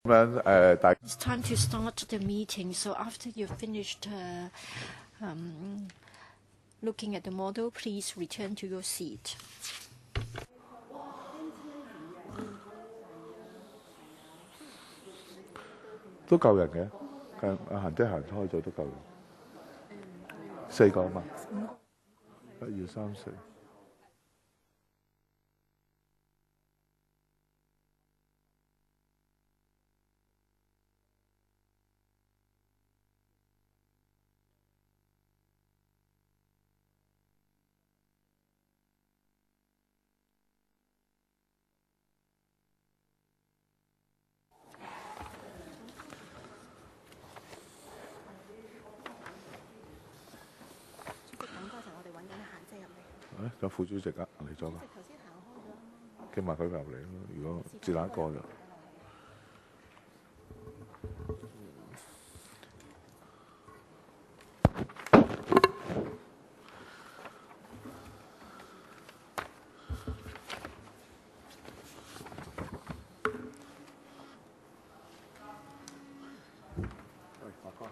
It's time to start the meeting. So after you've finished looking at the model, please return to your seat. 都夠人嘅，行即行開咗都夠人，4個啊嘛，1、2、3、4。有副主席啊，嚟咗啦，叫埋佢入嚟咯。如果自打過就。喂，阿哥，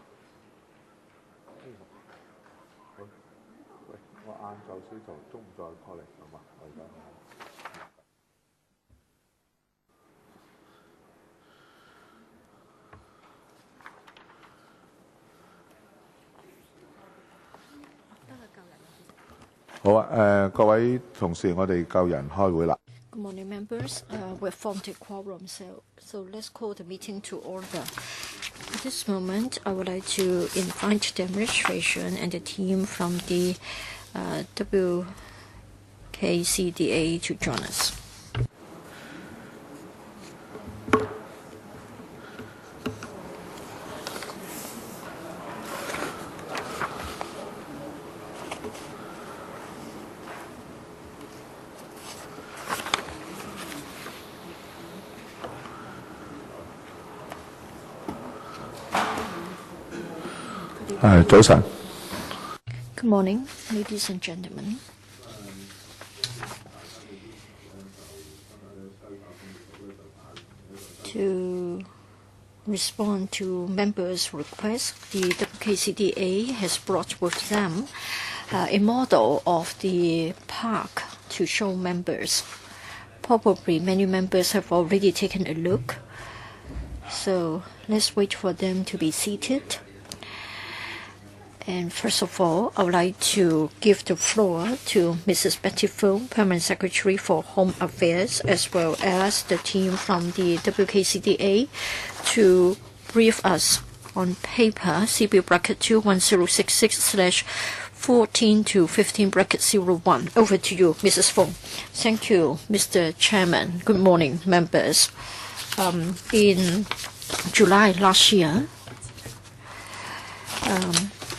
我晏晝先就中午再 call 你，好嘛？我而家。好啊，各位同事，我哋夠人開會啦。Good morning, members. We've formed a quorum, so let's call the meeting to order. At this moment, I would like to invite the administration and the team from the WKCDA to join us. Good morning, ladies and gentlemen. To respond to members' requests, the WKCDA has brought with them a model of the park to show members. Probably many members have already taken a look, so let's wait for them to be seated. And first of all, I would like to give the floor to Mrs. Betty Fung, Permanent Secretary for Home Affairs, as well as the team from the WKCDA, to brief us on paper CB bracket 21066/14 to 15 bracket 01. Over to you, Mrs. Fung. Thank you, Mr. Chairman. Good morning, members. In July last year,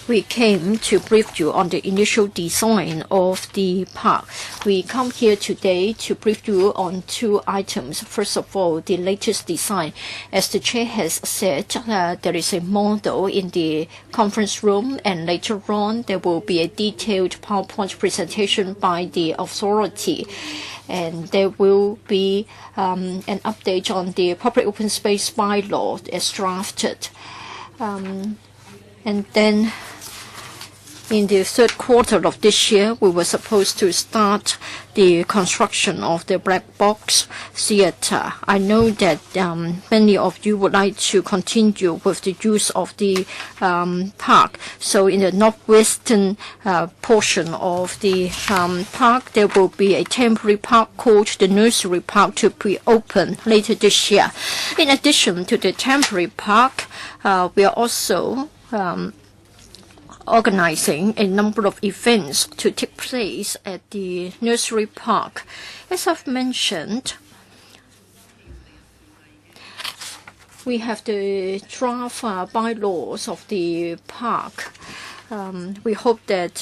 we came to brief you on the initial design of the park. We come here today to brief you on two items. First of all, the latest design. As the chair has said, there is a model in the conference room, and later on there will be a detailed PowerPoint presentation by the authority. And there will be an update on the Public Open Space Bylaw as drafted. And then in the third quarter of this year, we were supposed to start the construction of the Black Box Theatre. I know that many of you would like to continue with the use of the park. So in the northwestern portion of the park, there will be a temporary park called the Nursery Park to be opened later this year. In addition to the temporary park, we are also organizing a number of events to take place at the nursery park. As I've mentioned, we have the draft bylaws of the park. We hope that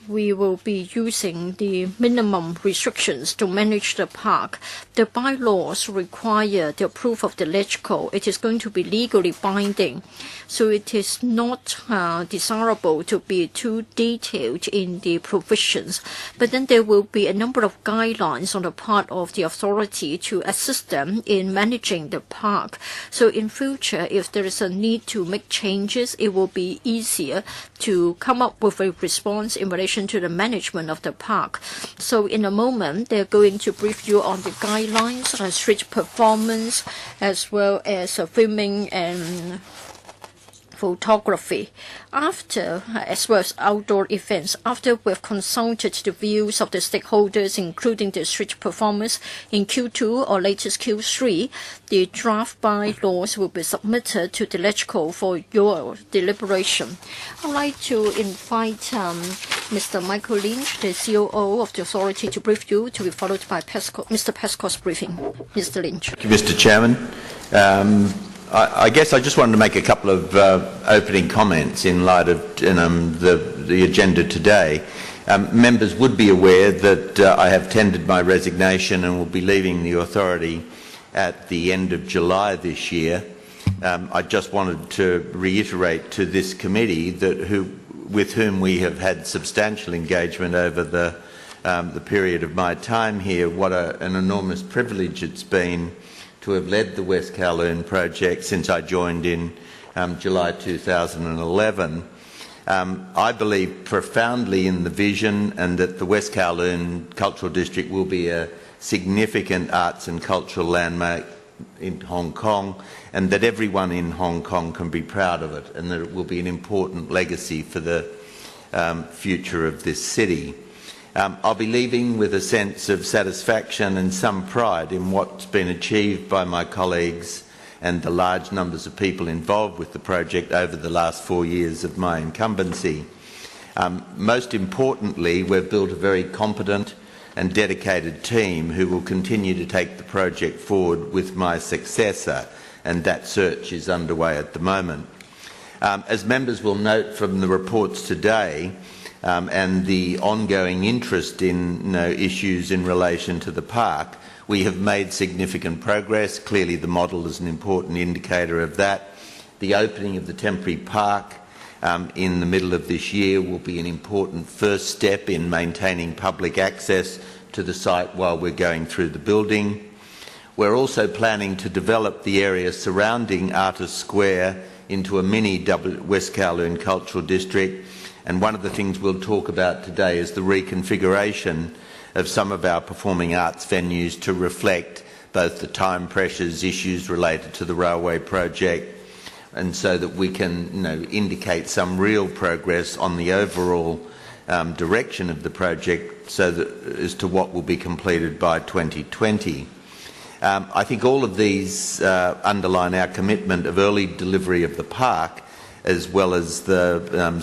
we will be using the minimum restrictions to manage the park. The bylaws require the approval of the LegCo. It is going to be legally binding, so it is not desirable to be too detailed in the provisions. But then there will be a number of guidelines on the part of the authority to assist them in managing the park. So in future, if there is a need to make changes, it will be easier to come up with a response in relation to the management of the park. So in a moment, they're going to brief you on the guidelines, street performance, as well as filming and photography. After, as well as outdoor events, after we've consulted the views of the stakeholders, including the street performers, in Q2 or latest Q3, the draft bylaws will be submitted to the LegCo for your deliberation. I'd like to invite Mr. Michael Lynch, the COO of the authority, to brief you, to be followed by Mr. Pescott's briefing. Mr. Lynch. Thank you, Mr. Chairman. I guess I just wanted to make a couple of opening comments in light of the agenda today. Members would be aware that I have tendered my resignation and will be leaving the authority at the end of July this year. I just wanted to reiterate to this committee that with whom we have had substantial engagement over the period of my time here, what an enormous privilege it's been to have led the West Kowloon project since I joined in July 2011. I believe profoundly in the vision and that the West Kowloon Cultural District will be a significant arts and cultural landmark in Hong Kong, and that everyone in Hong Kong can be proud of it, and that it will be an important legacy for the future of this city. I'll be leaving with a sense of satisfaction and some pride in what's been achieved by my colleagues and the large numbers of people involved with the project over the last 4 years of my incumbency. Most importantly, we've built a very competent and dedicated team who will continue to take the project forward with my successor, and that search is underway at the moment. As members will note from the reports today, and the ongoing interest in issues in relation to the park, we have made significant progress. Clearly the model is an important indicator of that. The opening of the temporary park in the middle of this year will be an important first step in maintaining public access to the site while we're going through the building. We're also planning to develop the area surrounding Artist Square into a mini West Kowloon Cultural District. And one of the things we'll talk about today is the reconfiguration of some of our performing arts venues to reflect both the time pressures, issues related to the railway project, and so that we can indicate some real progress on the overall direction of the project so that as to what will be completed by 2020. I think all of these underline our commitment of early delivery of the park, as well as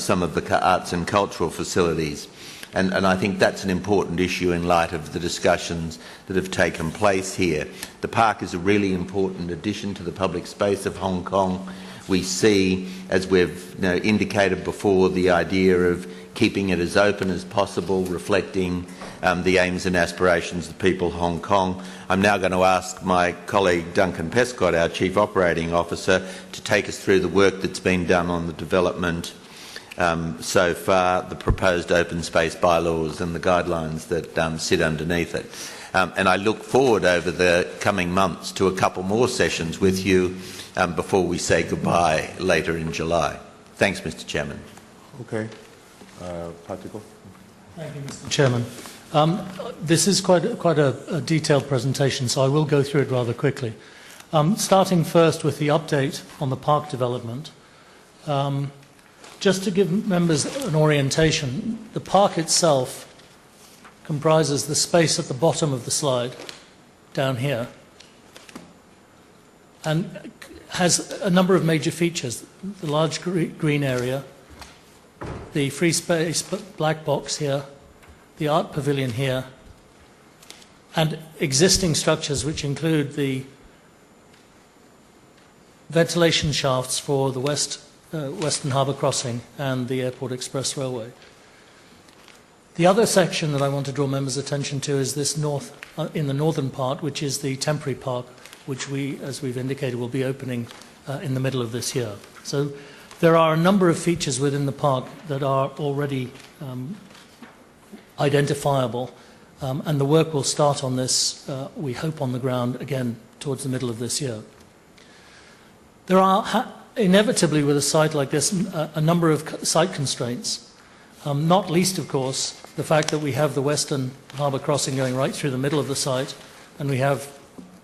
some of the arts and cultural facilities. And I think that's an important issue in light of the discussions that have taken place here. The park is a really important addition to the public space of Hong Kong. We see, as we've indicated before, the idea of keeping it as open as possible, reflecting the aims and aspirations of the people of Hong Kong. I'm now going to ask my colleague Duncan Pescott, our Chief Operating Officer, to take us through the work that's been done on the development so far, the proposed open space bylaws and the guidelines that sit underneath it. And I look forward over the coming months to a couple more sessions with you before we say goodbye later in July. Thanks, Mr. Chairman. Okay. Practical. Thank you, Mr. Chairman. This is quite a detailed presentation, so I will go through it rather quickly. Starting first with the update on the park development. Just to give members an orientation, the park itself comprises the space at the bottom of the slide, down here, and has a number of major features. The large green area, the free space black box here, the art pavilion here, and existing structures which include the ventilation shafts for the Western Harbour Crossing and the Airport Express Railway. The other section that I want to draw members' attention to is this in the northern part, which is the temporary park, which we, as we've indicated, will be opening in the middle of this year. So there are a number of features within the park that are already identifiable, and the work will start on this, we hope, on the ground again towards the middle of this year. There are inevitably, with a site like this, a number of site constraints, not least, of course, the fact that we have the Western Harbour crossing going right through the middle of the site, and we have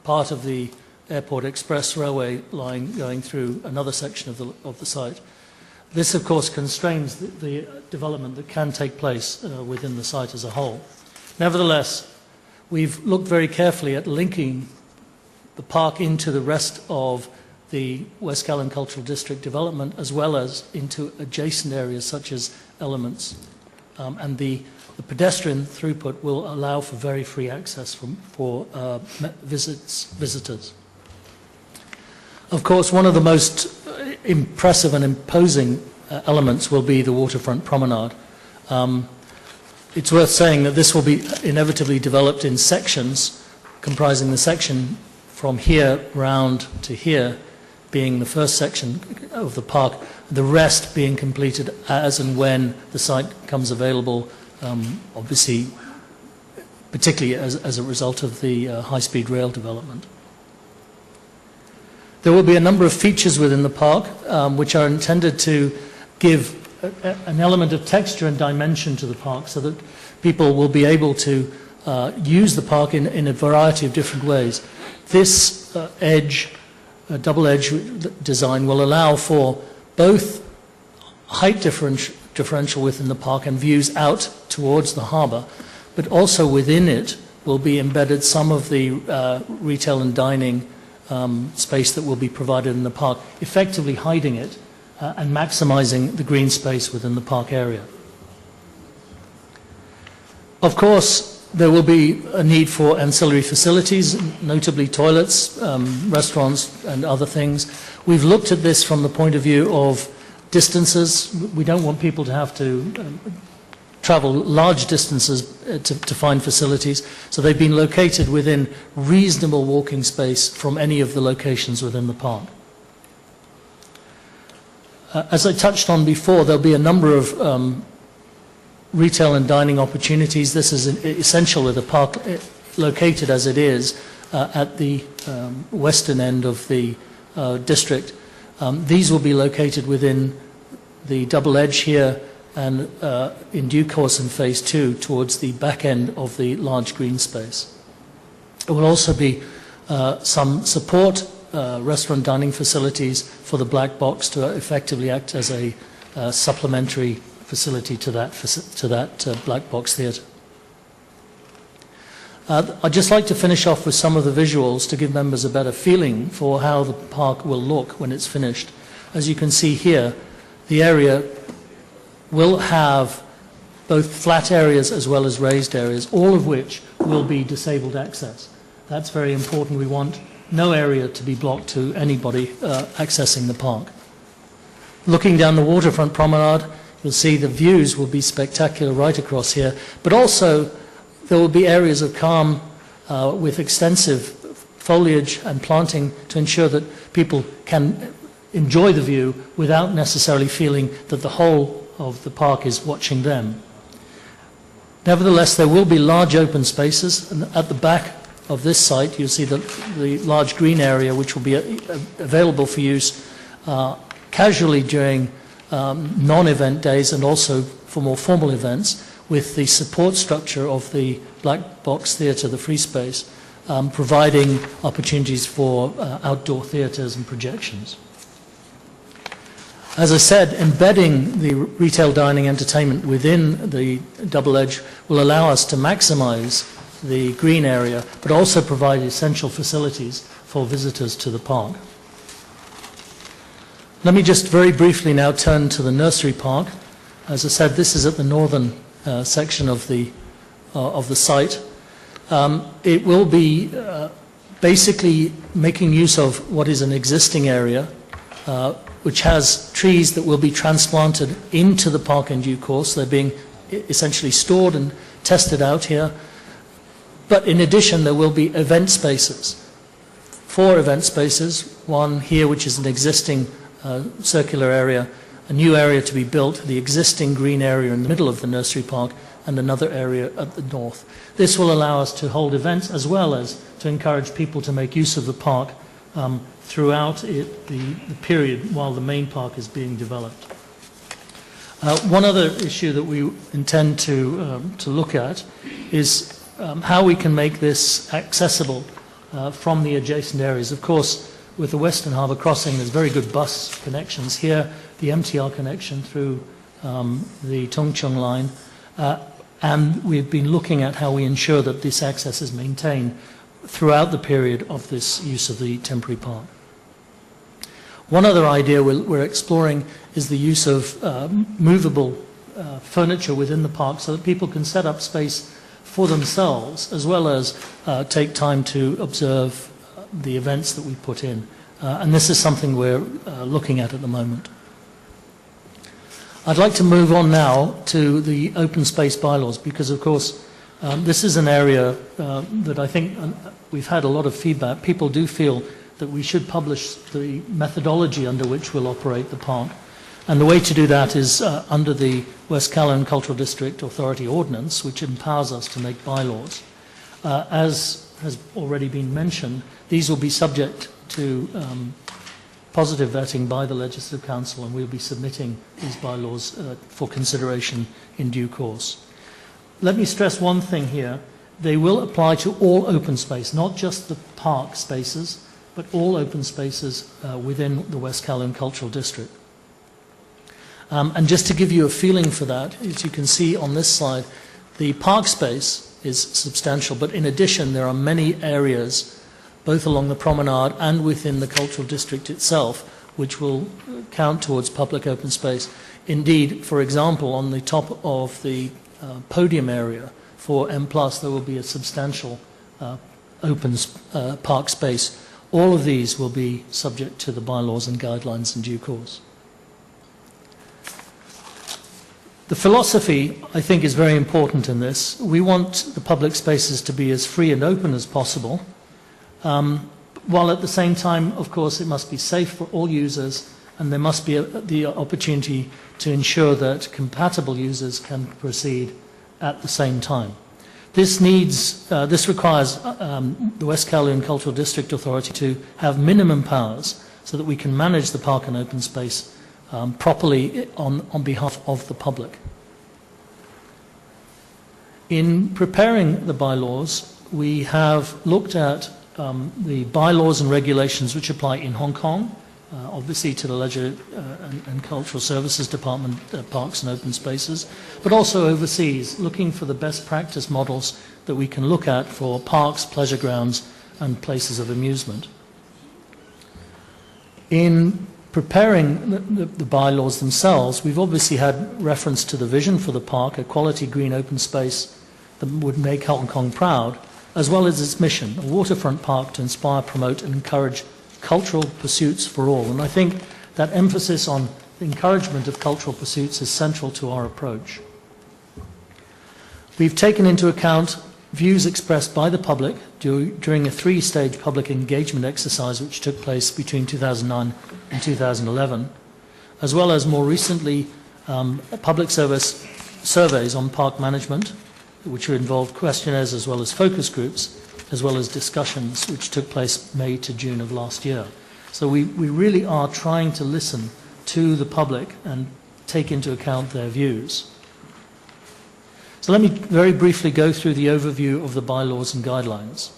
part of the Airport Express railway line going through another section of the site. This, of course, constrains the development that can take place within the site as a whole. Nevertheless, we've looked very carefully at linking the park into the rest of the West Kowloon Cultural District development, as well as into adjacent areas such as elements. And the pedestrian throughput will allow for very free access for visitors. Of course, one of the most impressive and imposing elements will be the waterfront promenade. It's worth saying that this will be inevitably developed in sections, comprising the section from here round to here being the first section of the park, the rest being completed as and when the site comes available, obviously, particularly as a result of the high-speed rail development. There will be a number of features within the park which are intended to give an element of texture and dimension to the park so that people will be able to use the park in a variety of different ways. This double edge design will allow for both height differential within the park and views out towards the harbour, but also within it will be embedded some of the retail and dining space that will be provided in the park, effectively hiding it and maximising the green space within the park area. Of course, there will be a need for ancillary facilities, notably toilets, restaurants and other things. We've looked at this from the point of view of distances. We don't want people to have to travel large distances to find facilities, so they've been located within reasonable walking space from any of the locations within the park. As I touched on before, there'll be a number of retail and dining opportunities. This is essential with the park located as it is at the western end of the district. These will be located within the double edge here and in due course in phase 2 towards the back end of the large green space. There will also be some support restaurant dining facilities for the black box to effectively act as a supplementary facility to that black box theatre. I'd just like to finish off with some of the visuals to give members a better feeling for how the park will look when it's finished. As you can see here, the area will have both flat areas as well as raised areas, all of which will be disabled access. That's very important. We want no area to be blocked to anybody accessing the park. Looking down the waterfront promenade, you'll see the views will be spectacular right across here, but also there will be areas of calm with extensive foliage and planting to ensure that people can enjoy the view without necessarily feeling that the whole of the park is watching them. Nevertheless, there will be large open spaces, and at the back of this site you'll see the large green area which will be available for use casually during non-event days and also for more formal events, with the support structure of the black box theatre, the free space, providing opportunities for outdoor theatres and projections. As I said, embedding the retail dining entertainment within the double edge will allow us to maximise the green area, but also provide essential facilities for visitors to the park. Let me just very briefly now turn to the nursery park. As I said, this is at the northern section of the site. It will be basically making use of what is an existing area which has trees that will be transplanted into the park in due course. They're being essentially stored and tested out here. But in addition, there will be event spaces. 4 event spaces, one here which is an existing circular area, a new area to be built, the existing green area in the middle of the nursery park, and another area at the north. This will allow us to hold events as well as to encourage people to make use of the park throughout the period while the main park is being developed. One other issue that we intend to look at is how we can make this accessible from the adjacent areas. Of course, with the Western Harbour Crossing, there's very good bus connections here, the MTR connection through the Tung Chung line, and we've been looking at how we ensure that this access is maintained throughout the period of this use of the temporary park. One other idea we're exploring is the use of movable furniture within the park so that people can set up space for themselves as well as take time to observe the events that we put in. And this is something we're looking at the moment. I'd like to move on now to the open space bylaws because, of course, this is an area that I think we've had a lot of feedback. People do feel that we should publish the methodology under which we'll operate the park. And the way to do that is under the West Kowloon Cultural District Authority Ordinance, which empowers us to make bylaws. As has already been mentioned, these will be subject to positive vetting by the Legislative Council, and we'll be submitting these bylaws for consideration in due course. Let me stress one thing here. They will apply to all open space, not just the park spaces, but all open spaces within the West Kowloon Cultural District. And just to give you a feeling for that, as you can see on this slide, the park space is substantial, but in addition there are many areas both along the promenade and within the cultural district itself which will count towards public open space. Indeed, for example, on the top of the podium area for M+, there will be a substantial open park space. All of these will be subject to the bylaws and guidelines in due course. The philosophy, I think, is very important in this. We want the public spaces to be as free and open as possible, while at the same time, of course, it must be safe for all users, and there must be the opportunity to ensure that compatible users can proceed at the same time. This requires the West Kowloon Cultural District Authority to have minimum powers so that we can manage the park and open space properly on behalf of the public. In preparing the bylaws, we have looked at the bylaws and regulations which apply in Hong Kong, obviously to the Leisure and Cultural Services Department, Parks and Open Spaces, but also overseas, looking for the best practice models that we can look at for parks, pleasure grounds and places of amusement. In preparing the bylaws themselves, we've obviously had reference to the vision for the park, a quality green open space that would make Hong Kong proud, as well as its mission, a waterfront park to inspire, promote and encourage cultural pursuits for all. And I think that emphasis on the encouragement of cultural pursuits is central to our approach. We've taken into account views expressed by the public during a 3-stage public engagement exercise which took place between 2009 and 2011, as well as more recently public service surveys on park management, which involved questionnaires as well as focus groups, as well as discussions which took place May to June of last year. So we really are trying to listen to the public and take into account their views. So let me very briefly go through the overview of the bylaws and guidelines.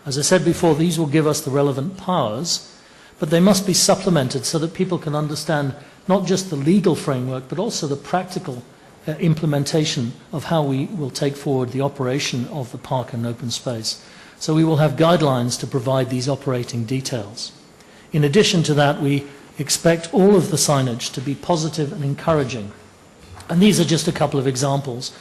As I said before, these will give us the relevant powers, but they must be supplemented so that people can understand not just the legal framework, but also the practical implementation of how we will take forward the operation of the park and open space. So we will have guidelines to provide these operating details. In addition to that, we expect all of the signage to be positive and encouraging. And these are just a couple of examples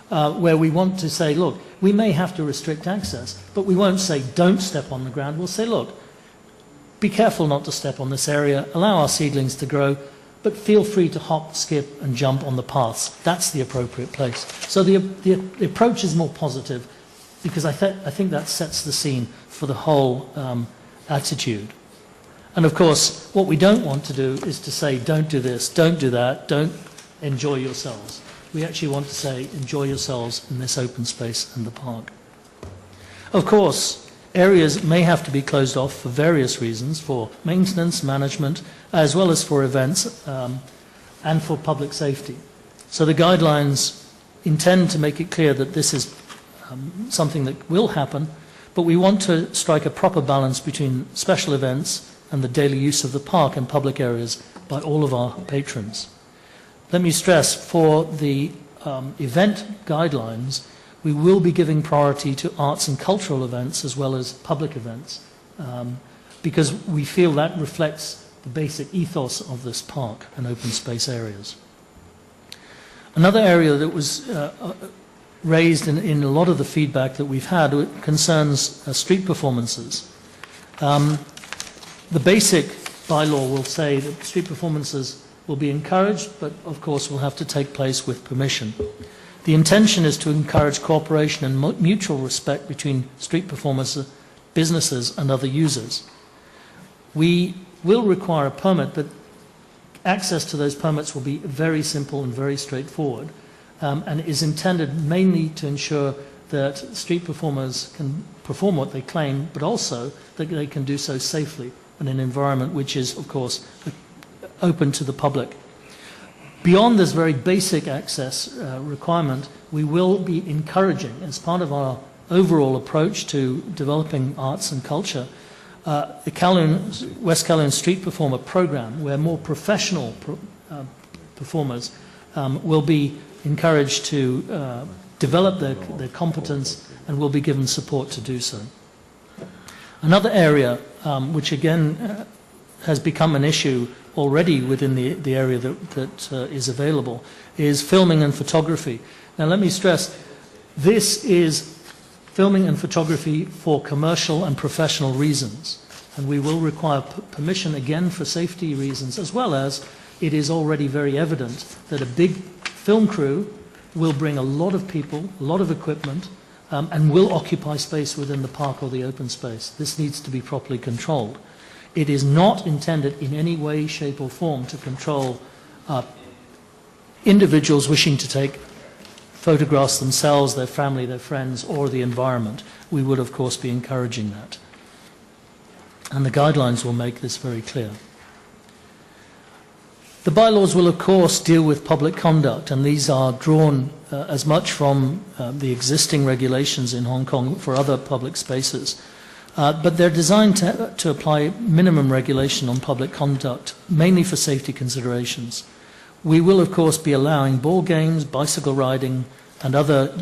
where we want to say, look, we may have to restrict access, but we won't say don't step on the ground. We'll say, look, be careful not to step on this area, allow our seedlings to grow, but feel free to hop, skip and jump on the paths. That's the appropriate place. So the approach is more positive because I think that sets the scene for the whole attitude. And of course, what we don't want to do is to say, don't do this, don't do that, don't enjoy yourselves. We actually want to say, enjoy yourselves in this open space and the park. Of course, areas may have to be closed off for various reasons, for maintenance, management, as well as for events and for public safety. So the guidelines intend to make it clear that this is something that will happen, but we want to strike a proper balance between special events and the daily use of the park and public areas by all of our patrons. Let me stress, for the event guidelines, we will be giving priority to arts and cultural events as well as public events, because we feel that reflects the basic ethos of this park and open space areas. Another area that was raised in a lot of the feedback that we've had concerns street performances. The basic bylaw will say that street performances will be encouraged, but of course will have to take place with permission. The intention is to encourage cooperation and mutual respect between street performers, businesses and other users. We will require a permit, but access to those permits will be very simple and very straightforward, and is intended mainly to ensure that street performers can perform what they claim, but also that they can do so safely in an environment which is, of course, open to the public. Beyond this very basic access requirement, we will be encouraging, as part of our overall approach to developing arts and culture, the West Kowloon Street Performer program, where more professional performers will be encouraged to develop their competence and will be given support to do so. Another area which again has become an issue already within the area that is available is filming and photography. Now let me stress, this is filming and photography for commercial and professional reasons, and we will require permission again for safety reasons, as well as it is already very evident that a big film crew will bring a lot of people, a lot of equipment, and will occupy space within the park or the open space. This needs to be properly controlled. It is not intended in any way, shape or form to control individuals wishing to take photographs themselves, their family, their friends, or the environment. We would, of course, be encouraging that. And the guidelines will make this very clear. The bylaws will, of course, deal with public conduct, and these are drawn as much from the existing regulations in Hong Kong for other public spaces. But they're designed to apply minimum regulation on public conduct, mainly for safety considerations. We will, of course, be allowing ball games, bicycle riding, and other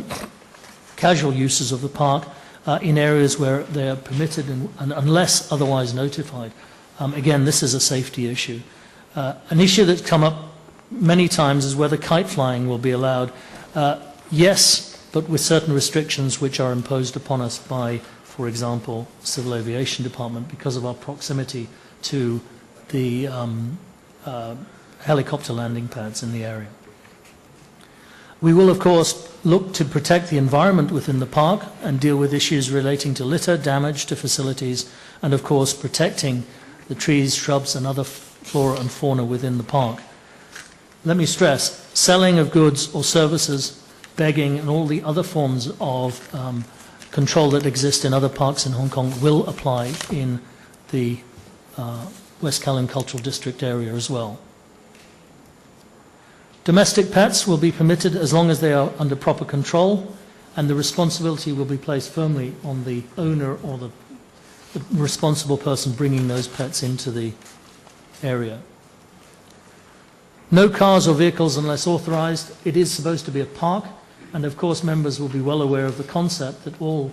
casual uses of the park in areas where they are permitted and unless otherwise notified. Again, this is a safety issue. An issue that's come up many times is whether kite flying will be allowed. Yes, but with certain restrictions which are imposed upon us by, for example, Civil Aviation Department, because of our proximity to the helicopter landing pads in the area. We will, of course, look to protect the environment within the park and deal with issues relating to litter, damage to facilities, and, of course, protecting the trees, shrubs, and other flora and fauna within the park. Let me stress, selling of goods or services, begging, and all the other forms of control that exist in other parks in Hong Kong will apply in the West Kowloon Cultural District area as well. Domestic pets will be permitted as long as they are under proper control, and the responsibility will be placed firmly on the owner or the responsible person bringing those pets into the area. No cars or vehicles unless authorised. It is supposed to be a park, and of course members will be well aware of the concept that all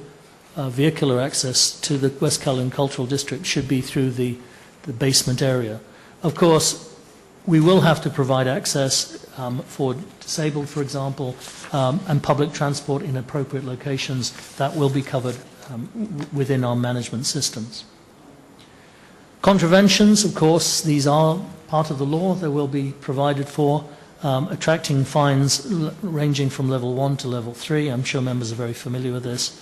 vehicular access to the West Kowloon Cultural District should be through the basement area. Of course, we will have to provide access for disabled, for example, and public transport in appropriate locations. That will be covered within our management systems. Contraventions, of course, these are part of the law. There will be provided for attracting fines ranging from level 1 to level 3. I'm sure members are very familiar with this.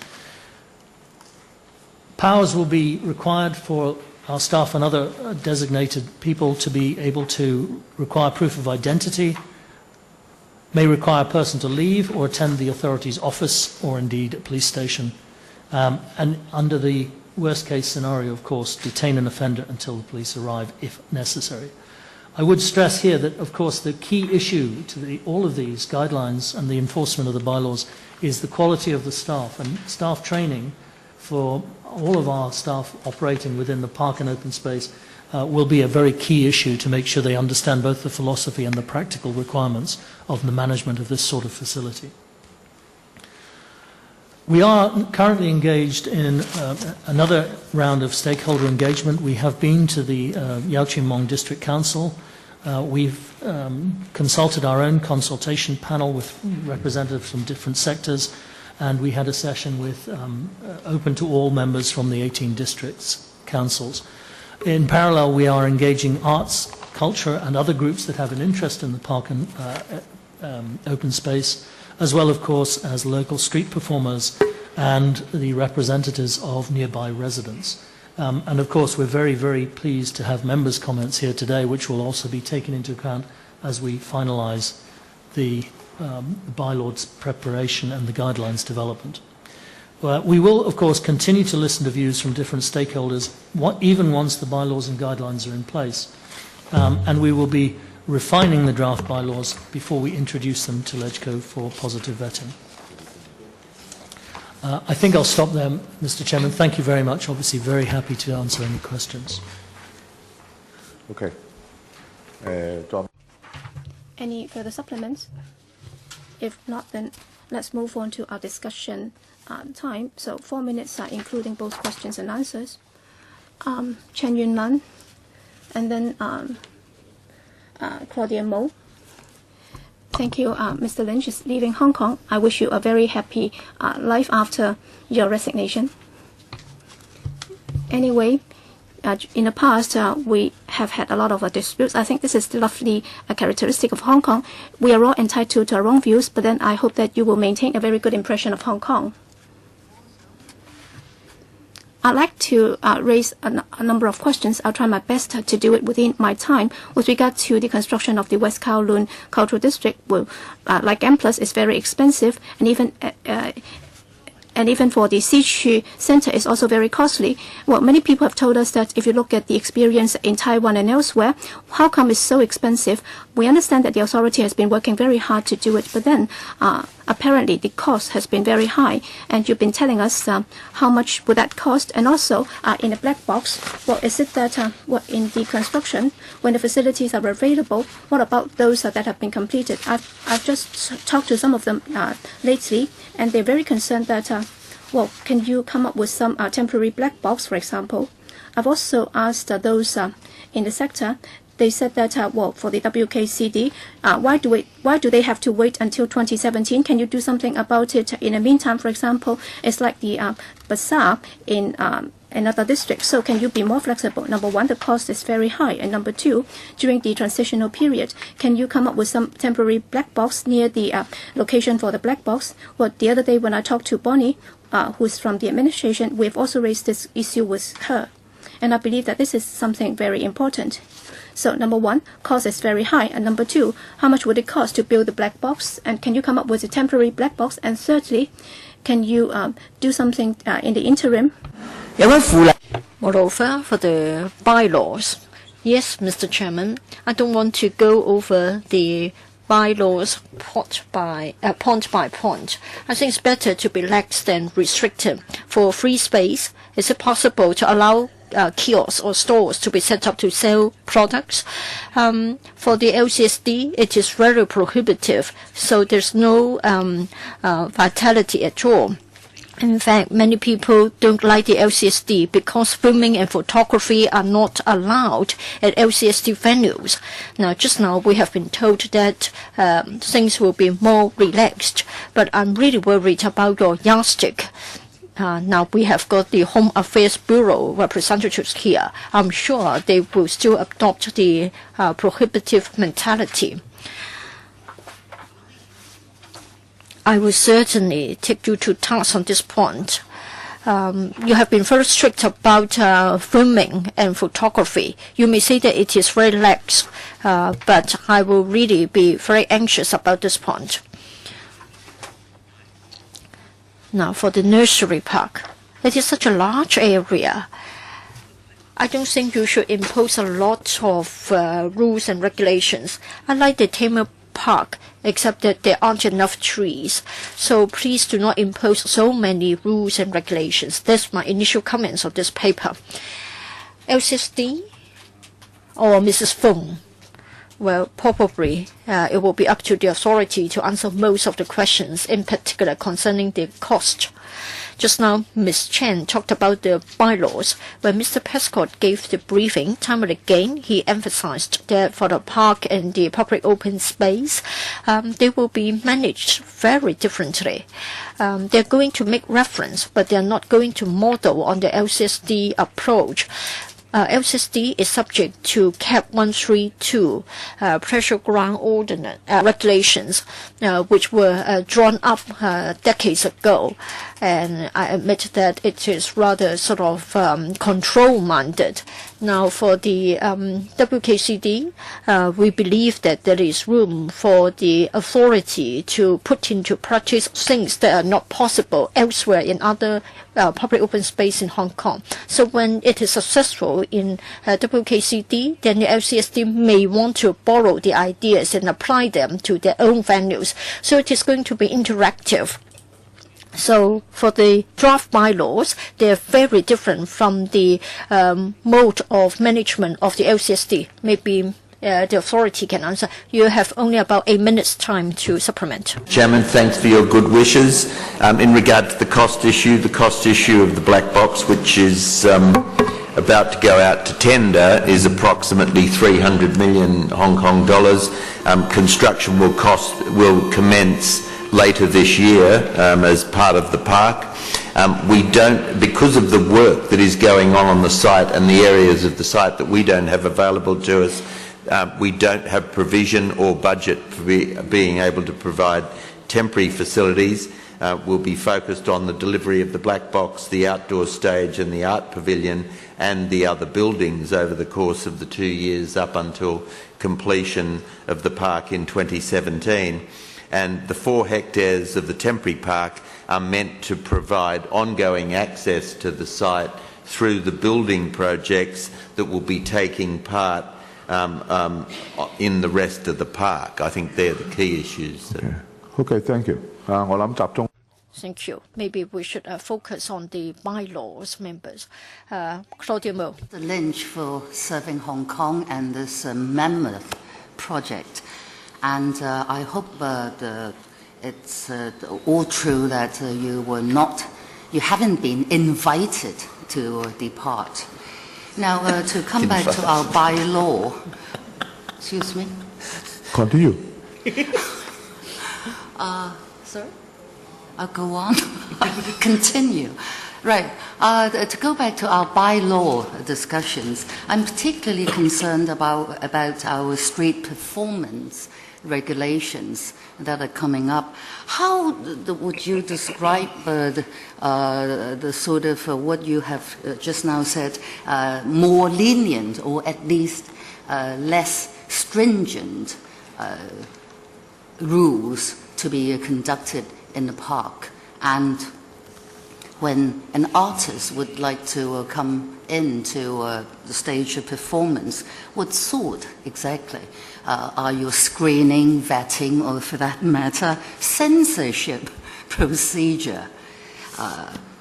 Powers will be required for our staff and other designated people to be able to require proof of identity, may require a person to leave or attend the authority's office or indeed a police station, and under the worst case scenario, of course, detain an offender until the police arrive if necessary. I would stress here that, of course, the key issue to all of these guidelines and the enforcement of the bylaws is the quality of the staff, and staff training for all of our staff operating within the park and open space will be a very key issue to make sure they understand both the philosophy and the practical requirements of the management of this sort of facility. We are currently engaged in another round of stakeholder engagement. We have been to the Yau Ching Mong District Council. We've consulted our own consultation panel with representatives from different sectors, and we had a session with open to all members from the 18 districts councils. In parallel, we are engaging arts, culture, and other groups that have an interest in the park and open space, as well, of course, as local street performers and the representatives of nearby residents. And, of course, we're very, very pleased to have members' comments here today, which will also be taken into account as we finalise the bylaws preparation and the guidelines development. We will, of course, continue to listen to views from different stakeholders, even once the bylaws and guidelines are in place. And we will be refining the draft bylaws before we introduce them to LegCo for positive vetting. I think I'll stop there, Mr. Chairman. Thank you very much. Obviously, very happy to answer any questions. Okay. John. Any further supplements? If not, then let's move on to our discussion time. So 4 minutes, including both questions and answers. Chen Yun Man, and then Claudia Mo. Thank you. Mr. Lynch is leaving Hong Kong. I wish you a very happy life after your resignation. Anyway, in the past, we have had a lot of disputes. I think this is the lovely characteristic of Hong Kong. We are all entitled to our own views, but then I hope that you will maintain a very good impression of Hong Kong. I'd like to raise a number of questions. I'll try my best to do it within my time. With regard to the construction of the West Kowloon Cultural District, well, like M+, is very expensive, and even for the Sichu Center is also very costly. Well, many people have told us that if you look at the experience in Taiwan and elsewhere, how come it's so expensive? We understand that the authority has been working very hard to do it, but then apparently the cost has been very high, and you've been telling us how much would that cost, and also in a black box, well, is it that in the construction, when the facilities are available, what about those that have been completed? I've just talked to some of them lately, and they're very concerned that, well, can you come up with some temporary black box, for example? I've also asked those in the sector. They said that, well, for the WKCD, why do they have to wait until 2017? Can you do something about it in the meantime? For example, it's like the bazaar in another district. So can you be more flexible? Number one, the cost is very high. And number two, during the transitional period, can you come up with some temporary black box near the location for the black box? Well, the other day when I talked to Bonnie, who's from the administration, we've also raised this issue with her. And I believe that this is something very important. So number one, cost is very high. And number two, how much would it cost to build the black box? And can you come up with a temporary black box? And thirdly, can you do something in the interim? Moreover, for the bylaws, yes, Mr. Chairman, I don't want to go over the bylaws point by point. I think it's better to be lax than restrictive. For free space, is it possible to allow kiosks or stores to be set up to sell products? For the LCSD, it is very prohibitive, so there's no vitality at all. In fact, many people don't like the LCSD because filming and photography are not allowed at LCSD venues. Now, just now we have been told that things will be more relaxed, but I'm really worried about your yardstick. Now we have got the Home Affairs Bureau representatives here. I'm sure they will still adopt the prohibitive mentality. I will certainly take you to task on this point. You have been very strict about filming and photography. You may say that it is very lax, but I will really be very anxious about this point. Now, for the nursery park, it is such a large area. I don't think you should impose a lot of rules and regulations. I like the Tamer Park, except that there aren't enough trees. So please do not impose so many rules and regulations. That's my initial comments on this paper. LCSD or Mrs. Fung? Well, probably it will be up to the authority to answer most of the questions, in particular concerning the cost. Just now, Ms. Chen talked about the bylaws. When Mr. Prescott gave the briefing, time and again, he emphasized that for the park and the public open space, they will be managed very differently. They're going to make reference, but they're not going to model on the LCSD approach. LCSD is subject to CAP 132 pressure ground ordinance regulations, which were drawn up decades ago. And I admit that it is rather sort of control-minded. Now, for the WKCD, we believe that there is room for the authority to put into practice things that are not possible elsewhere in other public open space in Hong Kong. So when it is successful in WKCD, then the LCSD may want to borrow the ideas and apply them to their own venues. So it is going to be interactive. So for the draft bylaws, they are very different from the mode of management of the LCSD. Maybe the authority can answer. You have only about 8 minutes time to supplement. Chairman, thanks for your good wishes. In regard to the cost issue of the black box, which is about to go out to tender, is approximately 300 million Hong Kong dollars. Construction will commence later this year as part of the park. We don't, because of the work that is going on the site and the areas of the site that we don't have available to us, we don't have provision or budget for being able to provide temporary facilities. We'll be focused on the delivery of the black box, the outdoor stage and the art pavilion and the other buildings over the course of the 2 years up until completion of the park in 2017. And the 4 hectares of the temporary park are meant to provide ongoing access to the site through the building projects that will be taking part in the rest of the park. I think they're the key issues. Okay, thank you. Thank you. Maybe we should focus on the bylaws, members. Claudia Mo. The lynch for serving Hong Kong and this mammoth project. And I hope it's all true that you haven't been invited to depart. Now, to come back to our bylaw, excuse me? Continue. Sorry? I'll go on. Continue. Right. To go back to our bylaw discussions, I'm particularly concerned about our street performance regulations that are coming up. How would you describe the sort of what you have just now said, more lenient or at least less stringent rules to be conducted in the park? And when an artist would like to come into the stage of performance, what sort exactly are you screening, vetting, or for that matter, censorship procedure?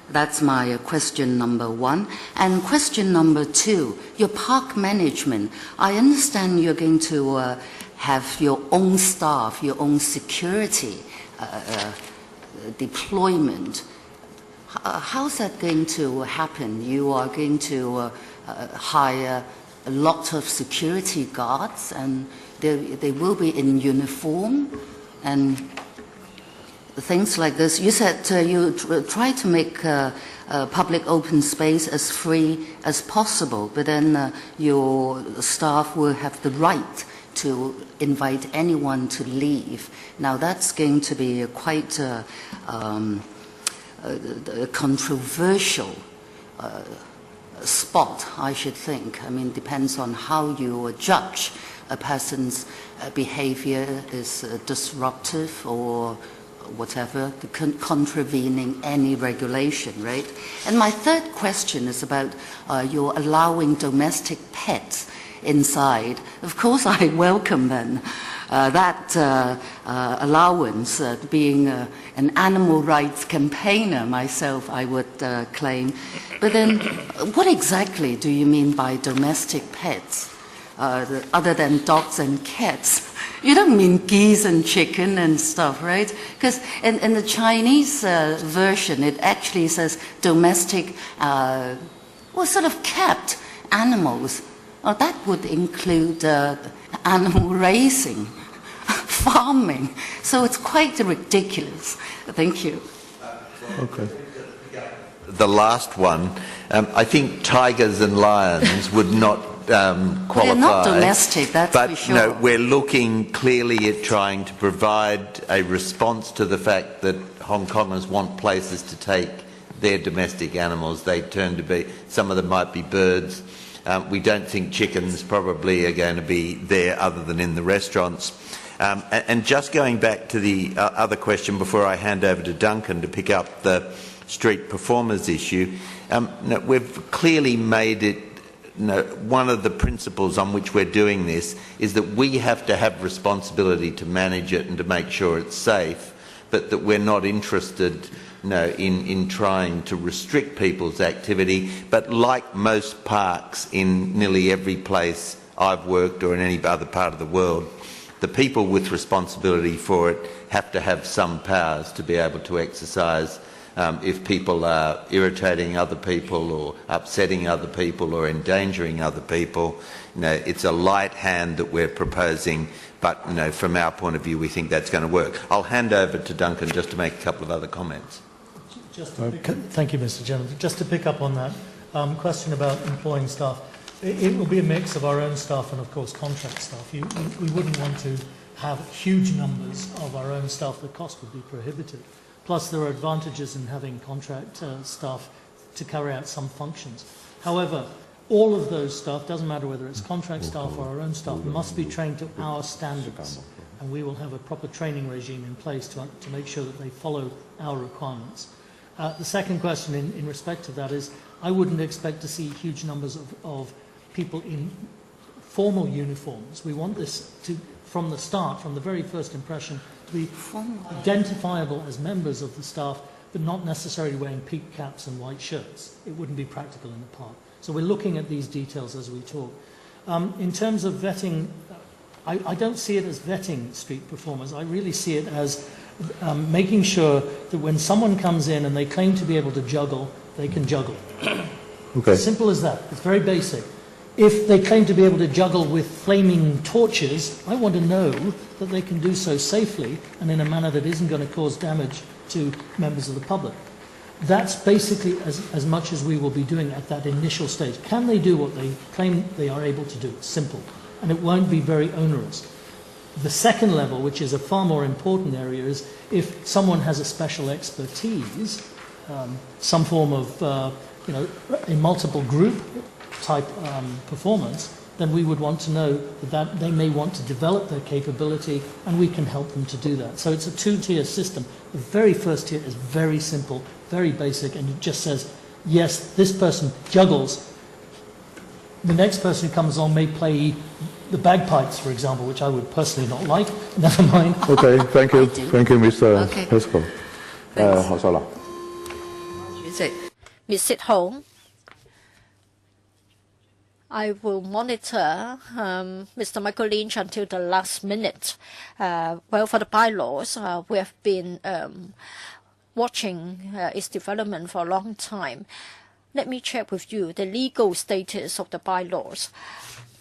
That's my question number 1. And question number 2, your park management. I understand you're going to have your own staff, your own security deployment. How's that going to happen? You are going to hire a lot of security guards, and they will be in uniform, and things like this. You said you try to make public open space as free as possible, but then your staff will have the right to invite anyone to leave. Now that's going to be quite a controversial spot, I should think. I mean, depends on how you judge a person's behavior is disruptive or whatever, contravening any regulation, right? And my third question is about your allowing domestic pets inside. Of course, I welcome then that allowance. Being an animal rights campaigner myself, I would claim. But then, what exactly do you mean by domestic pets? Other than dogs and cats? You don't mean geese and chicken and stuff, right? Because in the Chinese version, it actually says domestic, sort of kept animals. Well, that would include animal raising, farming. So it's quite ridiculous. Thank you. Okay. The last one, I think tigers and lions would not qualify. They're not domestic, that's but, for sure. No, we're looking clearly at trying to provide a response to the fact that Hong Kongers want places to take their domestic animals. They turn to be, some of them might be birds. We don't think chickens probably are going to be there other than in the restaurants. And just going back to the other question before I hand over to Duncan to pick up the street performers issue, we've clearly made it, one of the principles on which we're doing this is that we have to have responsibility to manage it and to make sure it's safe, but that we're not interested in trying to restrict people's activity. But like most parks in nearly every place I've worked or in any other part of the world, the people with responsibility for it have to have some powers to be able to exercise. If people are irritating other people or upsetting other people or endangering other people, it's a light hand that we're proposing, but from our point of view we think that's going to work. I'll hand over to Duncan just to make a couple of other comments. Thank you, Mr. Chairman. Just to pick up on that question about employing staff, it will be a mix of our own staff and, of course, contract staff. We wouldn't want to have huge numbers of our own staff. The cost would be prohibitive. Plus, there are advantages in having contract staff to carry out some functions. However, all of those staff, doesn't matter whether it's contract staff or our own staff, must be trained to our standards. And we will have a proper training regime in place to make sure that they follow our requirements. The second question in respect to that is, I wouldn't expect to see huge numbers of people in formal uniforms. We want this to, from the start, from the very first impression, to be identifiable as members of the staff, but not necessarily wearing peaked caps and white shirts. It wouldn't be practical in the park. So we're looking at these details as we talk. In terms of vetting, I don't see it as vetting street performers. I really see it as making sure that when someone comes in and they claim to be able to juggle, they can juggle. Okay. Simple as that. It's very basic. If they claim to be able to juggle with flaming torches, I want to know that they can do so safely and in a manner that isn't going to cause damage to members of the public. That's basically as much as we will be doing at that initial stage. Can they do what they claim they are able to do? It's simple. And it won't be very onerous. The second level, which is a far more important area, is if someone has a special expertise, some form of, a multiple group type performance, then we would want to know that they may want to develop their capability and we can help them to do that. So it's a two-tier system. The very first tier is very simple, very basic, and it just says, yes, this person juggles. The next person who comes on may play the bagpipes, for example, which I would personally not like. Never mind. Okay, thank you. Thank you, Mr. Pesco. Ms. Sit Hong, I will monitor Mr. Michael Lynch until the last minute. Well, for the bylaws, we have been watching its development for a long time. Let me check with you the legal status of the bylaws.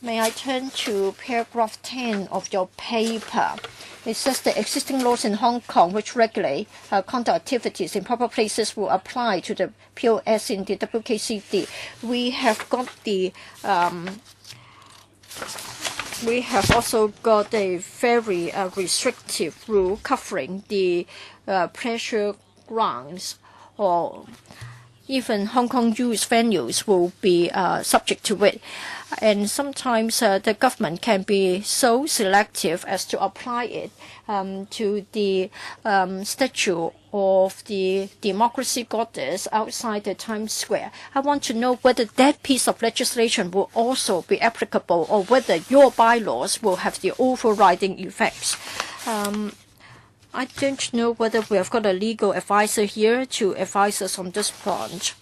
May I turn to paragraph 10 of your paper? It says the existing laws in Hong Kong which regulate conduct activities in public places will apply to the POS in the WKCD. We have got the we have also got a very restrictive rule covering the pleasure grounds, or even Hong Kong youth venues will be subject to it. And sometimes the government can be so selective as to apply it to the statue of the democracy goddess outside the Times Square. I want to know whether that piece of legislation will also be applicable, or whether your bylaws will have the overriding effects. I don't know whether we have got a legal advisor here to advise us on this point.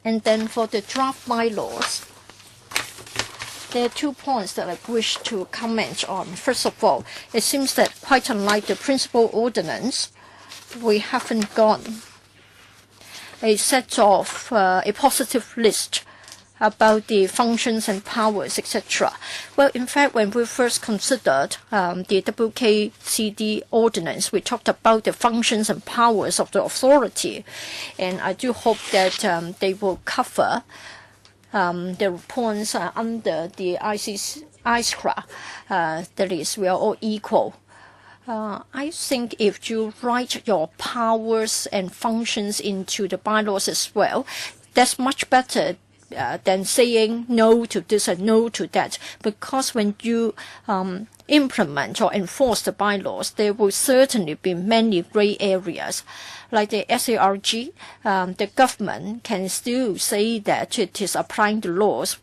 And then for the draft bylaws, there are 2 points that I wish to comment on. First of all, it seems that quite unlike the principal ordinance, we haven't got a set of a positive list about the functions and powers, etc. Well, in fact, when we first considered the WKCD ordinance, we talked about the functions and powers of the authority, and I do hope that they will cover the points under the ICRA. That is, we are all equal. I think if you write your powers and functions into the bylaws as well, that's much better than saying no to this and no to that, because when you implement or enforce the bylaws, there will certainly be many gray areas. Like the SARG, the government can still say that it is applying the laws,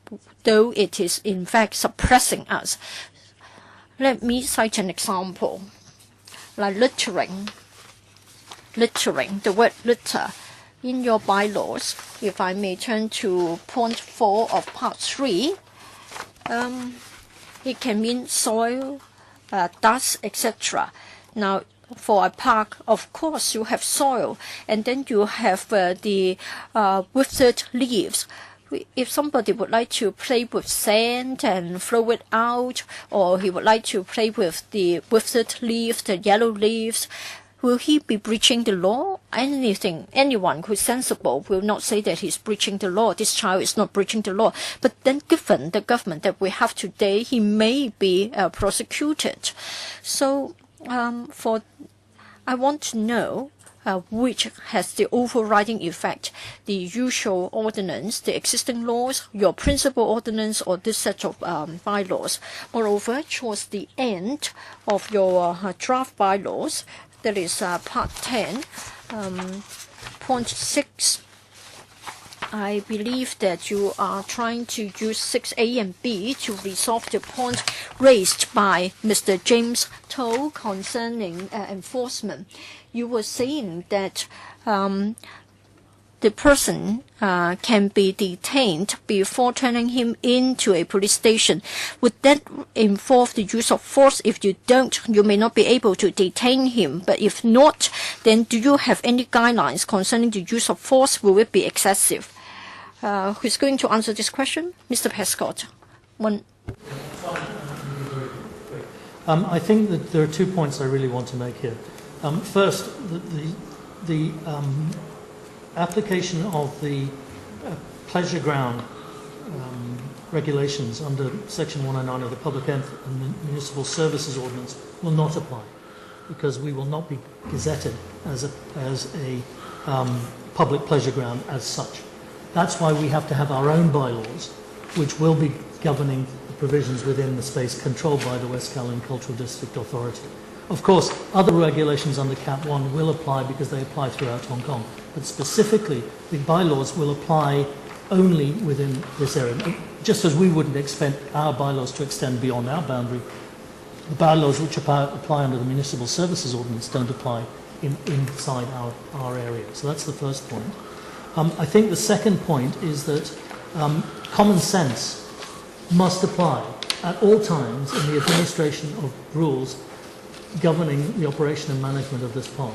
though it is in fact suppressing us. Let me cite an example, like littering. Littering, the word litter. In your bylaws, if I may turn to point 4 of part 3, it can mean soil, dust, etc. Now, for a park, of course, you have soil, and then you have the withered leaves. If somebody would like to play with sand and throw it out, or he would like to play with the withered leaves, the yellow leaves, will he be breaching the law? Anyone who's sensible will not say that he's breaching the law. This child is not breaching the law. But then given the government that we have today, he may be prosecuted. So I want to know which has the overriding effect, the usual ordinance, the existing laws, your principal ordinance, or this set of bylaws. Moreover, towards the end of your draft bylaws, that is part 10, point 6. I believe that you are trying to use 6A and B to resolve the point raised by Mr. James Toh concerning enforcement. You were saying that the person can be detained before turning him into a police station. Would that involve the use of force? If you don't, you may not be able to detain him. But if not, then do you have any guidelines concerning the use of force? Will it be excessive? Who's going to answer this question? Mr. Prescott. I think that there are 2 points I really want to make here. First, the application of the pleasure ground regulations under Section 109 of the Public and Municipal Services Ordinance will not apply, because we will not be gazetted as a public pleasure ground as such. That's why we have to have our own bylaws, which will be governing the provisions within the space controlled by the West Kowloon Cultural District Authority. Of course, other regulations under Cap 1 will apply because they apply throughout Hong Kong. But specifically, the bylaws will apply only within this area. Just as we wouldn't expect our bylaws to extend beyond our boundary, the bylaws which apply under the Municipal Services Ordinance don't apply inside our area. So that's the first point. I think the second point is that common sense must apply at all times in the administration of rules governing the operation and management of this park.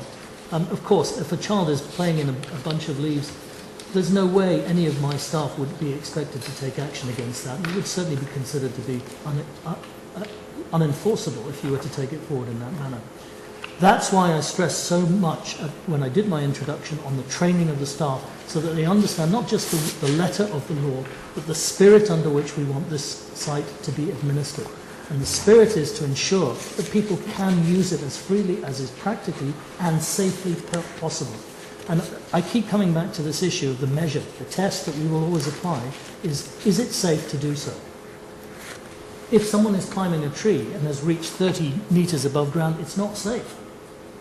Of course, if a child is playing in a bunch of leaves there's no way any of my staff would be expected to take action against that. It would certainly be considered to be unenforceable if you were to take it forward in that manner. That's why I stressed so much when I did my introduction on the training of the staff, so that they understand not just the letter of the law, but the spirit under which we want this site to be administered. And the spirit is to ensure that people can use it as freely as is practically and safely possible. And I keep coming back to this issue of the measure, the test that we will always apply is it safe to do so? If someone is climbing a tree and has reached 30 meters above ground, it's not safe.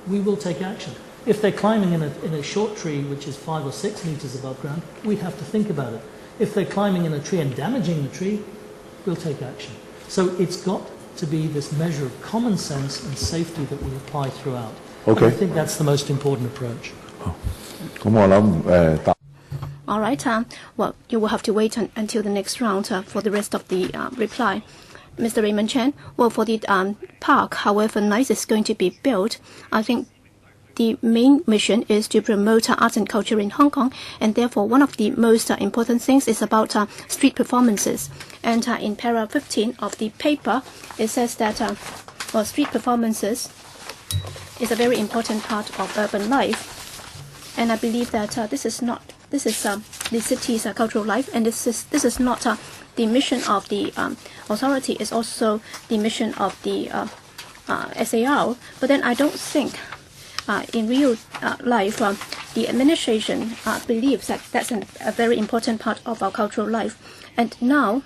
We will take action. If they're climbing in a short tree which is 5 or 6 meters above ground, we have to think about it. If they're climbing in a tree and damaging the tree, we'll take action. So it's got to be this measure of common sense and safety that we apply throughout. Okay. And I think that's the most important approach. All right. Well, you will have to wait until the next round for the rest of the reply. Mr. Raymond Chan, well, for the park, however nice it's going to be built, I think the main mission is to promote art and culture in Hong Kong, and therefore one of the most important things is about street performances. And in paragraph 15 of the paper, it says that well, street performances is a very important part of urban life, and I believe that this is the city's cultural life, and this is not the mission of the authority. Is also the mission of the SAR. But then I don't think in real life the administration believes that that's a very important part of our cultural life. And now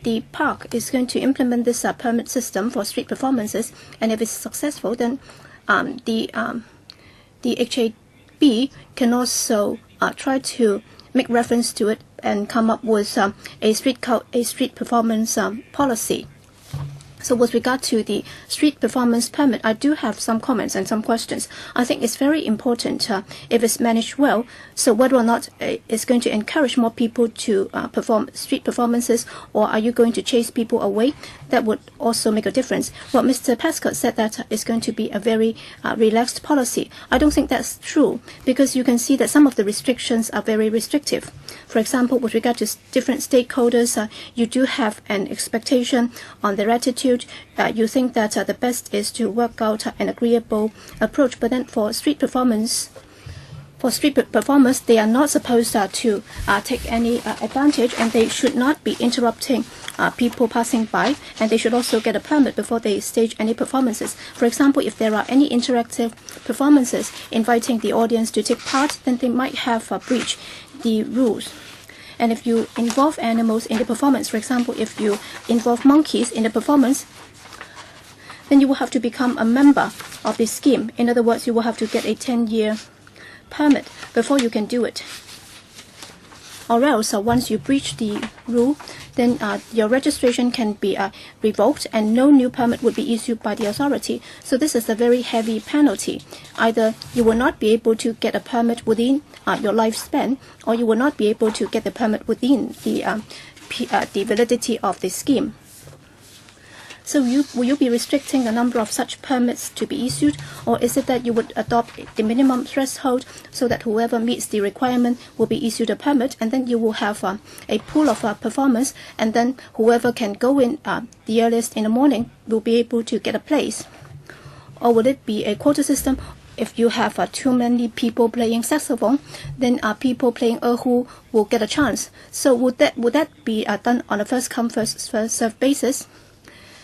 the park is going to implement this permit system for street performances, and if it's successful, then the HAB can also try to make reference to it and come up with a street performance policy. So with regard to the street performance permit, I do have some comments and some questions. I think it's very important if it's managed well, so whether or not it's going to encourage more people to perform street performances, or are you going to chase people away? That would also make a difference. Well, Mr. Prescott said that it's going to be a very relaxed policy. I don't think that's true, because you can see that some of the restrictions are very restrictive. For example, with regard to different stakeholders, you do have an expectation on their attitude. You think that the best is to work out an agreeable approach, but then for street performers, they are not supposed to take any advantage, and they should not be interrupting people passing by, and they should also get a permit before they stage any performances. For example, if there are any interactive performances inviting the audience to take part, then they might have breached the rules. And if you involve animals in the performance, for example, if you involve monkeys in the performance, then you will have to become a member of the scheme. In other words, you will have to get a 10-year permit before you can do it. Or else, once you breach the rule, then your registration can be revoked, and no new permit would be issued by the authority. So this is a very heavy penalty. Either you will not be able to get a permit within your lifespan, or you will not be able to get the permit within the validity of the scheme. So will you be restricting the number of such permits to be issued, or is it that you would adopt the minimum threshold so that whoever meets the requirement will be issued a permit, and then you will have a pool of performers, and then whoever can go in the earliest in the morning will be able to get a place? Or would it be a quota system? If you have too many people playing saxophone, then people playing erhu will get a chance. So would that be done on a first come first served basis?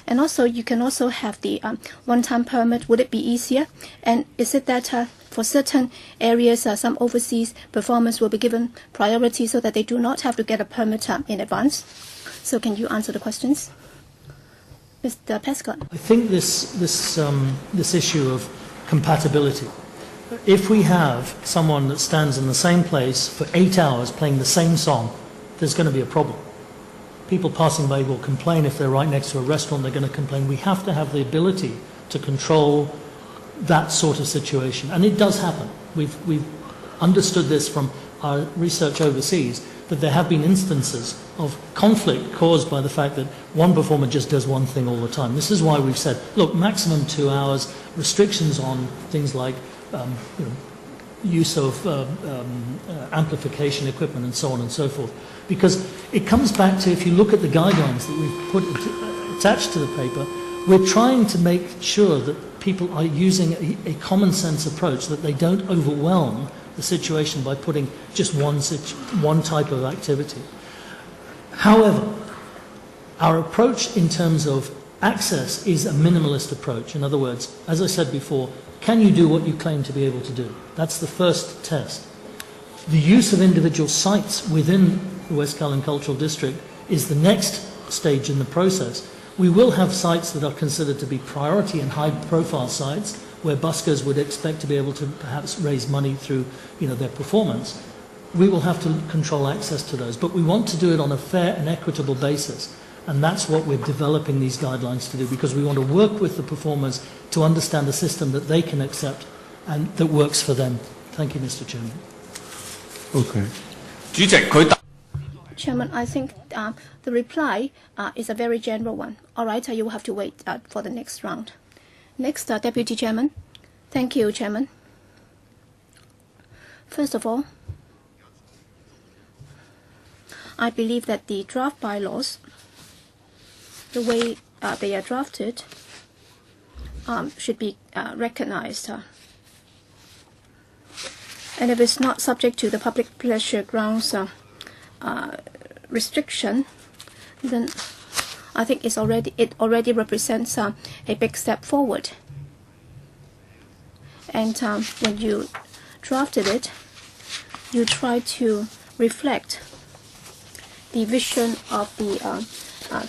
And also, you can also have the one-time permit. Would it be easier? And is it that for certain areas, some overseas performers will be given priority so that they do not have to get a permit in advance? So can you answer the questions? Mr. Prescott. I think this issue of compatibility. If we have someone that stands in the same place for 8 hours playing the same song, there's going to be a problem. People passing by will complain. If they're right next to a restaurant, they're going to complain. We have to have the ability to control that sort of situation. And it does happen. We've understood this from our research overseas, that there have been instances of conflict caused by the fact that one performer just does one thing all the time. This is why we've said, look, maximum 2 hours, restrictions on things like use of amplification equipment and so on and so forth. Because it comes back to, if you look at the guidelines that we've put attached to the paper, we're trying to make sure that people are using a common sense approach, that they don't overwhelm the situation by putting just one type of activity. However, our approach in terms of access is a minimalist approach. In other words, as I said before, can you do what you claim to be able to do? That's the first test. The use of individual sites within the West Kowloon Cultural District is the next stage in the process. We will have sites that are considered to be priority and high-profile sites, where buskers would expect to be able to perhaps raise money through, their performance. We will have to control access to those, but we want to do it on a fair and equitable basis. And that's what we're developing these guidelines to do, because we want to work with the performers to understand a system that they can accept and that works for them. Thank you, Mr. Chairman. Okay. Chairman, I think the reply is a very general one. All right, you will have to wait for the next round. Next, Deputy Chairman. Thank you, Chairman. First of all, I believe that the draft bylaws, the way they are drafted, should be recognized. And if it's not subject to the public pleasure grounds restriction, then I think it already represents a big step forward. And when you drafted it, you try to reflect the vision of the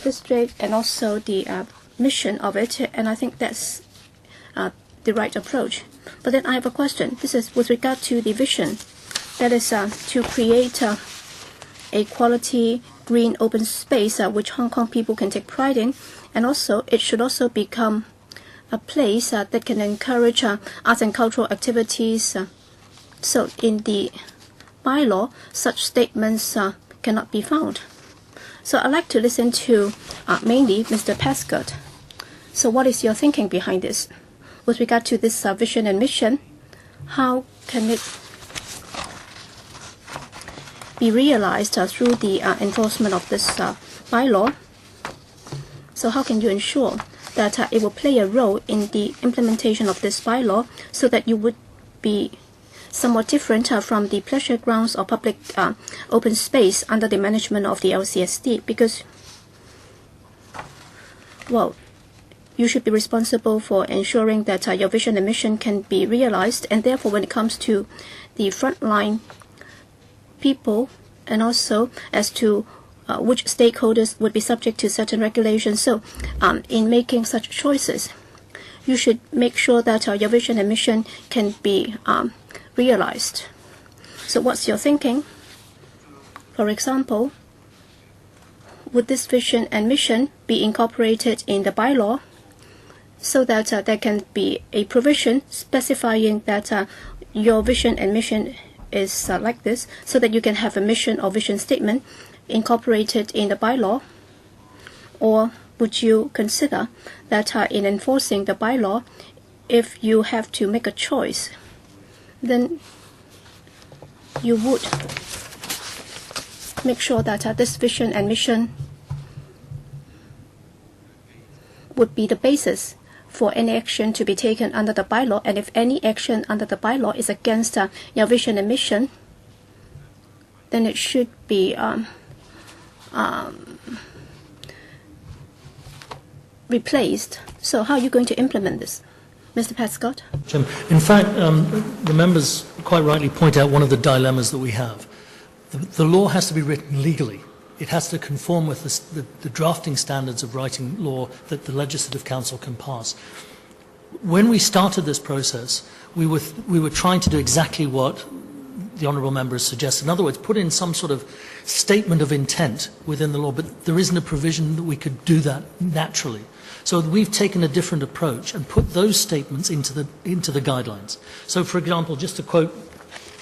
district and also the mission of it, and I think that's the right approach. But then I have a question. This is with regard to the vision, that is to create a quality green open space which Hong Kong people can take pride in, and also it should also become a place that can encourage arts and cultural activities. So in the bylaw, such statements cannot be found. So I'd like to listen to mainly Mr. Prescott. So what is your thinking behind this? With regard to this vision and mission, how can it be realized through the enforcement of this bylaw? So how can you ensure that it will play a role in the implementation of this bylaw, so that you would be somewhat different from the pleasure grounds or public open space under the management of the LCSD? Because, well, you should be responsible for ensuring that your vision and mission can be realized, and therefore when it comes to the frontline people, and also as to which stakeholders would be subject to certain regulations. So in making such choices, you should make sure that your vision and mission can be realized. So what's your thinking? For example, would this vision and mission be incorporated in the bylaw, so that there can be a provision specifying that your vision and mission is like this, so that you can have a mission or vision statement incorporated in the bylaw? Or would you consider that in enforcing the bylaw, if you have to make a choice, then you would make sure that this vision and mission would be the basis for any action to be taken under the bylaw, and if any action under the bylaw is against your vision and mission, then it should be replaced. So how are you going to implement this? Mr. Prescott? In fact, the members quite rightly point out one of the dilemmas that we have. The law has to be written legally. It has to conform with the drafting standards of writing law that the Legislative Council can pass. When we started this process, we were trying to do exactly what the honourable members suggested. In other words, put in some sort of statement of intent within the law, but there isn't a provision that we could do that naturally. So we've taken a different approach and put those statements into the guidelines. So, for example, just to quote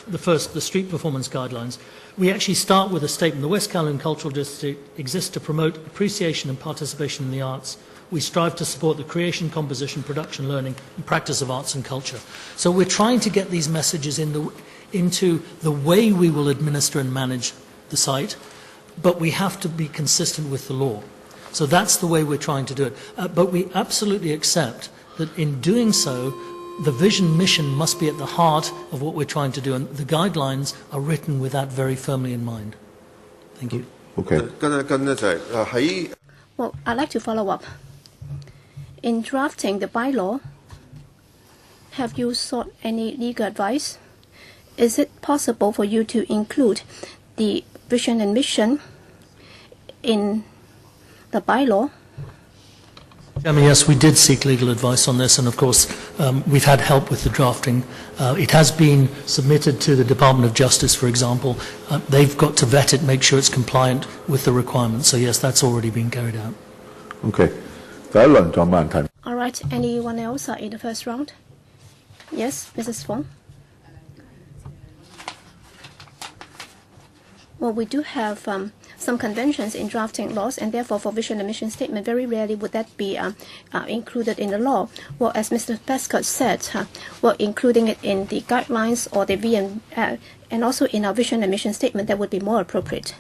the street performance guidelines, we actually start with a statement: the West Kowloon Cultural District exists to promote appreciation and participation in the arts we strive to support the creation, composition, production, learning, and practice of arts and culture. So we're trying to get these messages into the way we will administer and manage the site, but we have to be consistent with the law. So that's the way we're trying to do it. But we absolutely accept that in doing so, the vision mission must be at the heart of what we're trying to do, and the guidelines are written with that very firmly in mind. Thank you. OK， Well, I'd like to follow up. In drafting the bylaw, have you sought any legal advice? Is it possible for you to include the vision and mission in the bylaw? I mean, yes, we did seek legal advice on this, and of course we've had help with the drafting. It has been submitted to the Department of Justice, for example. They've got to vet it, make sure it's compliant with the requirements. So yes, that's already been carried out. OK， 第一輪仲有冇人提？ All right. Anyone else in the first round? Yes, Mrs. Fong. Well, we do have some conventions in drafting laws, and therefore for vision and mission statement, very rarely would that be included in the law. Well, as Mr. Prescott said, well, including it in the guidelines or the and also in our vision and mission statement, that would be more appropriate.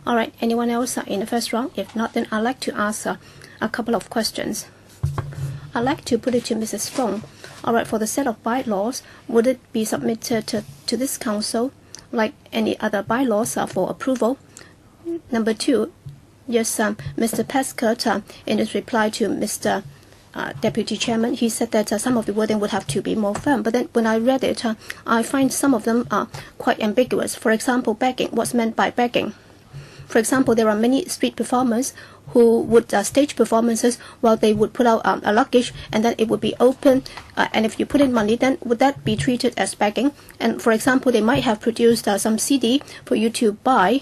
All right, anyone else in the first round? If not, then I'd like to ask a couple of questions. I'd like to put it to Mrs. Fong. All right, for the set of bylaws, would it be submitted to this council like any other bylaws for approval? Number two, yes, Mr. Prescott, in his reply to Mr. Deputy Chairman, he said that some of the wording would have to be more firm. But then when I read it, I find some of them are quite ambiguous. For example, begging. What's meant by begging? For example, there are many street performers who would stage performances while they would put out a luggage, and then it would be open. And if you put in money, then would that be treated as begging? And for example, they might have produced some CD for you to buy.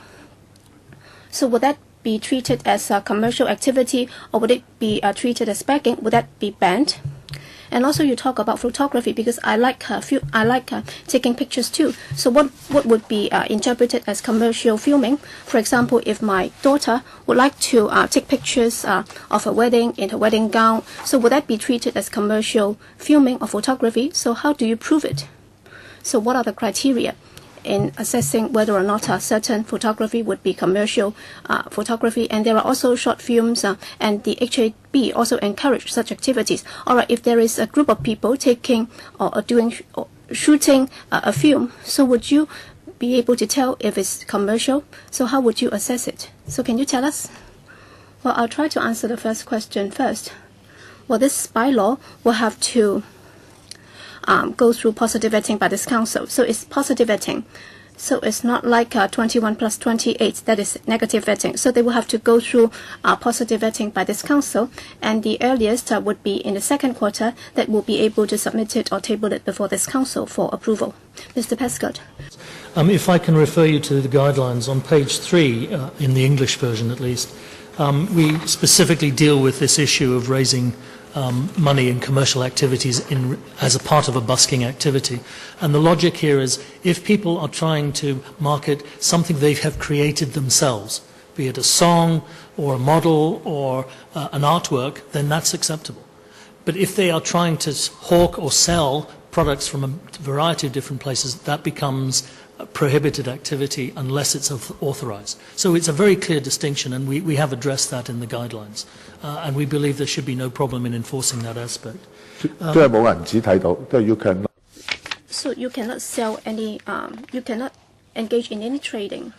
So would that be treated as a commercial activity, or would it be treated as begging? Would that be banned? And also you talk about photography, because I like taking pictures too. So what would be interpreted as commercial filming? For example, if my daughter would like to take pictures of a wedding in her wedding gown, so would that be treated as commercial filming or photography? So how do you prove it? So what are the criteria in assessing whether or not a certain photography would be commercial photography? And there are also short films, and the HAB also encourage such activities. All right, if there is a group of people taking or shooting a film, so would you be able to tell if it's commercial? So how would you assess it? So can you tell us? Well, I'll try to answer the first question first. Well, this bylaw will have to go through positive vetting by this council. So it's positive vetting. So it's not like 21 plus 28, that is negative vetting. So they will have to go through positive vetting by this council, and the earliest would be in the second quarter that will be able to submit it or table it before this council for approval. Mr. Prescott. If I can refer you to the guidelines on page 3, in the English version at least, we specifically deal with this issue of raising money in commercial activities as a part of a busking activity. And the logic here is, if people are trying to market something they have created themselves, be it a song or a model or an artwork, then that's acceptable. But if they are trying to hawk or sell products from a variety of different places, that becomes a prohibited activity unless it's authorized. So it's a very clear distinction, and we have addressed that in the guidelines. And we believe there should be no problem in enforcing that aspect. So you cannot sell any, you cannot engage in any trading.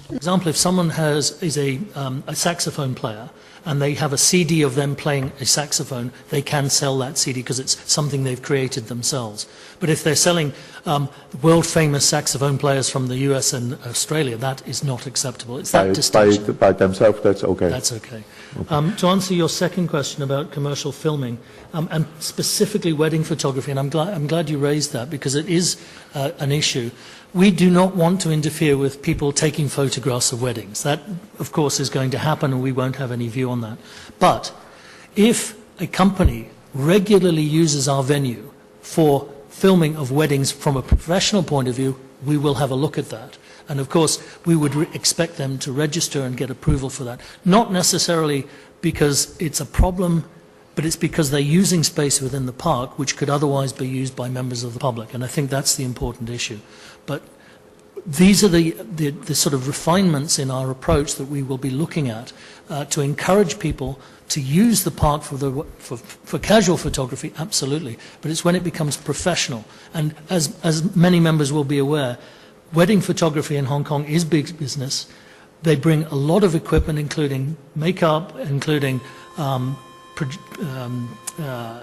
For example, if someone is a saxophone player and they have a CD of them playing a saxophone, they can sell that CD because it's something they've created themselves. But if they're selling world-famous saxophone players from the US and Australia, that is not acceptable. It's that distinction. By themselves, that's okay. That's okay. To answer your second question about commercial filming, and specifically wedding photography, and I'm glad you raised that because it is an issue. We do not want to interfere with people taking photographs of weddings. That, of course, is going to happen, and we won't have any view on that. But if a company regularly uses our venue for filming of weddings from a professional point of view, we will have a look at that. And of course, we would expect them to register and get approval for that. Not necessarily because it's a problem, but it's because they're using space within the park which could otherwise be used by members of the public, and I think that's the important issue. But these are the sort of refinements in our approach that we will be looking at to encourage people to use the park for casual photography, absolutely, but it's when it becomes professional. And as many members will be aware, wedding photography in Hong Kong is big business. They bring a lot of equipment, including makeup, including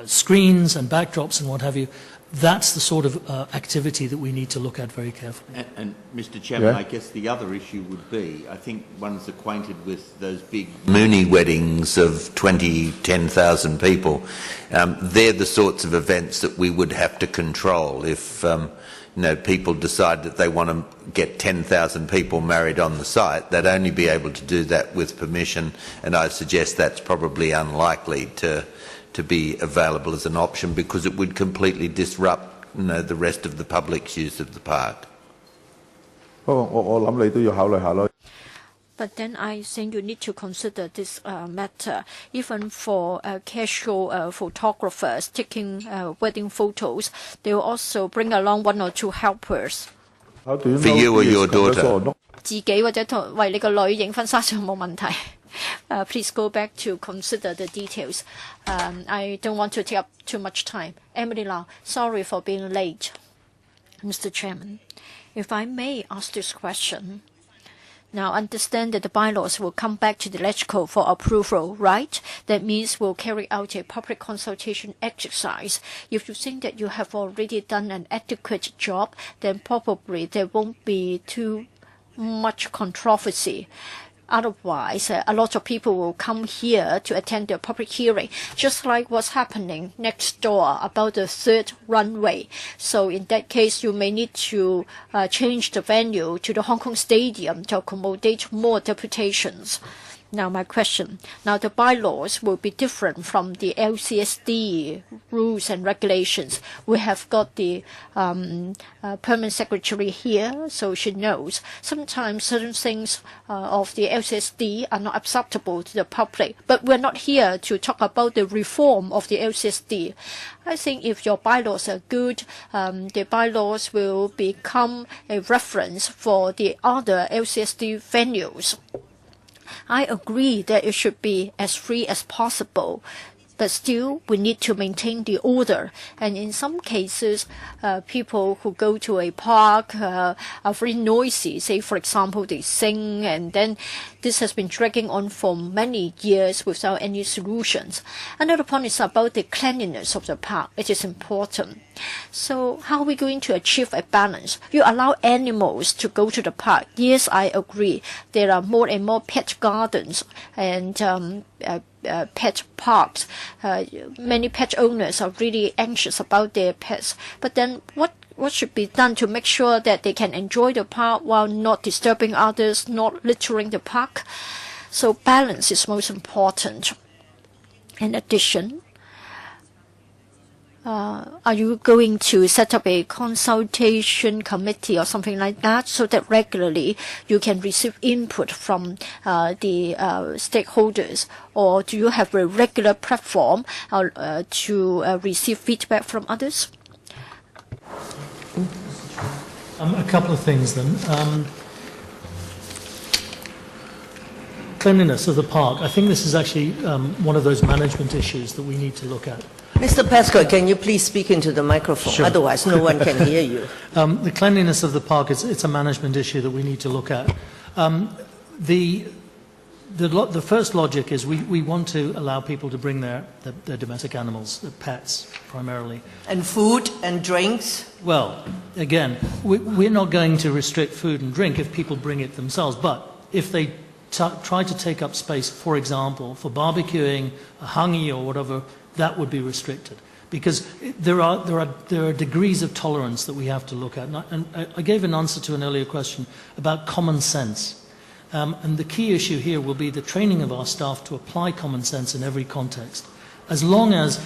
screens and backdrops and what have you. That's the sort of activity that we need to look at very carefully. And Mr. Chairman, Yeah. I guess the other issue would be, I think one's acquainted with those big Mooney weddings of 10,000 people. They're the sorts of events that we would have to control if people decide that they want to get 10,000 people married on the site. They'd only be able to do that with permission, and I suggest that's probably unlikely to be available as an option because it would completely disrupt the rest of the public's use of the park. But then I think you need to consider this matter. Even for casual photographers taking wedding photos, they will also bring along 1 or 2 helpers. How do you For know you or he is your daughter? consensual or not? 自己或者同為你個女影婚紗相冇問題。Please go back to consider the details. I don't want to take up too much time. Emily Lau, sorry for being late. Mr. Chairman, if I may ask this question. Now, understand that the bylaws will come back to the LegCo for approval, right? That means we'll carry out a public consultation exercise. If you think that you have already done an adequate job, then probably there won't be too much controversy. Otherwise, a lot of people will come here to attend the public hearing, just like what's happening next door about the 3rd runway. So in that case, you may need to change the venue to the Hong Kong Stadium to accommodate more deputations. Now, my question. Now, the bylaws will be different from the LCSD rules and regulations. We have got the permanent secretary here, so she knows. Sometimes certain things of the LCSD are not acceptable to the public, but we're not here to talk about the reform of the LCSD. I think if your bylaws are good, the bylaws will become a reference for the other LCSD venues. I agree that it should be as free as possible, but still we need to maintain the order. And in some cases, people who go to a park are very noisy. Say, for example, they sing, and then this has been dragging on for many years without any solutions. Another point is about the cleanliness of the park. It is important. So how are we going to achieve a balance? You allow animals to go to the park. Yes, I agree. There are more and more pet gardens and pet parks. Many pet owners are really anxious about their pets. But then what should be done to make sure that they can enjoy the park while not disturbing others, not littering the park? So balance is most important. In addition, are you going to set up a consultation committee or something like that so that regularly you can receive input from the stakeholders? Or do you have a regular platform to receive feedback from others? A couple of things then. Cleanliness of the park. I think this is actually one of those management issues that we need to look at. Mr. Pascoe, can you please speak into the microphone? Sure. Otherwise, no one can hear you. The cleanliness of the park, it's a management issue that we need to look at. The first logic is we want to allow people to bring their domestic animals, their pets primarily. And food and drinks? Well, again, we're not going to restrict food and drink if people bring it themselves, but if they try to take up space, for example, for barbecuing, a hangi or whatever, that would be restricted. Because there are degrees of tolerance that we have to look at. And I gave an answer to an earlier question about common sense. And the key issue here will be the training of our staff to apply common sense in every context. As long as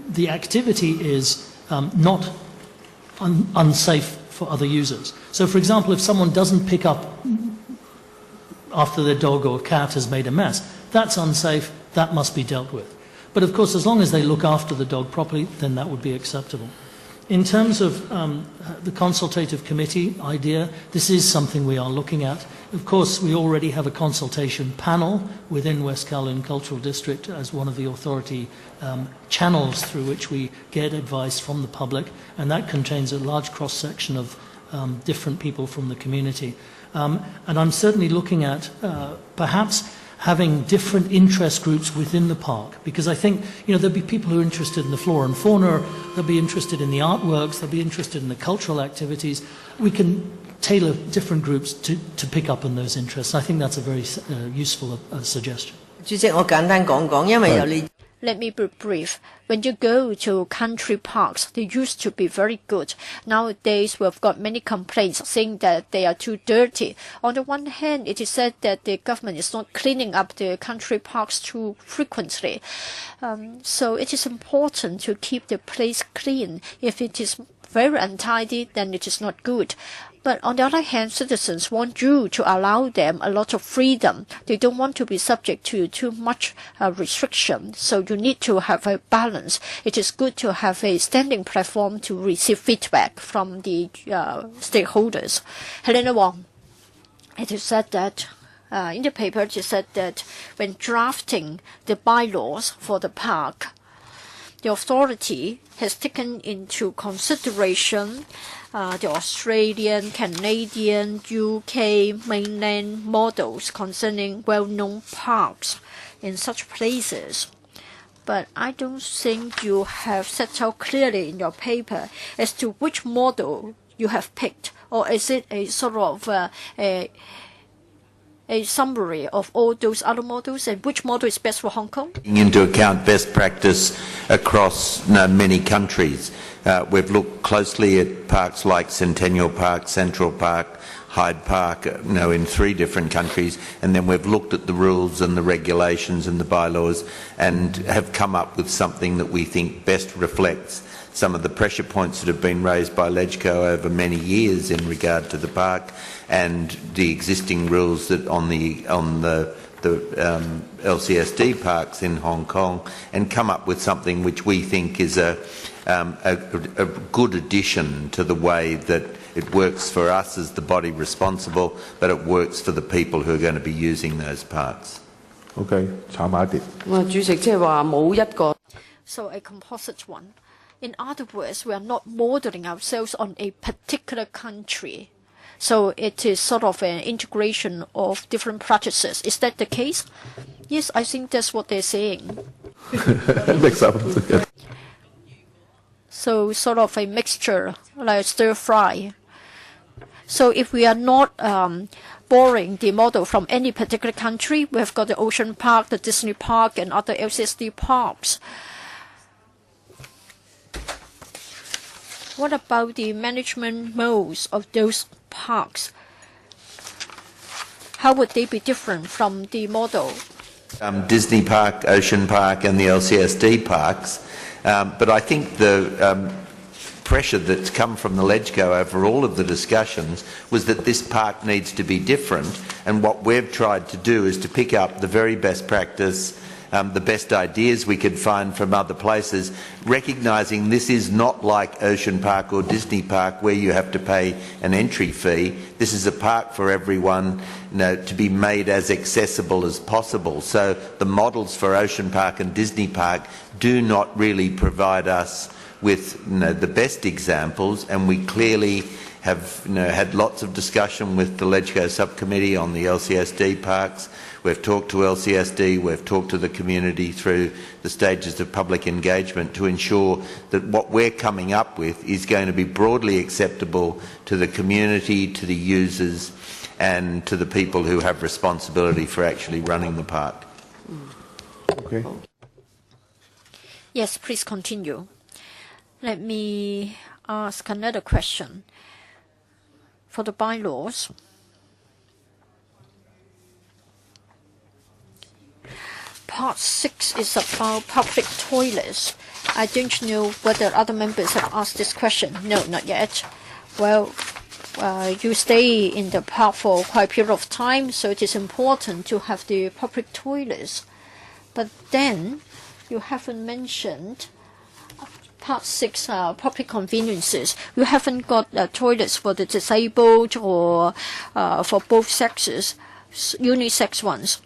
the activity is not unsafe for other users. So, for example, if someone doesn't pick up after their dog or cat has made a mess, that's unsafe, that must be dealt with. But of course, as long as they look after the dog properly, then that would be acceptable. In terms of the consultative committee idea, this is something we are looking at. Of course, we already have a consultation panel within West Kowloon Cultural District as one of the authority channels through which we get advice from the public, and that contains a large cross-section of different people from the community. And I'm certainly looking at perhaps having different interest groups within the park, because I think, there'll be people who are interested in the flora and fauna, they'll be interested in the artworks, they'll be interested in the cultural activities. We can tailor different groups to pick up on those interests. I think that's a very useful suggestion. 主席，我簡單講講，因為由你 Let me be brief. When you go to country parks, they used to be very good. Nowadays, we've got many complaints saying that they are too dirty. On the one hand, it is said that the government is not cleaning up the country parks too frequently. So it is important to keep the place clean. If it is very untidy, then it is not good. But on the other hand, citizens want you to allow them a lot of freedom. They don't want to be subject to too much restriction. So you need to have a balance. It is good to have a standing platform to receive feedback from the stakeholders. Helena Wong, it is said that in the paper, it is said that when drafting the bylaws for the park, the authority has taken into consideration the Australian, Canadian, UK, mainland models concerning well-known parks in such places. But I don't think you have set out clearly in your paper as to which model you have picked, or is it a sort of a summary of all those other models, and which model is best for Hong Kong? Taking into account best practice across many countries. We've looked closely at parks like Centennial Park, Central Park, Hyde Park, in 3 different countries, and then we've looked at the rules and the regulations and the bylaws and have come up with something that we think best reflects some of the pressure points that have been raised by LegCo over many years in regard to the park and the existing rules that on the LCSD parks in Hong Kong, and come up with something which we think is a good addition to the way that it works for us as the body responsible, but it works for the people who are going to be using those parks. OK， 炒埋一碟。主席即係話冇一個。So a composite one. In other words, we are not modeling ourselves on a particular country. So it is sort of an integration of different practices. Is that the case? Yes, I think that's what they're saying. Mix up. So sort of a mixture, like stir fry. So if we are not borrowing the model from any particular country, we have got the Ocean Park, the Disney Park, and other LCSD parks. What about the management modes of those parks? How would they be different from the model? Disney Park, Ocean Park and the LCSD parks. But I think the pressure that's come from the LegCo over all of the discussions was that this park needs to be different, and what we've tried to do is to pick up the very best practice, the best ideas we could find from other places, recognising this is not like Ocean Park or Disney Park where you have to pay an entry fee. This is a park for everyone, to be made as accessible as possible. So the models for Ocean Park and Disney Park do not really provide us with the best examples, and we clearly have had lots of discussion with the LegCo Subcommittee on the LCSD parks. We've talked to LCSD, we've talked to the community through the stages of public engagement to ensure that what we're coming up with is going to be broadly acceptable to the community, to the users and to the people who have responsibility for actually running the park. Okay. Yes, please continue. Let me ask another question. For the bylaws, Part 6 is about public toilets. I don't know whether other members have asked this question. No, not yet. Well, you stay in the park for quite a period of time, so it is important to have the public toilets. But then you haven't mentioned Part 6 public conveniences. You haven't got toilets for the disabled or for both sexes, unisex ones.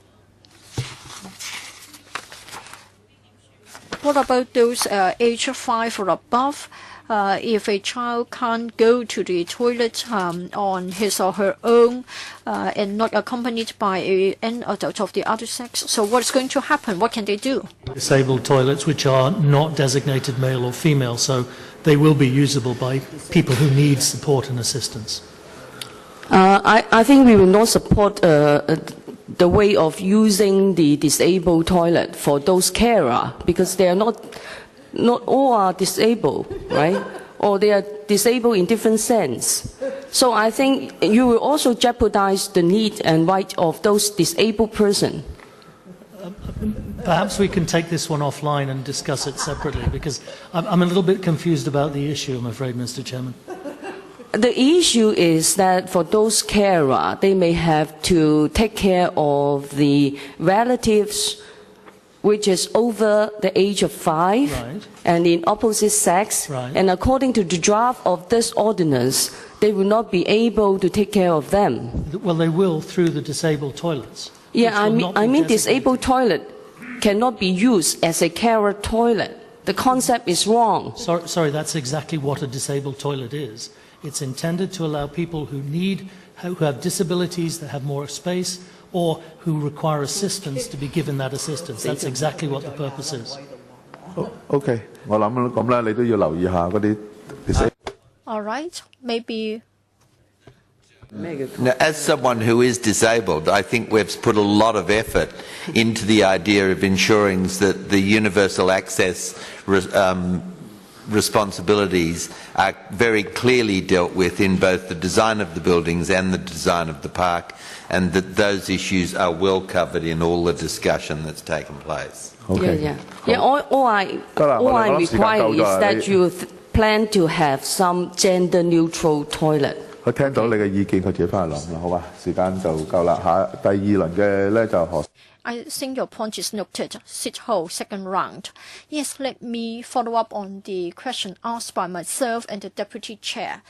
What about those age 5 or above? If a child can't go to the toilet on his or her own and not accompanied by an adult of the other sex, so what's going to happen? What can they do? Disabled toilets which are not designated male or female, so they will be usable by people who need support and assistance. I think we will not support the way of using the disabled toilet for those carer, because they are not all are disabled, right? Or they are disabled in different sense. So I think you will also jeopardize the need and right of those disabled persons. Perhaps we can take this one offline and discuss it separately, because I'm a little bit confused about the issue, I'm afraid, Mr. Chairman. The issue is that for those carer, they may have to take care of the relatives which is over the age of 5 right. and in opposite sex. Right. And according to the draft of this ordinance, they will not be able to take care of them. Well, they will through the disabled toilets. Yeah, I mean disabled toilet cannot be used as a carer toilet. The concept is wrong. Sorry, that's exactly what a disabled toilet is. It's intended to allow people who have disabilities, that have more space, or who require assistance to be given that assistance. That's exactly what the purpose is. OK， 我諗咁啦，你都要留意下嗰啲。All right, maybe. Now, as someone who is disabled, I think we've put a lot of effort into the idea of ensuring that the universal access responsibilities are very clearly dealt with in both the design of the buildings and the design of the park, and that those issues are well covered in all the discussion that's taken place. Okay. All I require is that you plan to have some gender neutral toilet. 佢聽到你嘅意見，佢自己翻去諗啦，好嘛？時間就夠啦，第二輪嘅咧就何。I think your point is noted. Sit hold, second round. Yes, let me follow up on the question asked by myself and the Deputy Chair.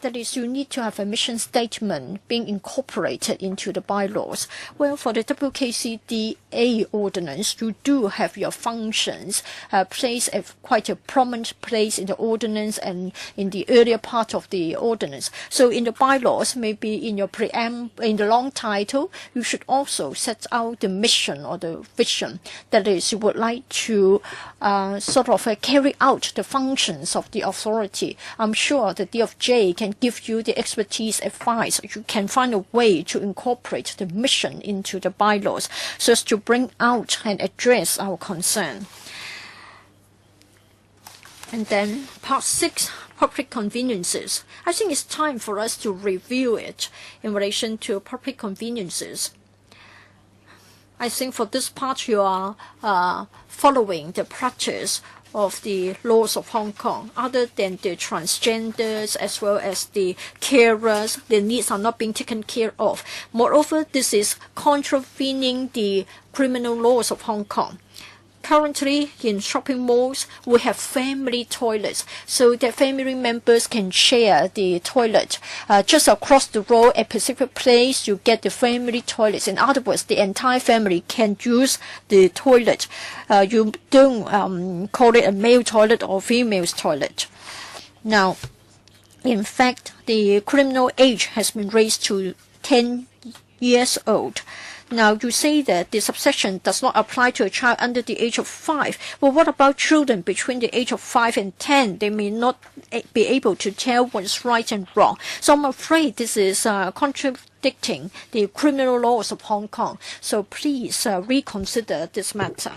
That is, you need to have a mission statement being incorporated into the bylaws. Well, for the WKCDA ordinance, you do have your functions placed at quite a prominent place in the ordinance and in the earlier part of the ordinance. So in the bylaws, maybe in your in the long title, you should also set out the mission or the vision. That is, you would like to carry out the functions of the authority. I'm sure the DFJ can give you the expertise advice. You can find a way to incorporate the mission into the bylaws so as to bring out and address our concern. And then Part 6, public conveniences. I think it's time for us to review it in relation to public conveniences. I think for this part you are following the practice of the laws of Hong Kong. Other than the transgenders as well as the carers, their needs are not being taken care of. Moreover, this is contravening the criminal laws of Hong Kong. Currently, in shopping malls, we have family toilets, so that family members can share the toilet. Just across the road at Pacific Place, you get the family toilets. In other words, the entire family can use the toilet. You don't call it a male toilet or female's toilet. Now, in fact, the criminal age has been raised to 10 years old. Now, you say that the subsection does not apply to a child under the age of 5. Well, what about children between the age of 5 and 10? They may not be able to tell what is right and wrong. So I'm afraid this is contradicting the criminal laws of Hong Kong. So please reconsider this matter.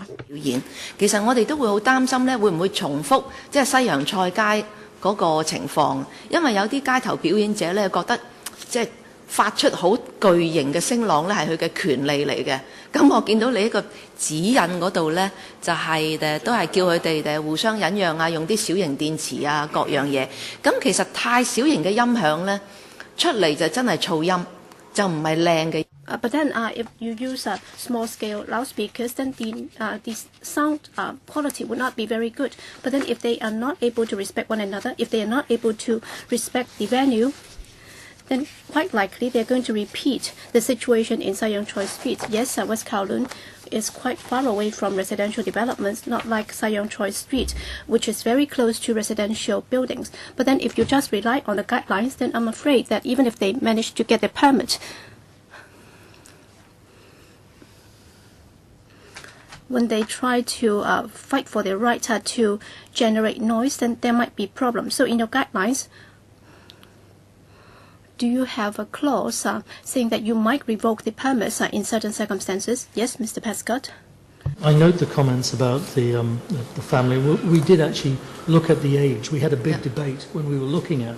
其實我哋都會好擔心咧，會唔會重複即係西洋菜街嗰個情況？因為有啲街頭表演者咧覺得即係發出好巨型嘅聲浪咧係佢嘅權利嚟嘅。咁我見到你一個指引嗰度咧，就係都係叫佢哋互相忍讓啊，用啲小型電池啊，各樣嘢。咁其實太小型嘅音響咧，出嚟就真係噪音，就唔係靚嘅。But then if you use small-scale loudspeakers, then the sound quality would not be very good. But then if they are not able to respect one another, if they are not able to respect the venue, then quite likely they're going to repeat the situation in Sai Yong Choi Street. Yes, West Kowloon is quite far away from residential developments, not like Sai Yong Choi Street, which is very close to residential buildings. But then if you just rely on the guidelines, then I'm afraid that even if they manage to get the permit, when they try to fight for their right to generate noise, then there might be problems. So in your guidelines, do you have a clause saying that you might revoke the permits in certain circumstances? Yes, Mr. Prescott. I note the comments about the family. We did actually look at the age. We had a big debate when we were looking at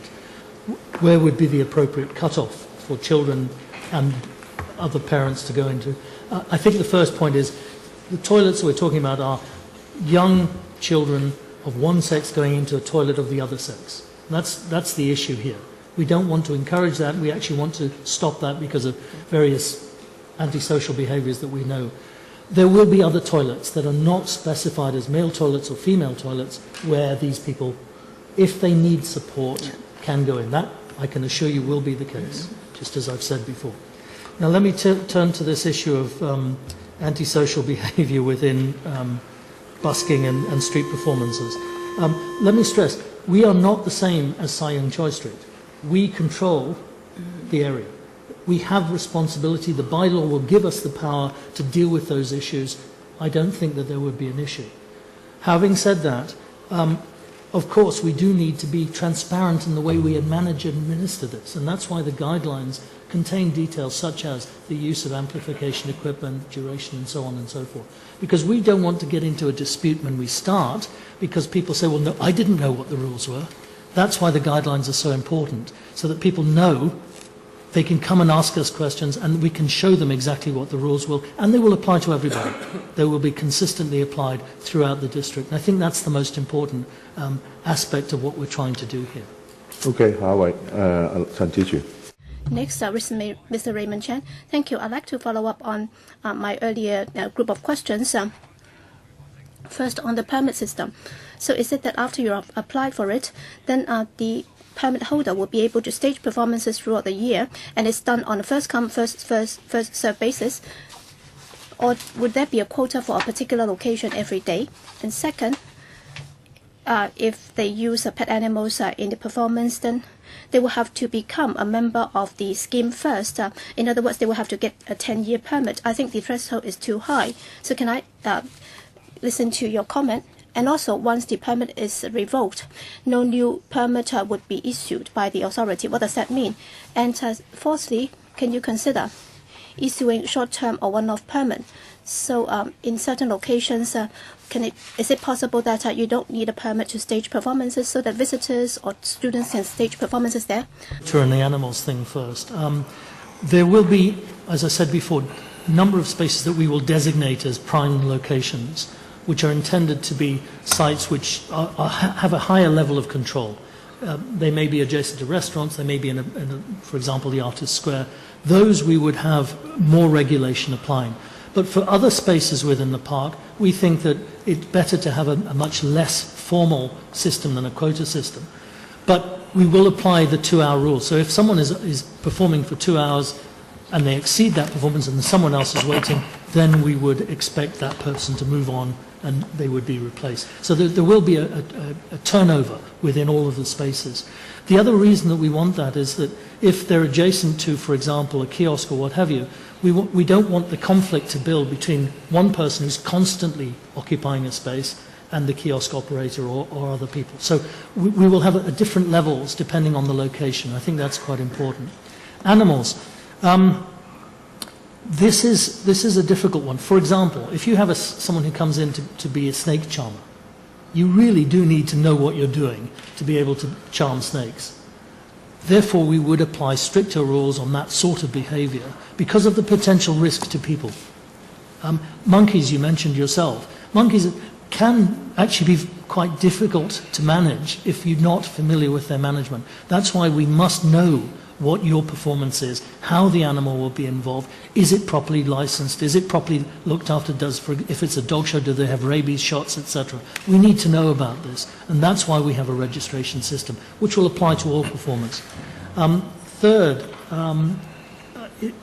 where would be the appropriate cutoff for children and other parents to go into. I think the first point is the toilets we're talking about are young children of one sex going into a toilet of the other sex. That's the issue here. We don't want to encourage that. We actually want to stop that because of various antisocial behaviours that we know. There will be other toilets that are not specified as male toilets or female toilets where these people, if they need support, can go in. That, I can assure you, will be the case, just as I've said before. Now let me turn to this issue of antisocial behaviour within busking and street performances. Let me stress, we are not the same as Sai Yong Choi Street. We control the area. We have responsibility. The bylaw will give us the power to deal with those issues. I don't think that there would be an issue. Having said that, of course, we do need to be transparent in the way we manage and administer this, and that's why the guidelines contain details such as the use of amplification equipment, duration, and so on and so forth. Because we don't want to get into a dispute when we start, because people say, well, no, I didn't know what the rules were. That's why the guidelines are so important, so that people know they can come and ask us questions and we can show them exactly what the rules will, and they will apply to everybody. They will be consistently applied throughout the district. And I think that's the most important aspect of what we're trying to do here. Okay, 下一位陳志全。 Next, Mr. Raymond Chan. Thank you. I'd like to follow up on my earlier group of questions. First, on the permit system. So is it that after you have applied for it, then the permit holder will be able to stage performances throughout the year, and it's done on a first-come, first-served basis? Or would there be a quota for a particular location every day? And second, if they use pet animals in the performance, then they will have to become a member of the scheme first. In other words, they will have to get a 10-year permit. I think the threshold is too high. So can I listen to your comment? And also, once the permit is revoked, no new permit would be issued by the authority. What does that mean? And fourthly, can you consider issuing short-term or one-off permit? So in certain locations, is it possible that you don't need a permit to stage performances so that visitors or students can stage performances there? Turn the animals thing first. There will be, as I said before, a number of spaces that we will designate as prime locations, which are intended to be sites which have a higher level of control. They may be adjacent to restaurants, they may be for example, the Artist Square. Those we would have more regulation applying. But for other spaces within the park, we think that it's better to have a much less formal system than a quota system. But we will apply the 2-hour rule. So if someone is performing for 2 hours and they exceed that performance and someone else is waiting, then we would expect that person to move on and they would be replaced. So there will be a turnover within all of the spaces. The other reason that we want that is that if they're adjacent to, for example, a kiosk or what have you, we don't want the conflict to build between one person who's constantly occupying a space and the kiosk operator or other people. So we will have a different levels depending on the location. I think that's quite important. Animals. This is a difficult one. For example, if you have someone who comes in to be a snake charmer, you really do need to know what you're doing to be able to charm snakes. Therefore, we would apply stricter rules on that sort of behaviour because of the potential risk to people. Monkeys, you mentioned yourself. Monkeys can actually be quite difficult to manage if you're not familiar with their management. That's why we must know what your performance is, how the animal will be involved, is it properly licensed, is it properly looked after, if it's a dog show, do they have rabies shots, etc. We need to know about this, and that's why we have a registration system, which will apply to all performers. Third,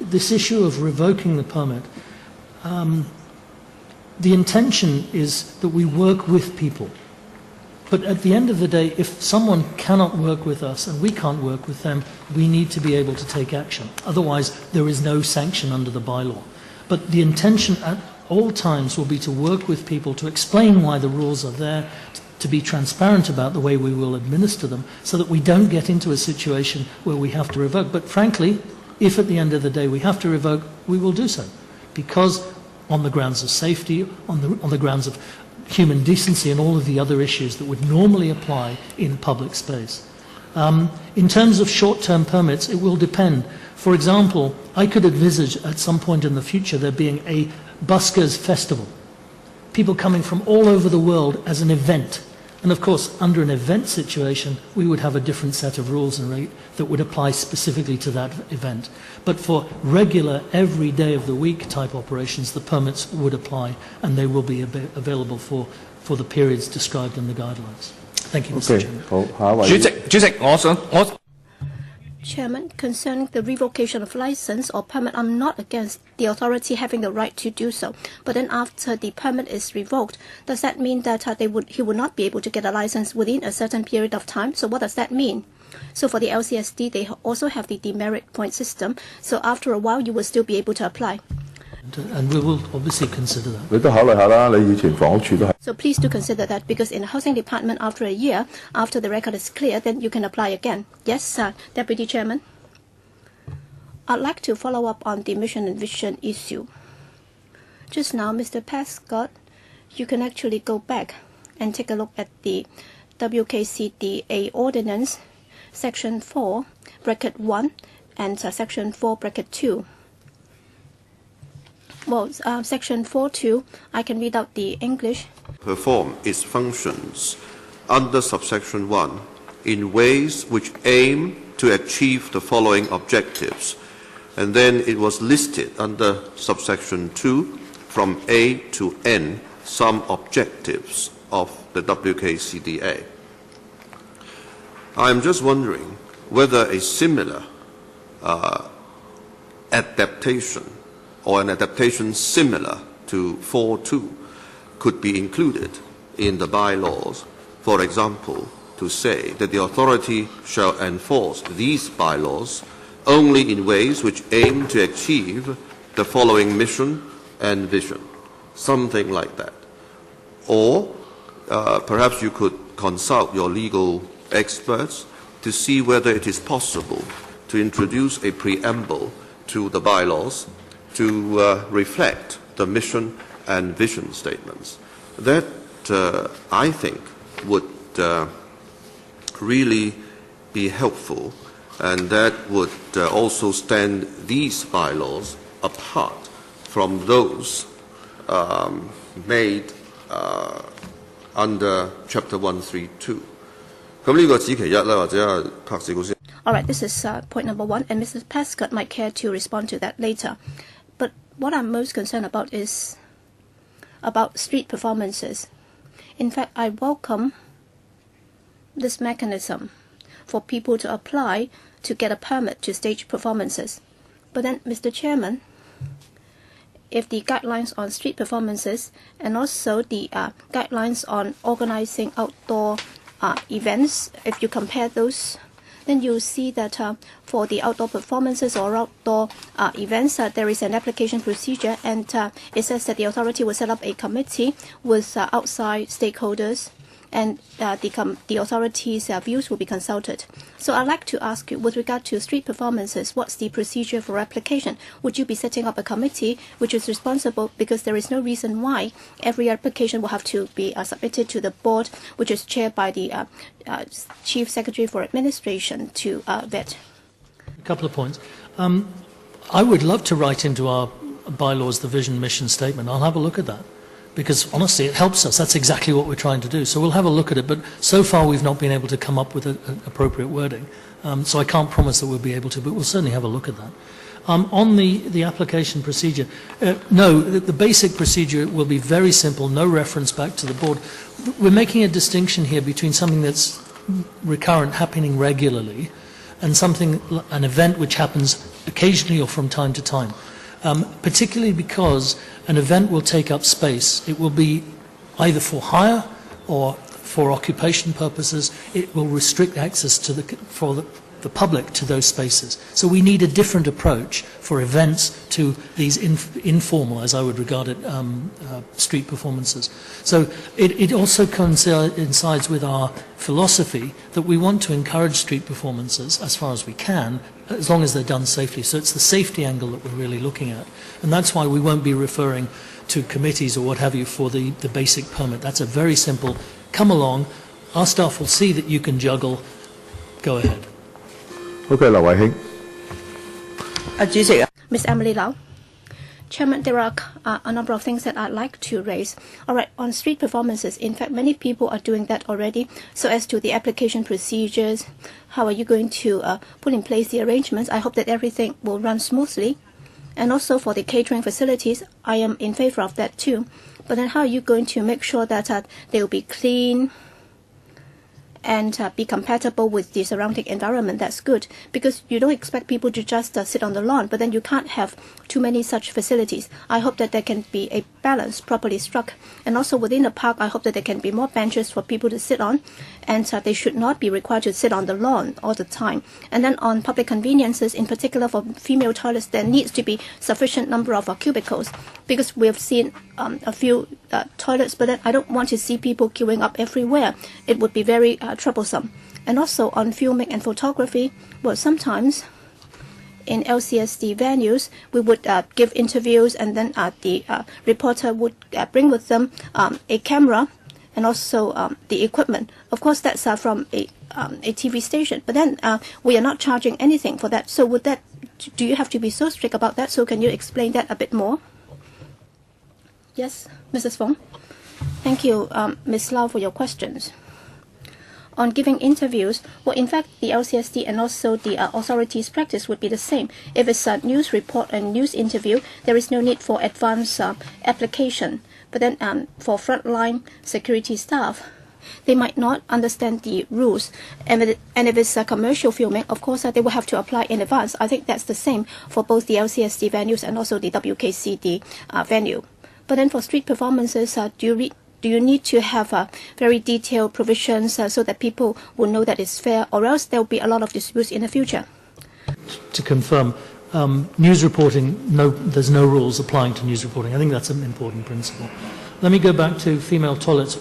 this issue of revoking the permit, the intention is that we work with people. But at the end of the day, if someone cannot work with us and we can't work with them, we need to be able to take action. Otherwise, there is no sanction under the bylaw. But the intention at all times will be to work with people, to explain why the rules are there, to be transparent about the way we will administer them, so that we don't get into a situation where we have to revoke. But frankly, if at the end of the day we have to revoke, we will do so. Because on the grounds of safety, on the grounds of human decency and all of the other issues that would normally apply in public space. In terms of short-term permits, it will depend. For example, I could envisage at some point in the future there being a buskers festival. People coming from all over the world as an event. And of course, under an event situation, we would have a different set of rules and that would apply specifically to that event. But for regular, every day of the week type operations, the permits would apply, and they will be available for the periods described in the guidelines. Thank you, Mr. Chairman. Chairman, concerning the revocation of license or permit, I'm not against the authority having the right to do so. But then after the permit is revoked, does that mean that he would not be able to get a license within a certain period of time? So what does that mean? So for the LCSD, they also have the demerit point system. So after a while, you will still be able to apply. And we will obviously consider that. So please do consider that, because in the housing department, after a year, after the record is clear, then you can apply again. Yes, Deputy Chairman. I'd like to follow up on the mission and vision issue. Just now, Mr. Prescott, you can actually go back and take a look at the WKCDA Ordinance, Section 4, Bracket 1, and Section 4, Bracket 2. Well, Section 4.2, I can read out the English. Perform its functions under subsection 1 in ways which aim to achieve the following objectives. And then it was listed under subsection 2 from A to N some objectives of the WKCDA. I'm just wondering whether a similar adaptation or an adaptation similar to 4.2 could be included in the bylaws. For example, to say that the authority shall enforce these bylaws only in ways which aim to achieve the following mission and vision, something like that. Or perhaps you could consult your legal experts to see whether it is possible to introduce a preamble to the bylaws to reflect the mission and vision statements. That, I think, would really be helpful, and that would also stand these bylaws apart from those made under Chapter 132. All right, this is point number 1, and Mr. Prescott might care to respond to that later. But what I'm most concerned about is about street performances. In fact, I welcome this mechanism for people to apply to get a permit to stage performances. But then, Mr. Chairman, if the guidelines on street performances and also the guidelines on organizing outdoor events, if you compare those, then you'll see that for the outdoor performances or outdoor events, there is an application procedure, and it says that the authority will set up a committee with outside stakeholders, and the authority's views will be consulted. So I'd like to ask you, with regard to street performances, what's the procedure for application? Would you be setting up a committee which is responsible, because there is no reason why every application will have to be submitted to the board, which is chaired by the Chief Secretary for Administration to vet? A couple of points. I would love to write into our bylaws the vision mission statement. I'll have a look at that, because honestly it helps us. That's exactly what we're trying to do. So we'll have a look at it, but so far we've not been able to come up with an appropriate wording. So I can't promise that we'll be able to, but we'll certainly have a look at that. On the application procedure, no, the basic procedure will be very simple, no reference back to the board. We're making a distinction here between something that's recurrent, happening regularly, and an event which happens occasionally or from time to time. Particularly because an event will take up space. It will be either for hire or for occupation purposes. It will restrict access to for the public to those spaces. So we need a different approach for events to these informal, as I would regard it, street performances. So it also coincides with our philosophy that we want to encourage street performances as far as we can, as long as they're done safely. So it's the safety angle that we're really looking at. And that's why we won't be referring to committees or what have you for the basic permit. That's a very simple, come along, our staff will see that you can juggle, go ahead. Okay, 劉慧卿。主席啊 Miss Emily Lau. Chairman, there are a number of things that I'd like to raise. All right, on street performances, in fact, many people are doing that already. So as to the application procedures, how are you going to put in place the arrangements? I hope that everything will run smoothly. And also for the catering facilities, I am in favor of that too. But then how are you going to make sure that they will be clean and be compatible with the surrounding environment? That's good, because you don't expect people to just sit on the lawn, but then you can't have too many such facilities. I hope that there can be a balance properly struck. And also within the park, I hope that there can be more benches for people to sit on, and they should not be required to sit on the lawn all the time. And then on public conveniences, in particular for female toilets, there needs to be sufficient number of cubicles, because we have seen a few toilets, but then I don't want to see people queuing up everywhere. It would be very troublesome. And also on filming and photography, well, sometimes in LCSD venues, we would give interviews, and then the reporter would bring with them a camera and also the equipment. Of course, that's from a TV station, but then we are not charging anything for that. So do you have to be so strict about that? So can you explain that a bit more? Yes, Mrs. Fong. Thank you, Ms. Lau, for your questions. On giving interviews, well, in fact, the LCSD and also the authorities' practice would be the same. If it's a news report and news interview, there is no need for advance application. But then for frontline security staff, they might not understand the rules. And if it's a commercial filming, of course, they will have to apply in advance. I think that's the same for both the LCSD venues and also the WKCD venue. But then for street performances, do you need to have very detailed provisions so that people will know that it's fair, or else there will be a lot of disputes in the future? To confirm, news reporting, there's no rules applying to news reporting. I think that's an important principle. Let me go back to female toilets.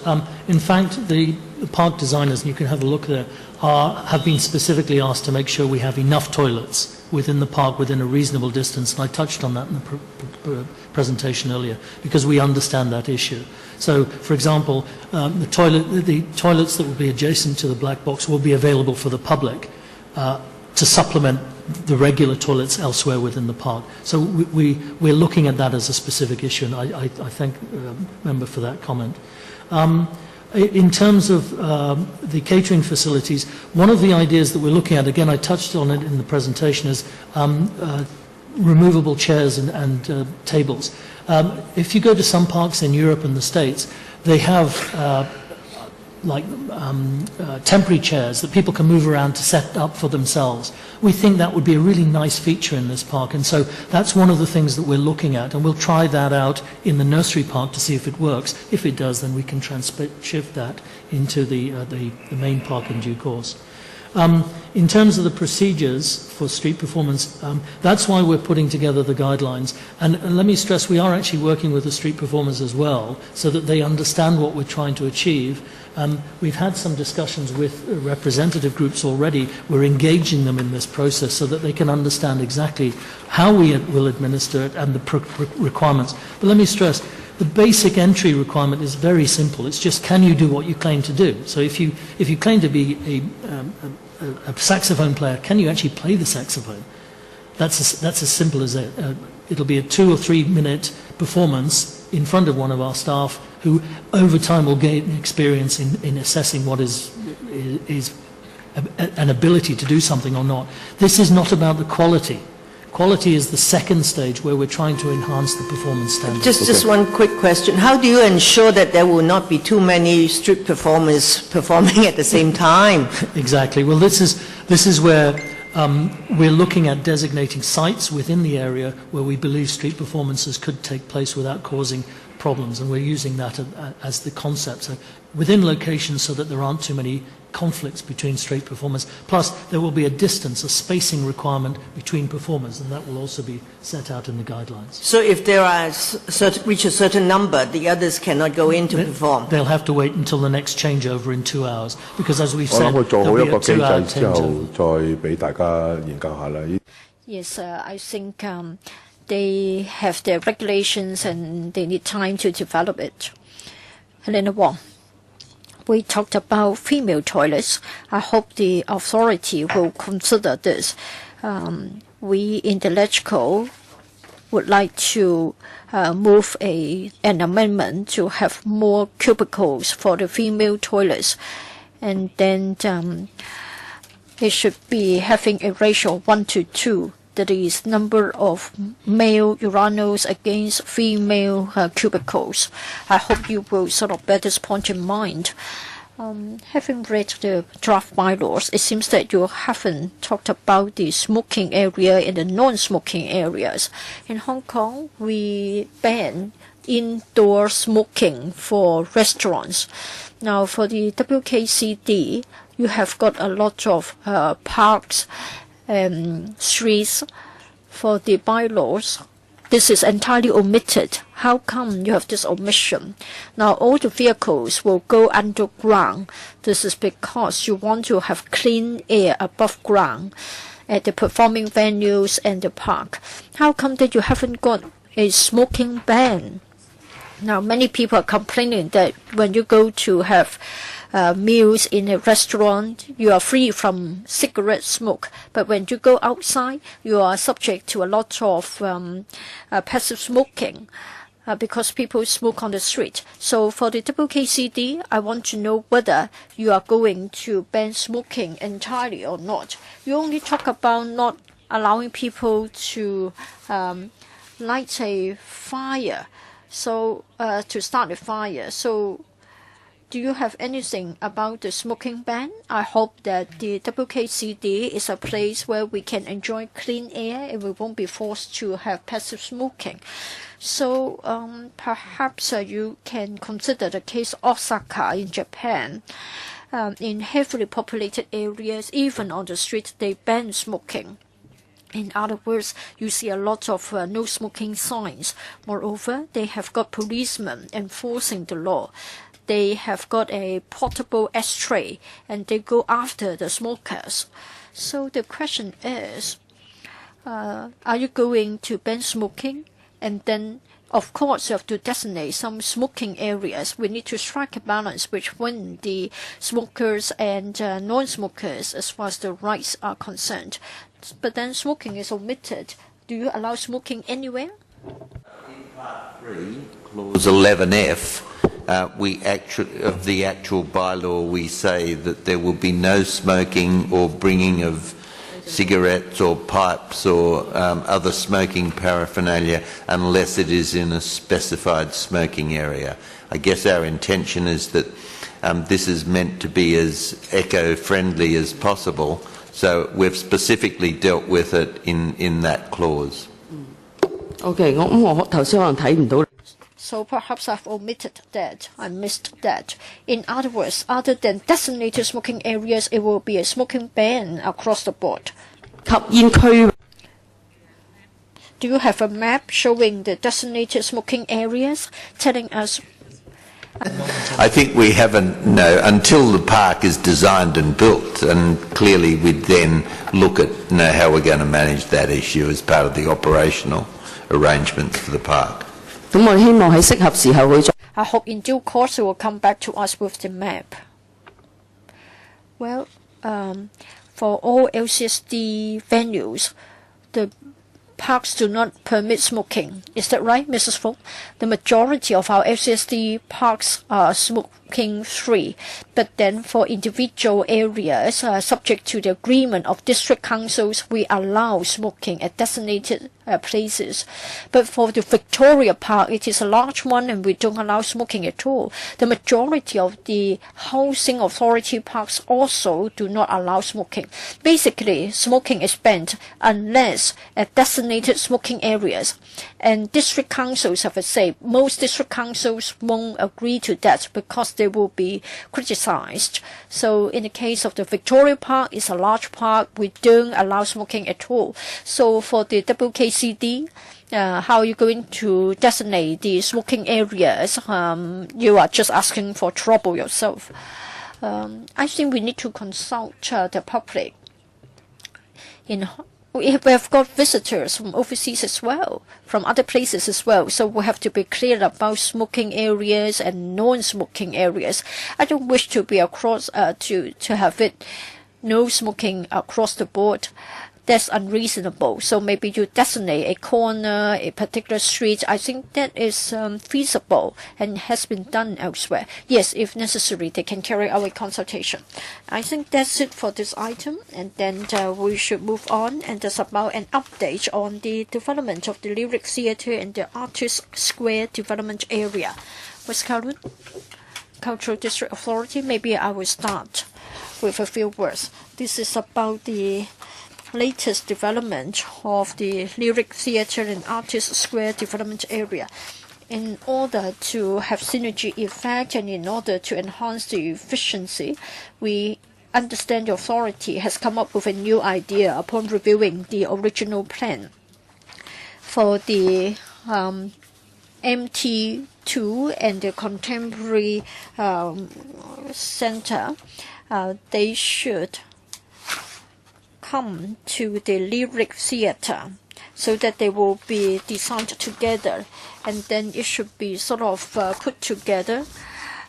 In fact, the park designers, and you can have a look there, have been specifically asked to make sure we have enough toilets within the park within a reasonable distance, and I touched on that in the presentation earlier, because we understand that issue. So, for example, the toilets that will be adjacent to the black box will be available for the public to supplement the regular toilets elsewhere within the park. So we're looking at that as a specific issue, and I thank the member for that comment. In terms of the catering facilities, one of the ideas that we're looking at, again I touched on it in the presentation, is removable chairs and tables. If you go to some parks in Europe and the States, they have temporary chairs that people can move around to set up for themselves. We think that would be a really nice feature in this park, and so that's one of the things that we're looking at, and we'll try that out in the nursery park to see if it works. If it does, then we can shift that into the main park in due course. In terms of the procedures for street performance, that's why we're putting together the guidelines. And let me stress, we are actually working with the street performers as well, so that they understand what we're trying to achieve. We've had some discussions with representative groups already. We're engaging them in this process so that they can understand exactly how we will administer it and the requirements. But let me stress, the basic entry requirement is very simple. It's just, can you do what you claim to do? So if you claim to be a saxophone player, can you actually play the saxophone? That's as simple as it. It'll be a 2 or 3 minute performance in front of one of our staff who over time will gain experience in assessing what is an ability to do something or not. This is not about the quality. Quality is the second stage where we're trying to enhance the performance standards. Just one quick question. How do you ensure that there will not be too many street performers performing at the same time? Exactly. Well, this is where we're looking at designating sites within the area where we believe street performances could take place without causing problems, and we're using that as the concept. So within locations so that there aren't too many conflicts between street performers. Plus, there will be a distance, a spacing requirement between performers, and that will also be set out in the guidelines. So if there are reach a certain number, the others cannot go in to perform? They'll have to wait until the next changeover in 2 hours, because as we've said, there'll be a 2-hour changeover. Yes, I think they have their regulations and they need time to develop it. Helena Wong. We talked about female toilets. I hope the authority will consider this. We in the LegCo would like to move an amendment to have more cubicles for the female toilets. And then it should be having a ratio of 1:2. That is number of male urinals against female cubicles. I hope you will sort of bear this point in mind. Having read the draft bylaws, it seems that you haven't talked about the smoking area and the non-smoking areas. In Hong Kong, we ban indoor smoking for restaurants. Now, for the WKCD, you have got a lot of parks streets. For the bylaws, this is entirely omitted. How come you have this omission? Now, all the vehicles will go underground. This is because you want to have clean air above ground at the performing venues and the park. How come that you haven't got a smoking ban? Now, many people are complaining that when you go to have meals in a restaurant, you are free from cigarette smoke. But when you go outside, you are subject to a lot of passive smoking because people smoke on the street. So for the WKCD, I want to know whether you are going to ban smoking entirely or not. You only talk about not allowing people to light a fire, so to start a fire. So do you have anything about the smoking ban? I hope that the WKCD is a place where we can enjoy clean air and we won't be forced to have passive smoking. So perhaps you can consider the case of Osaka in Japan. In heavily populated areas, even on the street, they ban smoking. In other words, you see a lot of no smoking signs. Moreover, they have got policemen enforcing the law. They have got a portable ashtray and they go after the smokers. So the question is, are you going to ban smoking? And then, of course, you have to designate some smoking areas. We need to strike a balance between the smokers and non-smokers as far as the rights are concerned. But then smoking is omitted. Do you allow smoking anywhere? In Part 3, Clause 11F, of the actual bylaw, we say that there will be no smoking or bringing of cigarettes or pipes or other smoking paraphernalia unless it is in a specified smoking area. I guess our intention is that this is meant to be as eco-friendly as possible, so we've specifically dealt with it in that clause. Okay, 我頭先可能睇唔到。 So perhaps I've omitted that. I missed that. In other words, other than designated smoking areas, it will be a smoking ban across the board. 吸煙區 Do you have a map showing the designated smoking areas, telling us? I think we haven't, no, until the park is designed and built, and clearly we'd then look at how we're going to manage that issue as part of the operational arrangements for the park. 咁我希望喺適合時候會再。 I hope in due course it will come back to us with the map. Well, for all LCSD venues, the parks do not permit smoking. Is that right, Mrs. Fogg? The majority of our FCSD parks are smoking free, but then for individual areas subject to the agreement of district councils, we allow smoking at designated places. But for the Victoria Park, it is a large one and we don't allow smoking at all. The majority of the housing authority parks also do not allow smoking. Basically, smoking is banned unless at designated smoking areas. And district councils have a say. Most district councils won't agree to that because they will be criticized. So in the case of the Victoria Park, it's a large park. We don't allow smoking at all. So for the WKCD, how are you going to designate the smoking areas? You are just asking for trouble yourself. I think we need to consult the public. We have got visitors from overseas as well, from other places as well. So we have to be clear about smoking areas and non-smoking areas. I don't wish to be across to have it no smoking across the board. That's unreasonable. So maybe you designate a corner, a particular street. I think that is feasible and has been done elsewhere. Yes, if necessary, they can carry out a consultation. I think that's it for this item. And then we should move on. And that's about an update on the development of the Lyric Theatre in the Artist Square development area. West Kowloon Cultural District Authority. Maybe I will start with a few words. This is about the latest development of the Lyric Theatre and Artist Square development area. In order to have synergy effect and in order to enhance the efficiency, we understand the authority has come up with a new idea upon reviewing the original plan. For the MT2 and the Contemporary Center, they should come to the Lyric Theatre so that they will be designed together, and then it should be sort of put together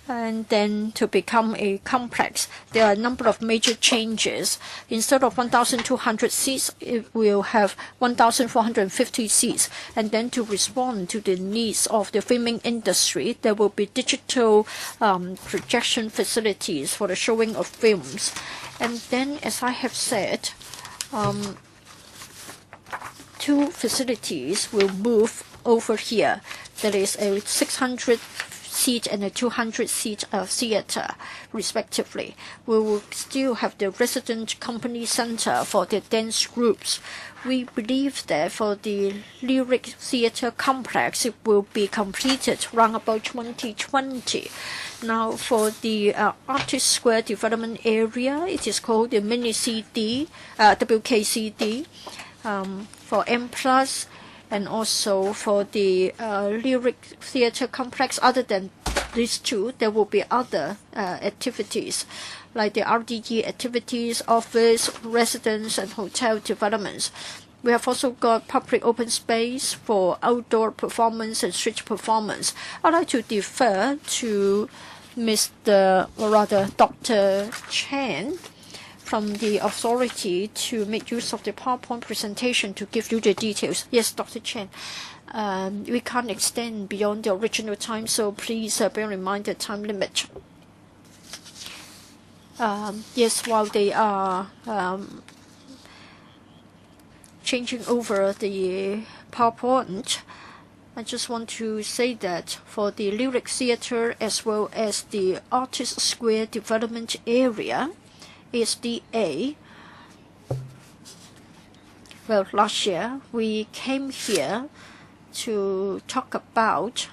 and then to become a complex. There are a number of major changes. Instead of 1,200 seats, it will have 1,450 seats. And then to respond to the needs of the filming industry, there will be digital projection facilities for the showing of films. And then, as I have said, two facilities will move over here. There is a 600-seat and a 200-seat theatre, respectively. We will still have the resident company center for the dance groups. We believe that for the Lyric Theatre complex, it will be completed around about 2020. Now, for the Artist Square development area, it is called the Mini CD, WKCD, for M+, and also for the Lyric Theatre complex. Other than these two, there will be other activities, like the RDE activities, office, residence, and hotel developments. We have also got public open space for outdoor performance and street performance. I'd like to defer to Dr. Chen from the authority to make use of the PowerPoint presentation to give you the details. Yes, Dr. Chen. We can't extend beyond the original time, so please bear in mind the time limit. Yes, while they are changing over the PowerPoint, I just want to say that for the Lyric Theatre as well as the Artist Square development area, SDA, well, last year we came here to talk about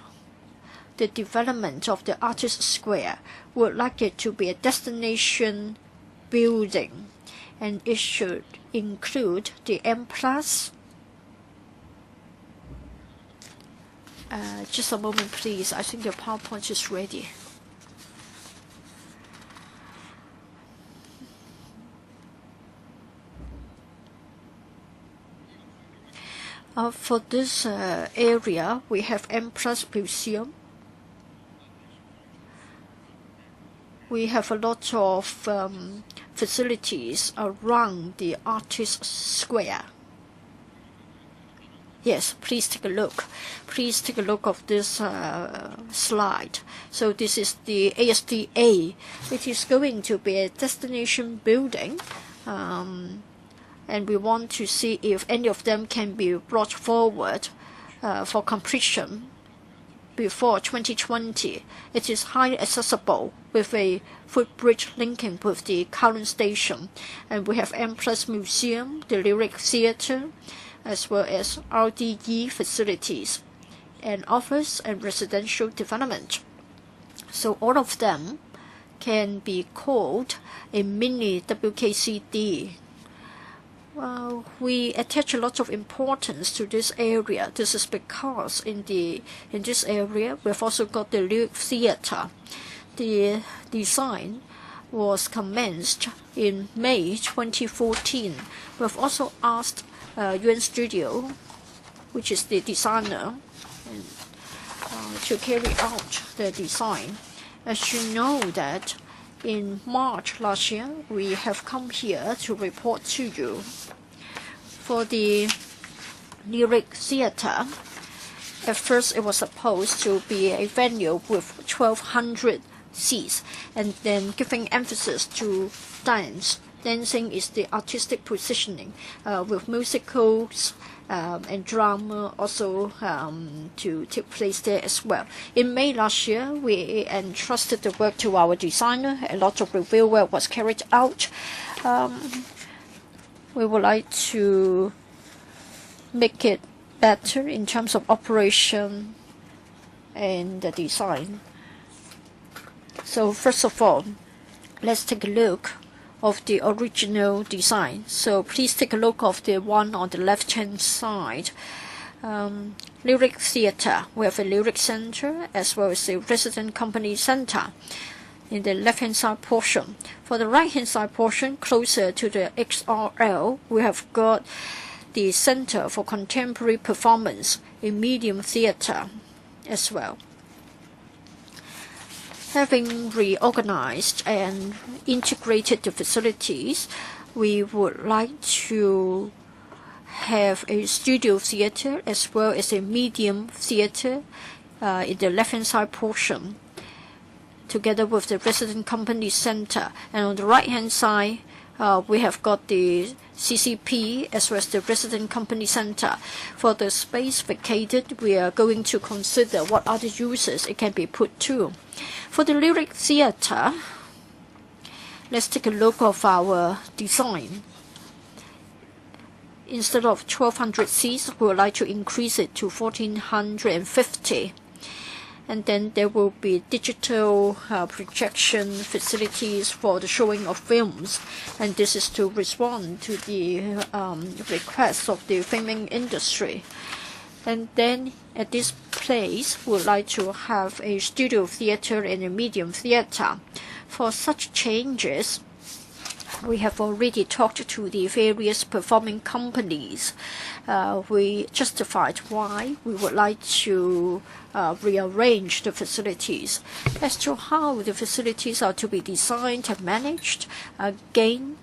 the development of the Artist Square. We would like it to be a destination building, and it should include the M+. Just a moment, please. I think the PowerPoint is ready. For this area, we have M+ Museum. We have a lot of facilities around the Artist Square. Yes, please take a look. Please take a look of this slide. So this is the ASDA. It is going to be a destination building. And we want to see if any of them can be brought forward for completion before 2020. It is highly accessible with a footbridge linking with the Kowloon Station. And we have M+ Museum, the Lyric Theatre, as well as RDE facilities, and office and residential development. So all of them can be called a mini WKCD. We attach a lot of importance to this area. This is because in this area we've also got the Lyric Theatre. The design was commenced in May 2014. We've also asked UN Studio, which is the designer, to carry out the design. As you know that in March last year, we have come here to report to you. For the Lyric Theatre, at first it was supposed to be a venue with 1,200 seats, and then giving emphasis to dance. Dancing is the artistic positioning, with musicals and drama also to take place there as well. In May last year, we entrusted the work to our designer. A lot of review work was carried out. We would like to make it better in terms of operation and the design. So first of all, let's take a look of the original design. So please take a look of the one on the left-hand side. Lyric Theatre. We have a Lyric Center as well as a Resident Company Center in the left-hand side portion. For the right-hand side portion, closer to the XRL, we have got the Center for Contemporary Performance, a medium theatre as well. Having reorganized and integrated the facilities, we would like to have a studio theatre as well as a medium theatre in the left-hand side portion, together with the Resident Company Center. And on the right-hand side, we have got the CCP as well as the Resident Company Center. For the space vacated, we are going to consider what other uses it can be put to. For the Lyric Theatre, let's take a look of our design. Instead of 1,200 seats, we would like to increase it to 1,450. And then there will be digital projection facilities for the showing of films. And this is to respond to the requests of the filming industry. And then at this place, we would like to have a studio theatre and a medium theatre. For such changes, we have already talked to the various performing companies. We justified why we would like to rearrange the facilities. As to how the facilities are to be designed and managed, again,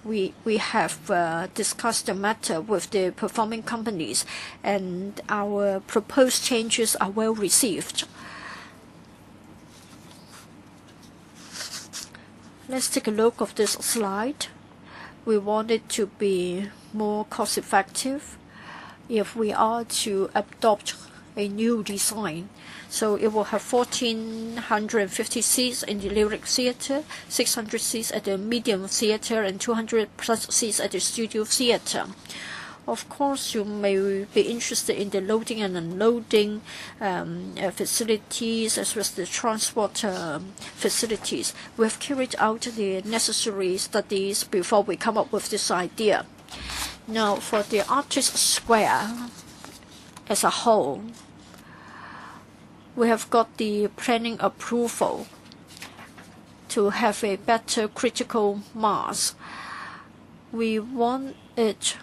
we have discussed the matter with the performing companies, and our proposed changes are well received. Let's take a look of this slide. We want it to be more cost-effective if we are to adopt a new design. So it will have 1,450 seats in the Lyric Theatre, 600 seats at the Medium Theatre, and 200 plus seats at the Studio Theatre. Of course, you may be interested in the loading and unloading facilities as well as the transport facilities. We have carried out the necessary studies before we come up with this idea. Now, for the Artist Square as a whole, we have got the planning approval to have a better critical mass. We want it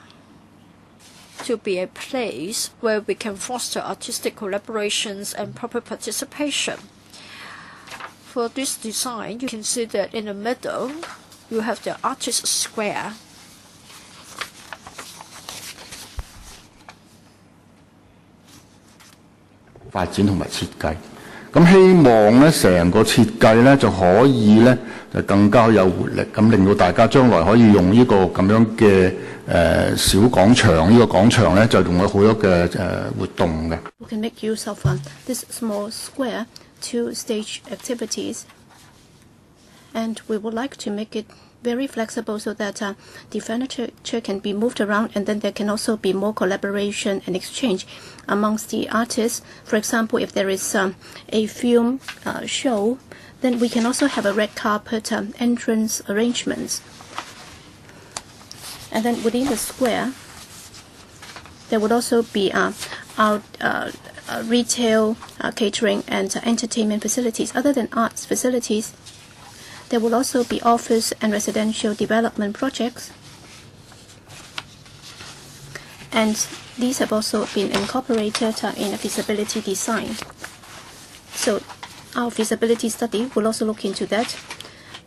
to be a place where we can foster artistic collaborations and proper participation. For this design, you can see that in the middle, you have the Artist Square. 發展同埋設計。咁希望咧成個設計咧就可以咧就更加有活力，咁令到大家將來可以用呢個咁樣嘅小廣場，呢個廣場咧就用咗好多嘅活動嘅。We can make use of this small square to stage activities, and we would like to make it very flexible so that the furniture can be moved around, and then there can also be more collaboration and exchange amongst the artists. For example, if there is a film show, then we can also have a red carpet entrance arrangements. And then within the square, there would also be retail, catering, and entertainment facilities. Other than arts facilities, there will also be office and residential development projects. And these have also been incorporated in a feasibility design. So our feasibility study will also look into that.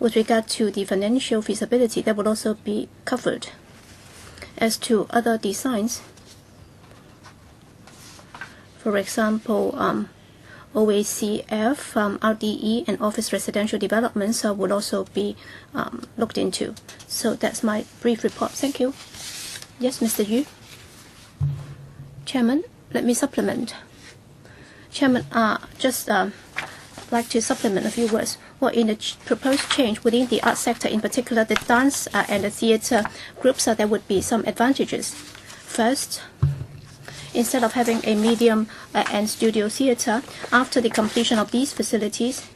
With regard to the financial feasibility, that will also be covered. As to other designs, for example, OACF, RDE, and office residential developments would also be looked into. So that's my brief report. Thank you. Yes, Mr. Yu. Chairman, let me supplement. Chairman, just like to supplement a few words. Well, in the proposed change within the art sector, in particular the dance and the theatre groups, there would be some advantages. First, instead of having a medium and studio theatre, after the completion of these facilities,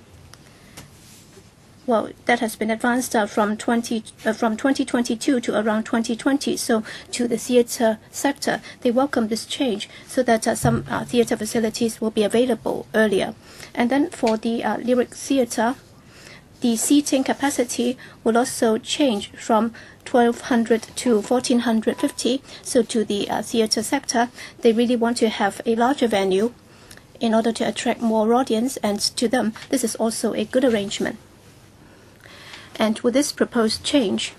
well, that has been advanced from 2022 to around 2020. So to the theatre sector, they welcome this change so that some theatre facilities will be available earlier. And then for the lyric theatre, the seating capacity will also change from 1,200 to 1,450. So to the theatre sector, they really want to have a larger venue in order to attract more audience, and to them, this is also a good arrangement. And with this proposed change,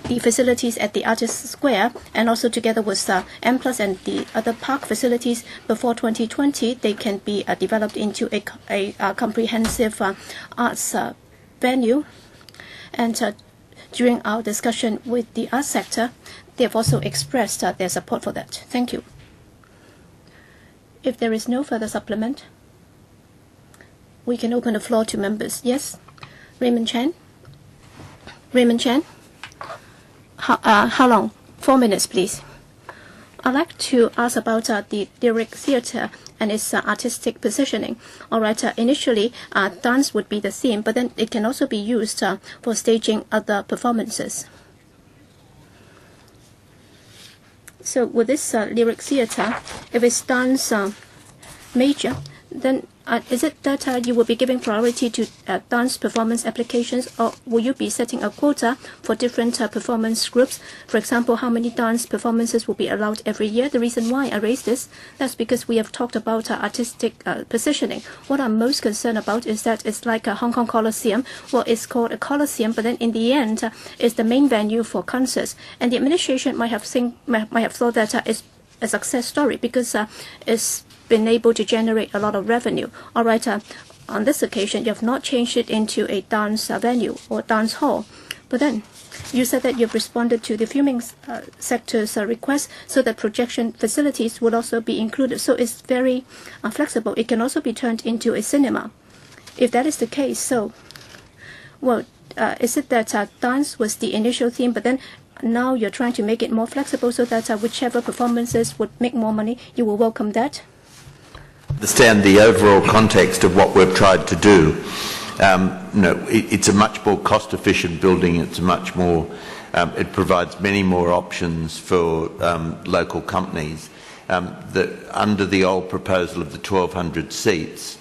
the facilities at the Artists Square, and also together with M+ and the other park facilities before 2020, they can be developed into a comprehensive arts venue. And during our discussion with the arts sector, they have also expressed their support for that. Thank you. If there is no further supplement, we can open the floor to members. Yes, Raymond Chan. Raymond Chan. How long? 4 minutes, please. I'd like to ask about the lyric theatre and its artistic positioning. All right, initially, dance would be the theme, but then it can also be used for staging other performances. So with this lyric theatre, if it's dance major, then is it that you will be giving priority to dance performance applications, or will you be setting a quota for different performance groups? For example, how many dance performances will be allowed every year? The reason why I raise this, that's because we have talked about artistic positioning. What I'm most concerned about is that it's like a Hong Kong Coliseum. Well, it's called a Coliseum, but then in the end, it's the main venue for concerts. And the administration might have thought that it's a success story because it's been able to generate a lot of revenue. All right, on this occasion, you have not changed it into a dance venue or dance hall. But then you said that you've responded to the filming sector's request so that projection facilities would also be included. So it's very flexible. It can also be turned into a cinema. If that is the case, so, well, is it that dance was the initial theme, but then now you're trying to make it more flexible so that whichever performances would make more money, you will welcome that? Understand the overall context of what we've tried to do. It's a much more cost-efficient building. It's a much more. It provides many more options for local companies. Under the old proposal of the 1,200 seats,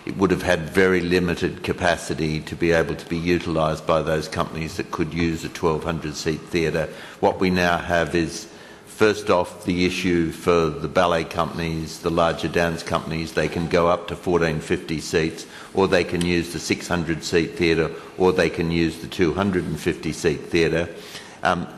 it would have had very limited capacity to be able to be utilised by those companies that could use a 1,200-seat theatre. What we now have is, first off, the issue for the ballet companies, the larger dance companies, they can go up to 1,450 seats, or they can use the 600-seat theatre, or they can use the 250-seat theatre.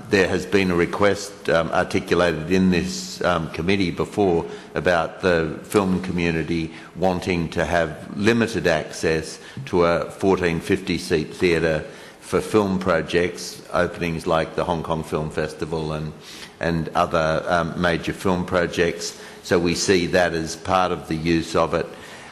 There has been a request articulated in this committee before about the film community wanting to have limited access to a 1450-seat theatre for film projects, openings like the Hong Kong Film Festival and other major film projects. So we see that as part of the use of it.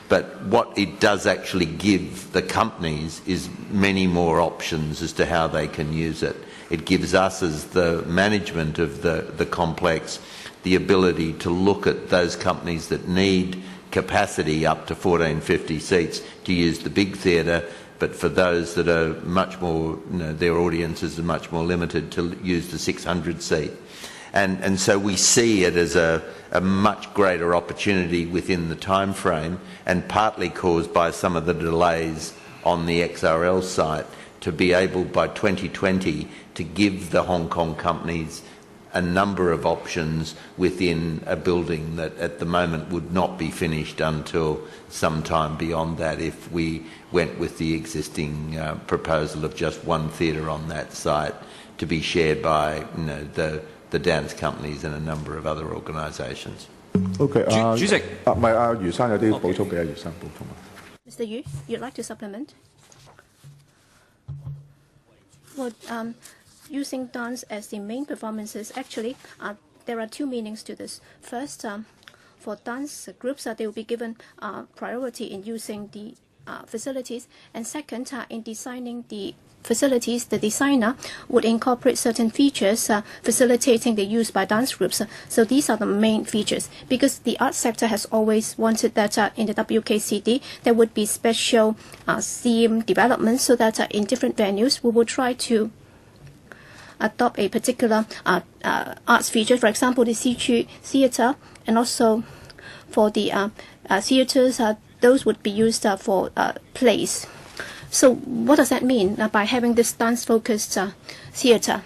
But what it does actually give the companies is many more options as to how they can use it. It gives us, as the management of the complex, the ability to look at those companies that need capacity up to 1450 seats to use the big theatre, but for those that are much more, their audiences are much more limited, to use the 600 seat. And so we see it as a much greater opportunity within the time frame, and partly caused by some of the delays on the XRL site, to be able by 2020 to give the Hong Kong companies a number of options within a building that at the moment would not be finished until some time beyond that if we went with the existing proposal of just one theatre on that site to be shared by the dance companies and a number of other organisations. OK， 主席，唔係余生有啲補充俾余生補充。Mr. Yu, you'd like to supplement? Well, using dance as the main performances, actually, there are two meanings to this. First, for dance groups, they will be given priority in using the facilities. And second, in designing the facilities, the designer would incorporate certain features facilitating the use by dance groups. So these are the main features, because the art sector has always wanted that in the WKCD there would be special theme development, so that in different venues we will try to adopt a particular arts feature. For example, the Sichu Theatre, and also for the theatres, those would be used for plays. So what does that mean by having this dance-focused theatre?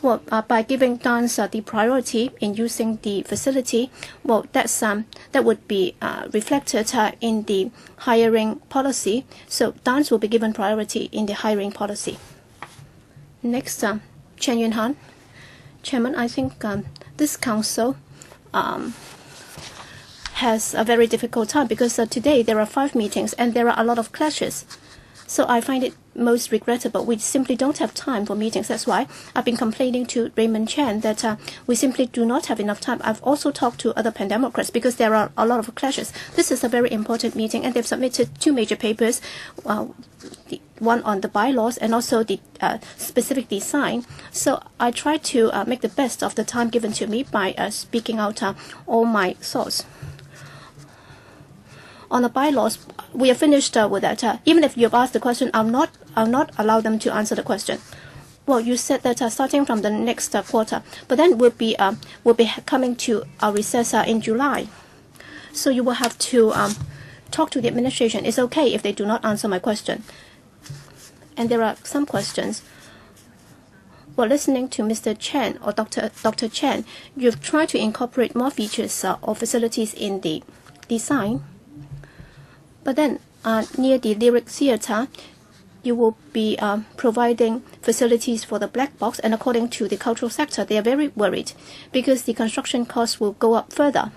Well, by giving dance the priority in using the facility, well, that would be reflected in the hiring policy. So dance will be given priority in the hiring policy. Next, Chen Yunhan. Chairman, I think this council has a very difficult time, because today there are 5 meetings and there are a lot of clashes. So I find it most regrettable. We simply don't have time for meetings. That's why I've been complaining to Raymond Chan that we simply do not have enough time. I've also talked to other Pan-Democrats, because there are a lot of clashes. This is a very important meeting, and they've submitted 2 major papers, the one on the bylaws and also the specific design. So I try to make the best of the time given to me by speaking out all my thoughts. On the bylaws, we are finished with that. Even if you have asked the question, I'll not allow them to answer the question. Well, you said that starting from the next quarter, but then we'll be coming to a recess in July. So you will have to talk to the administration. It's okay if they do not answer my question. And there are some questions. Well, listening to Mr. Chen or Dr. Chen, you've tried to incorporate more features or facilities in the design. But then near the Lyric Theatre, you will be providing facilities for the black box, and according to the cultural sector, they are very worried because the construction costs will go up further.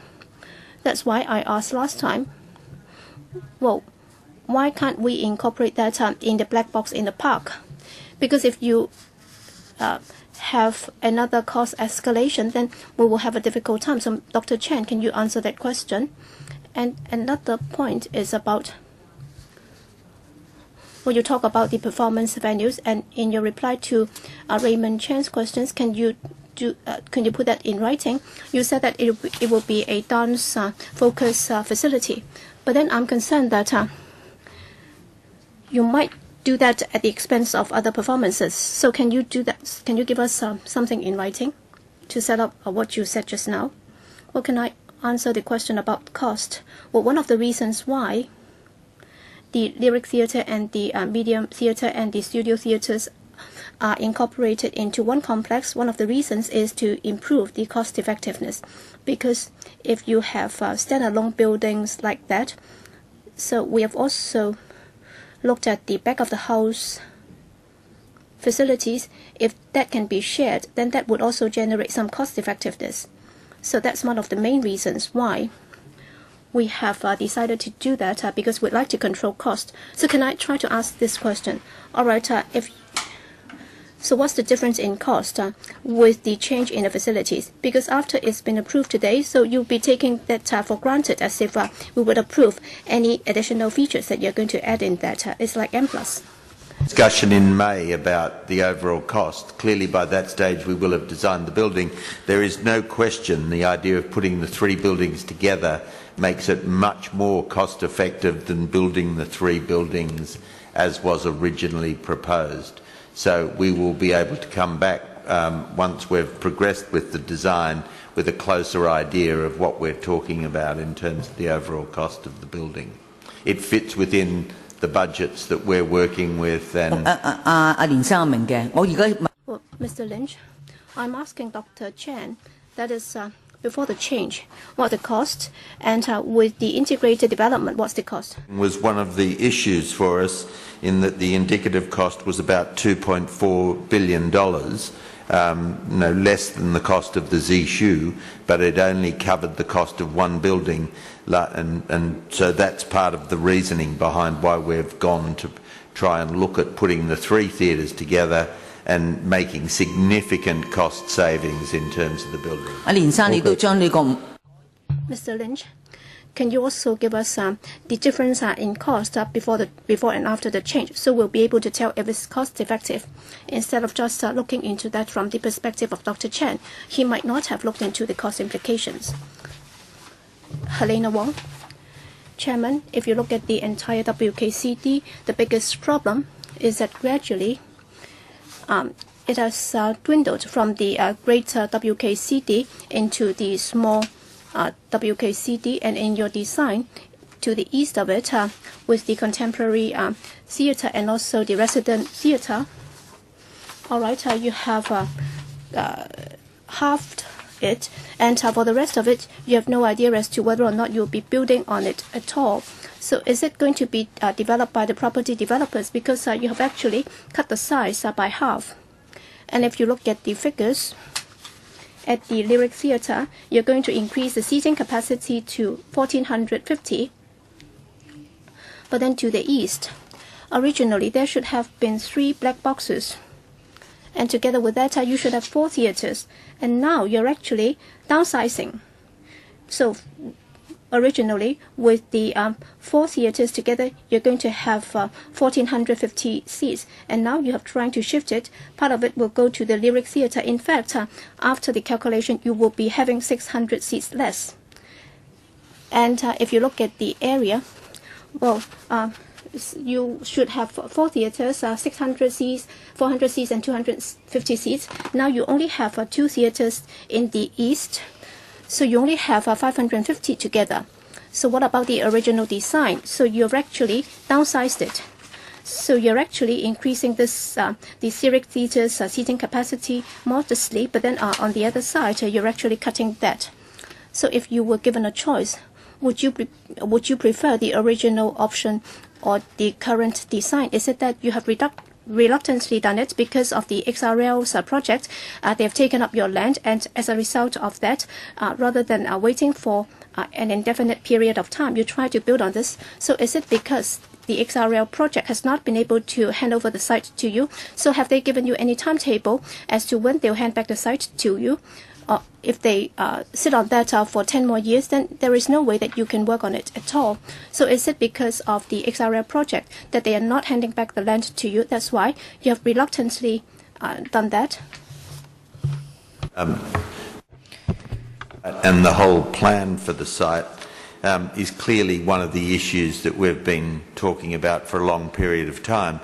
That's why I asked last time, well, why can't we incorporate that in the black box in the park? Because if you have another cost escalation, then we will have a difficult time. So Dr. Chen, can you answer that question? And another point is about, well, you talk about the performance venues, and in your reply to Raymond Chan's questions, can you put that in writing? You said that it will be a dance focus facility, but then I'm concerned that you might do that at the expense of other performances. So can you do that? Can you give us something in writing to set up what you said just now? Or can I answer the question about cost? Well, one of the reasons why the Lyric Theatre and the Medium Theatre and the Studio Theatres are incorporated into one complex, one of the reasons is to improve the cost effectiveness. Because if you have standalone buildings like that, so we have also looked at the back of the house facilities, if that can be shared, then that would also generate some cost effectiveness. So that's one of the main reasons why we have decided to do that, because we'd like to control cost. So can I try to ask this question? All right, so what's the difference in cost with the change in the facilities? Because after it's been approved today, so you'll be taking that for granted, as if we would approve any additional features that you're going to add in that. It's like M+. Discussion in May about the overall cost. Clearly by that stage we will have designed the building. There is no question the idea of putting the three buildings together makes it much more cost effective than building the three buildings as was originally proposed. So we will be able to come back once we've progressed with the design with a closer idea of what we're talking about in terms of the overall cost of the building. It fits within the budgets that we're working with. And well, Mr. Lynch, I'm asking Dr. Chen, that is before the change, what the cost, and with the integrated development, what's the cost? Was one of the issues for us, in that the indicative cost was about $2.4 billion, no less than the cost of the Zishu, but it only covered the cost of one building, and so that's part of the reasoning behind why we've gone to try and look at putting the three theatres together and making significant cost savings in terms of the building. Mr. Lynch, can you also give us the difference in cost before and after the change, so we'll be able to tell if it's cost effective, instead of just looking into that from the perspective of Dr. Chen. He might not have looked into the cost implications. Helena Wong. Chairman, if you look at the entire WKCD, the biggest problem is that gradually it has dwindled from the greater WKCD into the small WKCD, and in your design to the east of it, with the contemporary theatre and also the resident theatre, all right, you have halved it, and for the rest of it, you have no idea as to whether or not you'll be building on it at all. So is it going to be developed by the property developers, because you have actually cut the size by half? And if you look at the figures, at the Lyric Theatre, you're going to increase the seating capacity to 1,450. But then to the east, originally there should have been 3 black boxes. And together with that, you should have 4 theatres. And now you're actually downsizing. So originally, with the 4 theatres together, you're going to have 1,450 seats. And now you have trying to shift it. Part of it will go to the Lyric Theatre. In fact, after the calculation, you will be having 600 seats less. And if you look at the area, well, you should have 4 theatres, 600 seats, 400 seats, and 250 seats. Now you only have 2 theatres in the east. So you only have 550 together. So what about the original design? So you've actually downsized it. So you're actually increasing this the Lyric Theatre's seating capacity modestly, but then on the other side, you're actually cutting that. So if you were given a choice, would you prefer the original option or the current design? Is it that you have reluctantly done it because of the XRL's project? They have taken up your land, and as a result of that, rather than waiting for an indefinite period of time, you try to build on this. So is it because the XRL project has not been able to hand over the site to you? So have they given you any timetable as to when they'll hand back the site to you? If they sit on that for 10 more years, then there is no way that you can work on it at all. So is it because of the XRL project that they are not handing back the land to you? That's why you have reluctantly done that? And the whole plan for the site is clearly one of the issues that we've been talking about for a long period of time.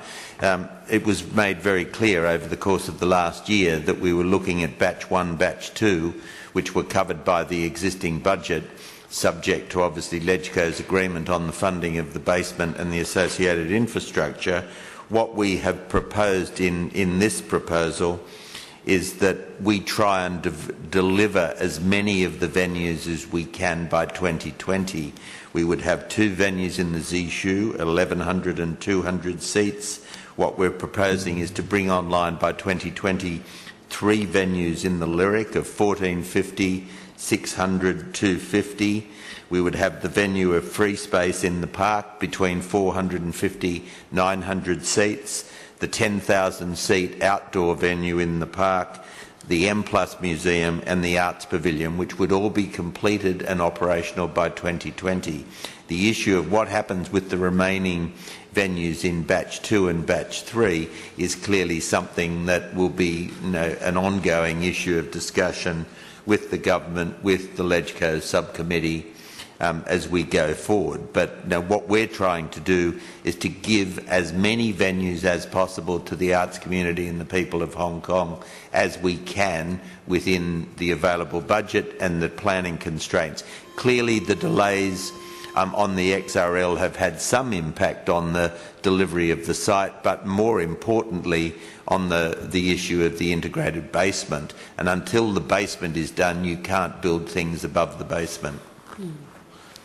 It was made very clear over the course of the last year that we were looking at batch 1, batch 2, which were covered by the existing budget, subject to obviously LegCo's agreement on the funding of the basement and the associated infrastructure. What we have proposed in this proposal is that we try and deliver as many of the venues as we can by 2020. We would have 2 venues in the Zishu, 1,100 and 200 seats. What we're proposing is to bring online by 2020 3 venues in the Lyric of 1450, 600, 250. We would have the venue of free space in the park between 450, 900 seats, the 10,000 seat outdoor venue in the park, the M+ Museum and the Arts Pavilion, which would all be completed and operational by 2020. The issue of what happens with the remaining venues in Batch 2 and Batch 3 is clearly something that will be an ongoing issue of discussion with the government, with the LegCo subcommittee as we go forward. But what we're trying to do is to give as many venues as possible to the arts community and the people of Hong Kong as we can within the available budget and the planning constraints. Clearly the delays on the XRL have had some impact on the delivery of the site, but more importantly on the issue of the integrated basement. And until the basement is done, you can't build things above the basement.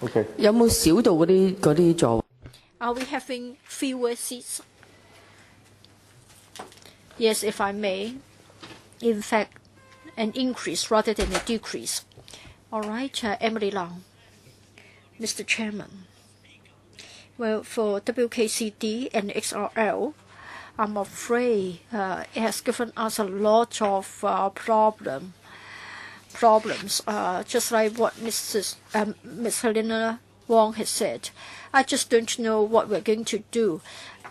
Okay. Are we having fewer seats? Yes, if I may. In fact, an increase rather than a decrease. All right, Emily Lau. Mr. Chairman. Well, for WKCD and XRL, I'm afraid it has given us a lot of problems, just like what Ms. Helena Wong has said. I just don't know what we're going to do.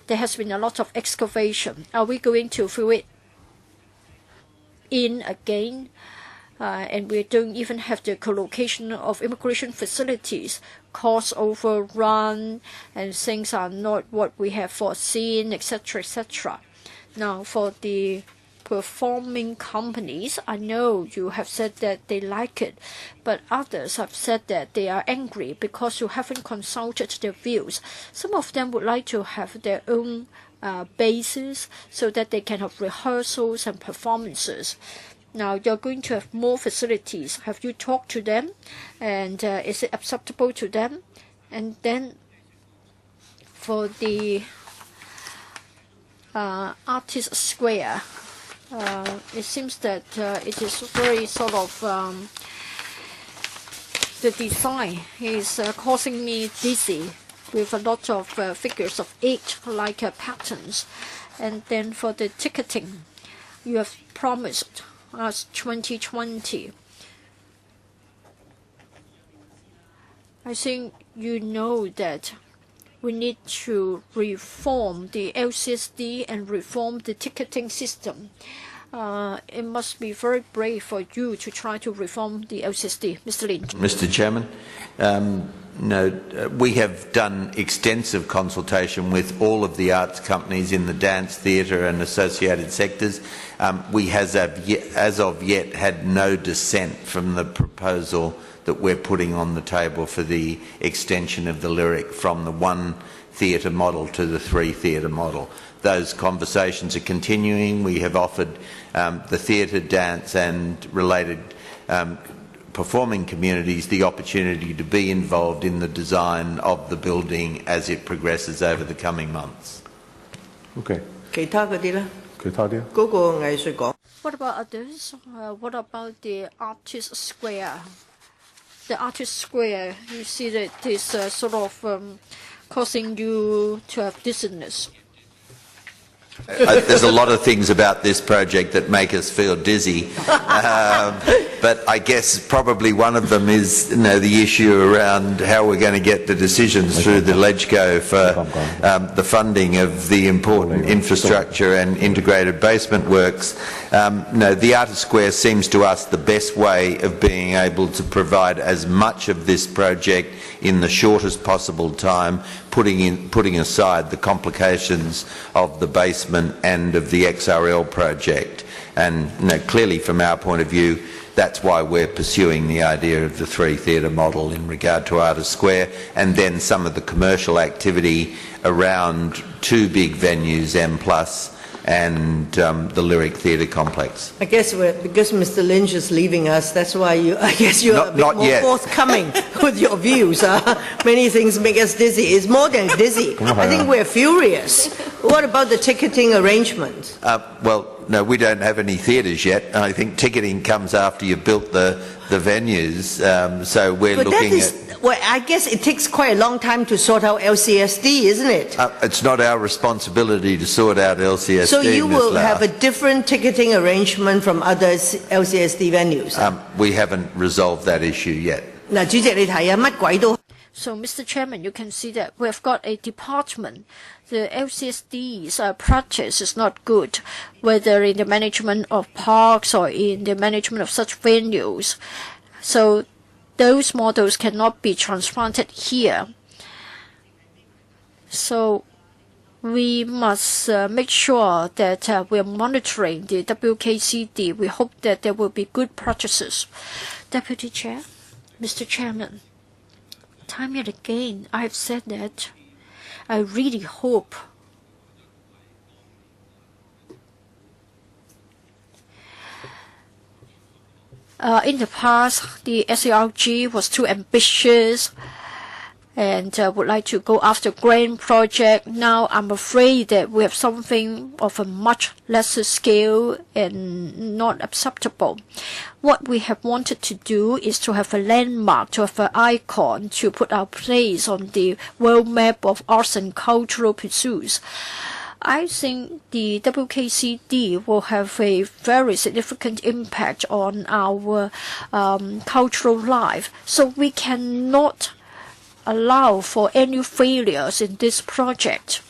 There has been a lot of excavation. Are we going to fill it in again? And we don't even have the collocation of immigration facilities. Costs overrun and things are not what we have foreseen, etc., etc. Now, for the performing companies, I know you have said that they like it, but others have said that they are angry because you haven't consulted their views. Some of them would like to have their own bases so that they can have rehearsals and performances. Now, you're going to have more facilities. Have you talked to them? And is it acceptable to them? And then for the Artist Square, it seems that it is very sort of, the design is causing me dizzy with a lot of figures of 8 like patterns. And then for the ticketing, you have promised us 2020. I think you know that we need to reform the LCSD and reform the ticketing system. It must be very brave for you to try to reform the LCSD. Mr. Lin. Mr. Chairman, we have done extensive consultation with all of the arts companies in the dance, theatre and associated sectors. We as of yet had no dissent from the proposal that we're putting on the table for the extension of the Lyric from the 1 theatre model to the 3 theatre model. Those conversations are continuing. We have offered the theatre, dance and related performing communities the opportunity to be involved in the design of the building as it progresses over the coming months. Okay. What about others? What about the Artist Square? The Artist Square, you see that it is sort of causing you to have dizziness. There's a lot of things about this project that make us feel dizzy, but I guess probably one of them is the issue around how we're going to get the decisions through the LegCo for the funding of the important infrastructure and integrated basement works. The Artist Square seems to us the best way of being able to provide as much of this project in the shortest possible time, putting aside the complications of the basement and of the XRL project. And clearly from our point of view, that's why we're pursuing the idea of the 3 theatre model in regard to Artist Square, and then some of the commercial activity around 2 big venues, M+ and the Lyric Theatre Complex. I guess because Mr. Lynch is leaving us, that's why you're a bit more forthcoming with your views. Many things make us dizzy. It's more than dizzy. I think we're furious. What about the ticketing arrangements? Well, no, we don't have any theatres yet. I think ticketing comes after you've built the venues. So we're looking at... Well, I guess it takes quite a long time to sort out LCSD, isn't it? It's not our responsibility to sort out LCSD. So you will have a different ticketing arrangement from other LCSD venues? We haven't resolved that issue yet. So, Mr. Chairman, you can see that we have got a department. The LCSD's practice is not good, whether in the management of parks or in the management of such venues. So those models cannot be transplanted here. So we must make sure that we are monitoring the WKCD. We hope that there will be good practices. Deputy Chair, Mr. Chairman, time and again I have said that I really hope in the past, the SARG was too ambitious and would like to go after grand project. Now I'm afraid that we have something of a much lesser scale and not acceptable. What we have wanted to do is to have a landmark, to have an icon, to put our place on the world map of arts and cultural pursuits. I think the WKCD will have a very significant impact on our cultural life. So we cannot allow for any failures in this project.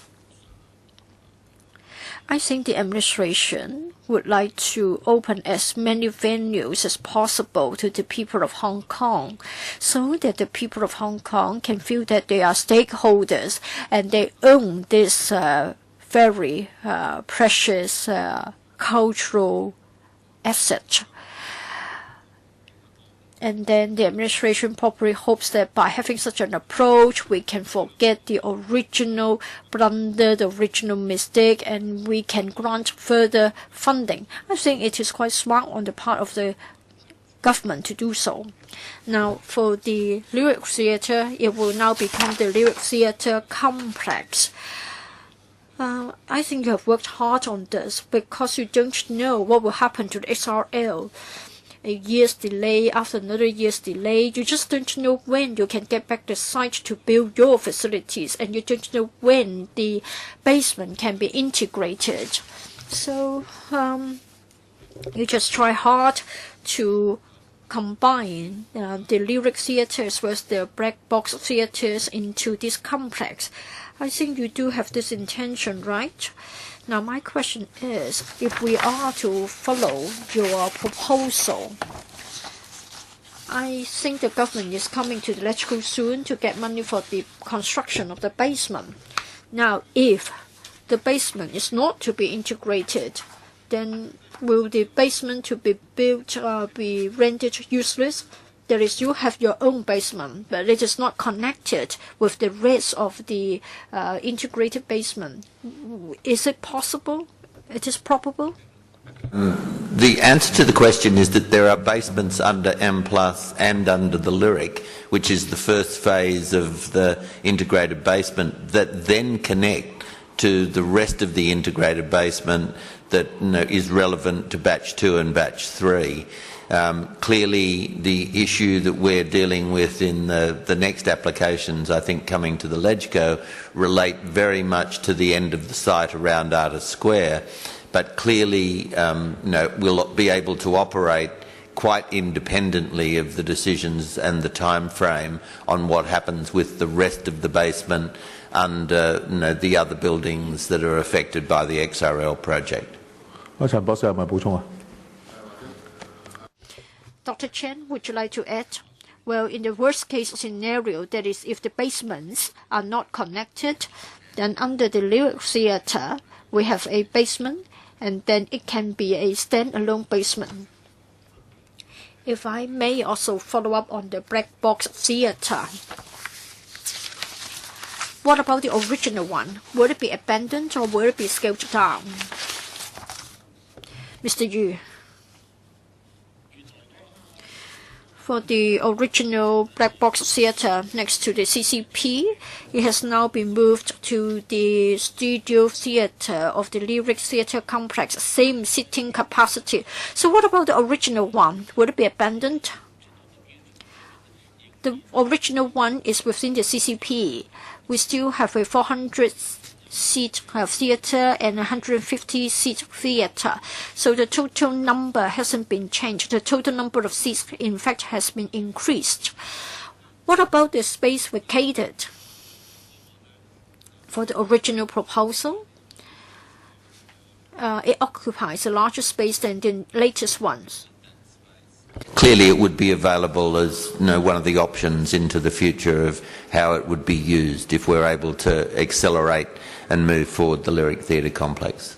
I think the administration would like to open as many venues as possible to the people of Hong Kong so that the people of Hong Kong can feel that they are stakeholders and they own this very precious cultural asset. And then the administration probably hopes that by having such an approach, we can forget the original blunder, the original mistake, and we can grant further funding. I think it is quite smart on the part of the government to do so. Now, for the Lyric Theatre, it will now become the Lyric Theatre Complex. I think you have worked hard on this because you don't know what will happen to the SRL. A year's delay after another year's delay, you just don't know when you can get back the site to build your facilities, and you don't know when the basement can be integrated. So you just try hard to combine the Lyric Theatres with the black box theatres into this complex. I think you do have this intention, right? Now, my question is, if we are to follow your proposal, I think the government is coming to the LegCo soon to get money for the construction of the basement. Now, if the basement is not to be integrated, then will the basement to be built be rendered useless? That is, you have your own basement, but it is not connected with the rest of the integrated basement. Is it possible? It is probable? The answer to the question is that there are basements under M+ and under the Lyric, which is the first phase of the integrated basement, that then connect to the rest of the integrated basement that is relevant to batch 2 and batch 3. Clearly, the issue that we're dealing with in the next applications, I think coming to the LegCo, relate very much to the end of the site around Artist Square, but clearly we'll be able to operate quite independently of the decisions and the time frame on what happens with the rest of the basement and the other buildings that are affected by the XRL project. Dr. Chen, would you like to add? Well, in the worst case scenario, that is, if the basements are not connected, then under the Lyric Theatre, we have a basement, and then it can be a standalone basement. If I may also follow up on the Black Box Theatre. What about the original one? Will it be abandoned or will it be scaled down? Mr. Yu. For the original black box theatre next to the CCP, it has now been moved to the studio theatre of the Lyric Theatre Complex, same seating capacity. So what about the original one? Would it be abandoned? The original one is within the CCP. We still have a 400-seat theatre and 150-seat theatre. So the total number hasn't been changed. The total number of seats, in fact, has been increased. What about the space vacated for the original proposal? It occupies a larger space than the latest ones. Clearly it would be available as one of the options into the future of how it would be used if we're able to accelerate and move forward the Lyric Theatre Complex.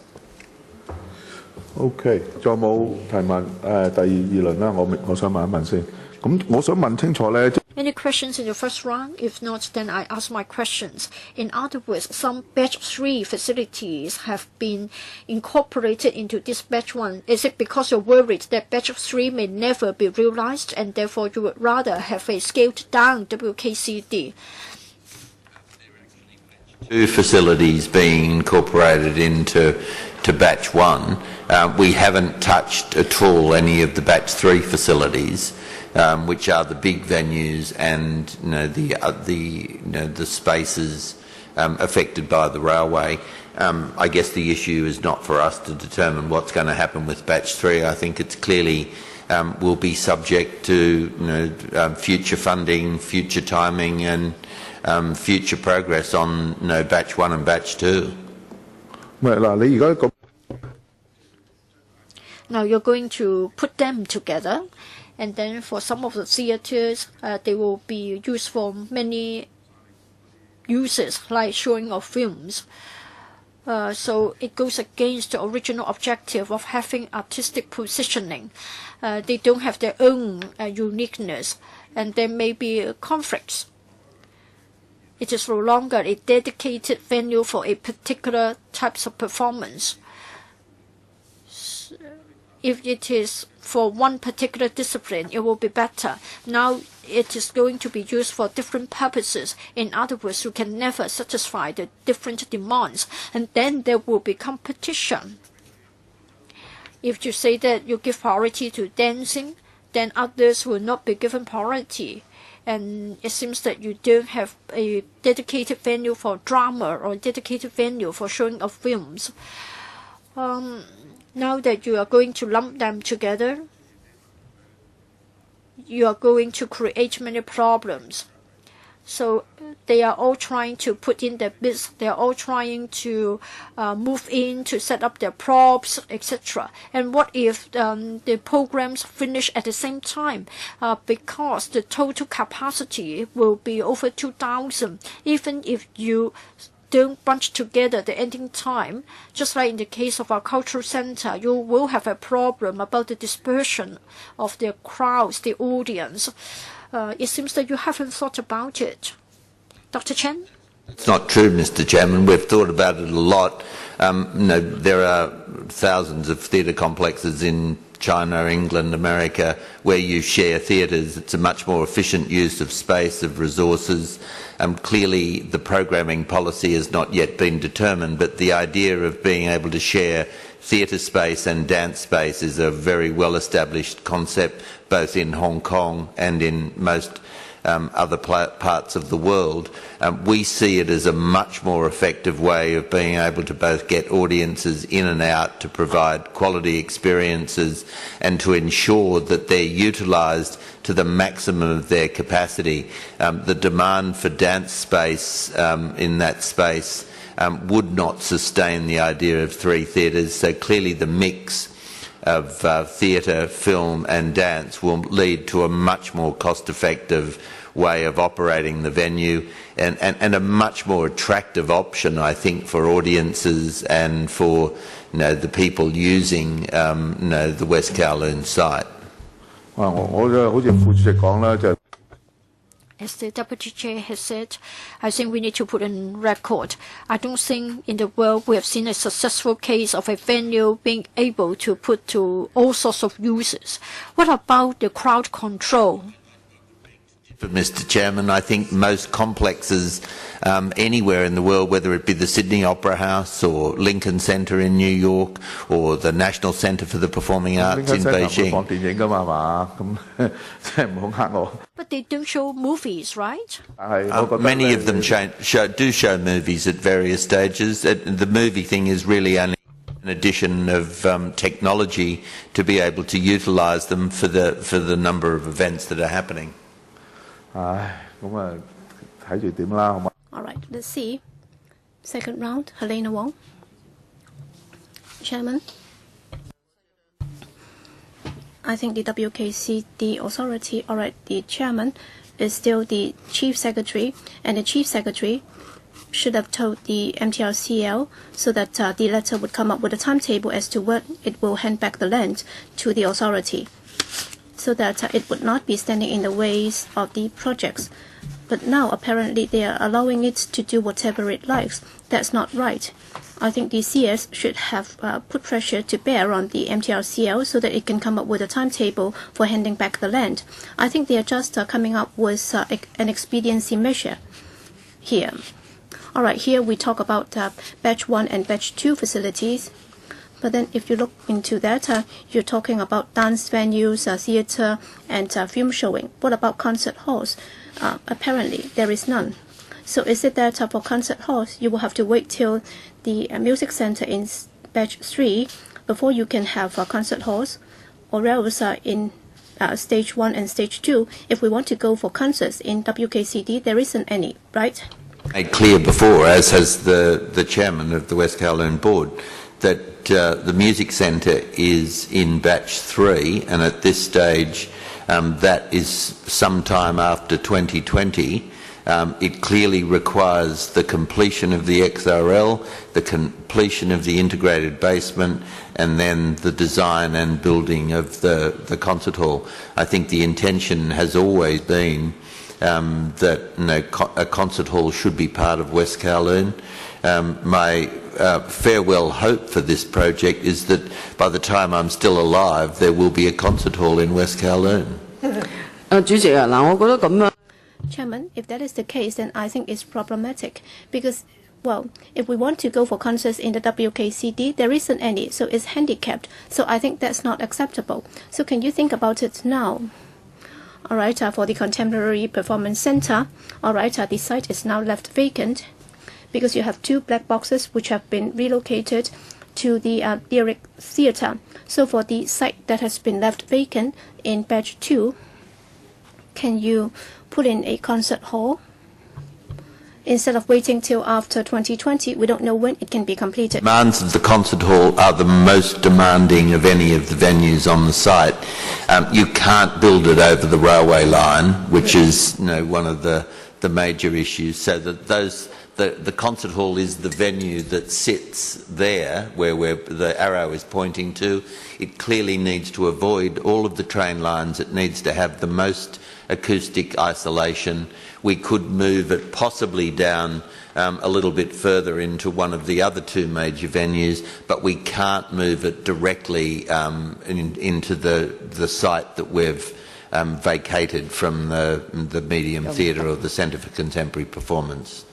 OK， 仲有冇提問？第二輪啦，我想問一問先。咁我想問清楚咧。Any questions in the first round? If not, then I ask my questions. In other words, some Batch 3 facilities have been incorporated into this Batch 1. Is it because you're worried that Batch 3 may never be realized and therefore you would rather have a scaled down WKCD? 2 facilities being incorporated into Batch 1. We haven't touched at all any of the Batch 3 facilities. Which are the big venues and the spaces affected by the railway. I guess the issue is not for us to determine what's going to happen with Batch 3. I think it's clearly will be subject to future funding, future timing, and future progress on Batch 1 and Batch 2. Now you're going to put them together. And then for some of the theatres, they will be used for many uses, like showing of films. So it goes against the original objective of having artistic positioning. They don't have their own uniqueness, and there may be conflicts. It is no longer a dedicated venue for a particular types of performance. If it is for one particular discipline, it will be better. Now it is going to be used for different purposes. In other words, you can never satisfy the different demands, and then there will be competition. If you say that you give priority to dancing, then others will not be given priority. And it seems that you don't have a dedicated venue for drama or a dedicated venue for showing of films. Now that you are going to lump them together, you are going to create many problems. So they are all trying to put in their bids. They are all trying to move in to set up their props, etc. And what if the programs finish at the same time? Because the total capacity will be over 2,000. Even if you don't bunch together the ending time, just like in the case of our cultural center, you will have a problem about the dispersion of the crowds, the audience. It seems that you haven't thought about it. Dr. Chen? It's not true, Mr. Chairman. We've thought about it a lot. There are thousands of theatre complexes in China, England, America, where you share theatres. It's a much more efficient use of space, of resources. Clearly, the programming policy has not yet been determined, but the idea of being able to share theatre space and dance space is a very well-established concept, both in Hong Kong and in most other parts of the world. We see it as a much more effective way of being able to both get audiences in and out, to provide quality experiences, and to ensure that they're utilised to the maximum of their capacity. The demand for dance space in that space would not sustain the idea of 3 theatres, so clearly the mix of theatre, film and dance will lead to a much more cost-effective way of operating the venue and a much more attractive option, I think, for audiences and for the people using the West Kowloon site. As the Deputy Chair has said, I think we need to put on record. I don't think in the world we have seen a successful case of a venue being able to put to all sorts of uses. What about the crowd control? Mr. Chairman, I think most complexes anywhere in the world, whether it be the Sydney Opera House or Lincoln Centre in New York or the National Centre for the Performing Arts in Beijing. But they do show movies, right? Many of them do show movies at various stages. The movie thing is really only an addition of technology to be able to utilise them for the number of events that are happening. All right, let's see. Second round, Helena Wong. Chairman. I think the WKC, the authority, all right, the chairman is still the chief secretary, and the chief secretary should have told the MTRCL so that the letter would come up with a timetable as to when it will hand back the land to the authority, so that it would not be standing in the ways of the projects. But now apparently they are allowing it to do whatever it likes. That's not right. I think the CS should have put pressure to bear on the MTRCL so that it can come up with a timetable for handing back the land. I think they are just coming up with an expediency measure here. All right, here we talk about batch 1 and batch 2 facilities. But then if you look into that, you're talking about dance venues, theatre, and film showing. What about concert halls? Apparently, there is none. So is it that for concert halls, you will have to wait till the music center in batch 3 before you can have concert halls? Or else in stage 1 and stage 2, if we want to go for concerts in WKCD, there isn't any, right? Made clear before, as has the chairman of the West Kowloon board, that the music centre is in batch 3, and at this stage that is sometime after 2020. It clearly requires the completion of the XRL, the completion of the integrated basement, and then the design and building of the concert hall. I think the intention has always been that a concert hall should be part of West Kowloon. My farewell hope for this project is that by the time I'm still alive, there will be a concert hall in West Kowloon. Chairman, if that is the case, then I think it's problematic because, well, if we want to go for concerts in the WKCD, there isn't any, so it's handicapped. So I think that's not acceptable. So can you think about it now? All right, for the Contemporary Performance Center, all right, the site is now left vacant because you have 2 black boxes which have been relocated to the Lyric Theatre. So for the site that has been left vacant in batch 2, can you put in a concert hall? Instead of waiting till after 2020, we don't know when it can be completed. Demands of the concert hall are the most demanding of any of the venues on the site. You can't build it over the railway line, which is one of the major issues. So that the concert hall is the venue that sits there where the arrow is pointing to. It clearly needs to avoid all of the train lines. It needs to have the most acoustic isolation. We could move it possibly down a little bit further into one of the other 2 major venues, but we can't move it directly into the site that we've vacated from the Medium Theatre or the Centre for Contemporary Performance.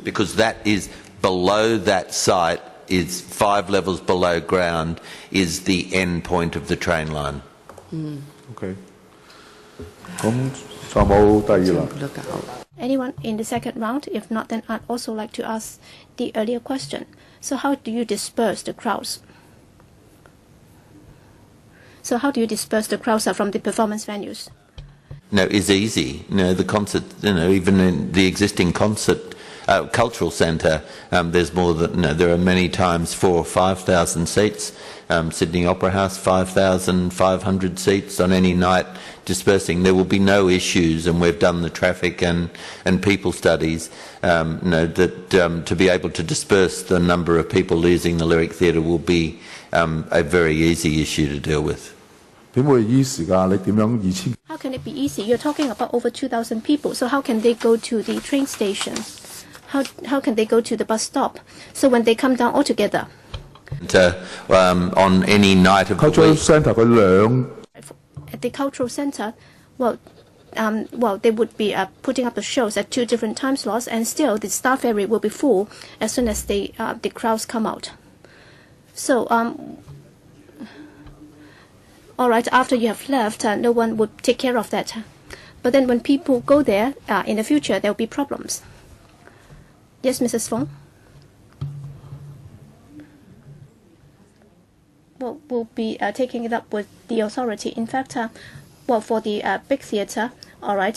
Because that is below that site, is 5 levels below ground, is the end point of the train line. Okay. Anyone in the second round? If not, then I'd also like to ask the earlier question. So how do you disperse the crowds? So how do you disperse the crowds from the performance venues? No, it's easy. The concert, even in the existing concert cultural centre, there's more than there are many times 4,000 or 5,000 seats. Sydney Opera House, 5,500 seats on any night dispersing. There will be no issues, and we've done the traffic and people studies. To be able to disperse the number of people using the Lyric Theatre will be a very easy issue to deal with. How can it be easy? You're talking about over 2,000 people, so how can they go to the train station? How can they go to the bus stop? So when they come down all together? On any night of cultural the week. centre, At the cultural centre, well, well, they would be putting up the shows at 2 different time slots, and still the staff area will be full as soon as the crowds come out. So, all right, after you have left, no one would take care of that. But then when people go there in the future, there will be problems. Yes, Mrs. Fong? Well, we'll be taking it up with the authority. In fact, well, for the big theatre, all right,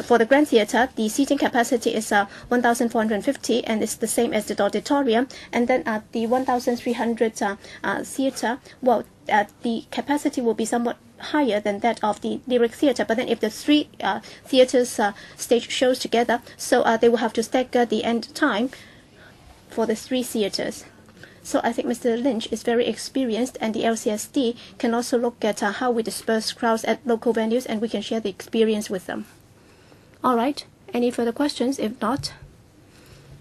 for the Grand Theatre, the seating capacity is 1,450, and it's the same as the auditorium. And then at the 1,300 theatre, well, the capacity will be somewhat higher than that of the Lyric Theatre. But then if the 3 theatres stage shows together, so they will have to stagger the end time for the 3 theatres. So I think Mr. Lynch is very experienced, and the LCSD can also look at how we disperse crowds at local venues, and we can share the experience with them. All right. Any further questions? If not,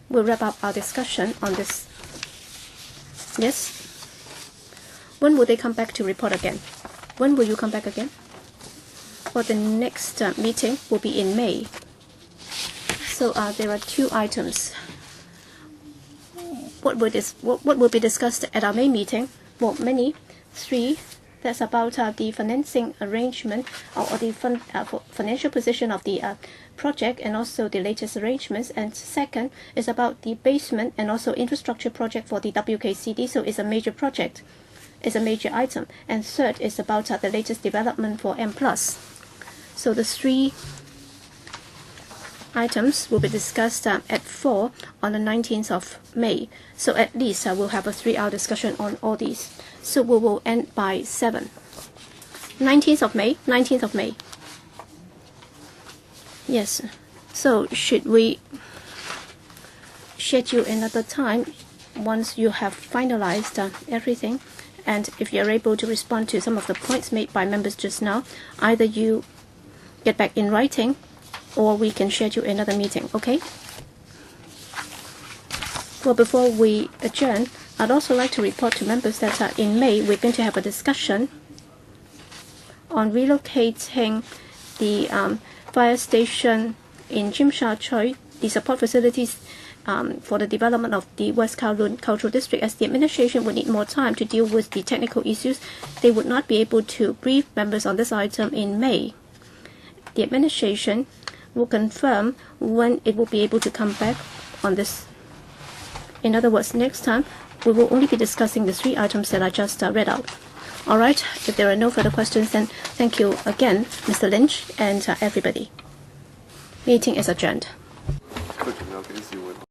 we'll wrap up our discussion on this. Yes? When will they come back to report again? When will you come back again? Well, the next meeting will be in May. So there are 2 items. What will be discussed at our May meeting? Well, many. 3. That's about the financing arrangement or the financial position of the project, and also the latest arrangements. And second is about the basement and also infrastructure project for the WKCD. So it's a major project. It's a major item. And third is about the latest development for M+. So the 3 items will be discussed at 4 on the 19th of May. So at least we'll have a 3-hour discussion on all these. So we will end by 7. 19th of May. 19th of May. Yes. So should we schedule another time once you have finalized everything? And if you're able to respond to some of the points made by members just now, either you get back in writing, or we can schedule another meeting, okay? Well, before we adjourn, I'd also like to report to members that in May we're going to have a discussion on relocating the fire station in Tsim Sha Tsui, the support facilities for the development of the West Kowloon Cultural District. As the administration would need more time to deal with the technical issues, they would not be able to brief members on this item in May. The administration will confirm when it will be able to come back on this. In other words, next time we will only be discussing the 3 items that I just read out. All right, if there are no further questions, then thank you again, Mr. Lynch, and everybody. Meeting is adjourned.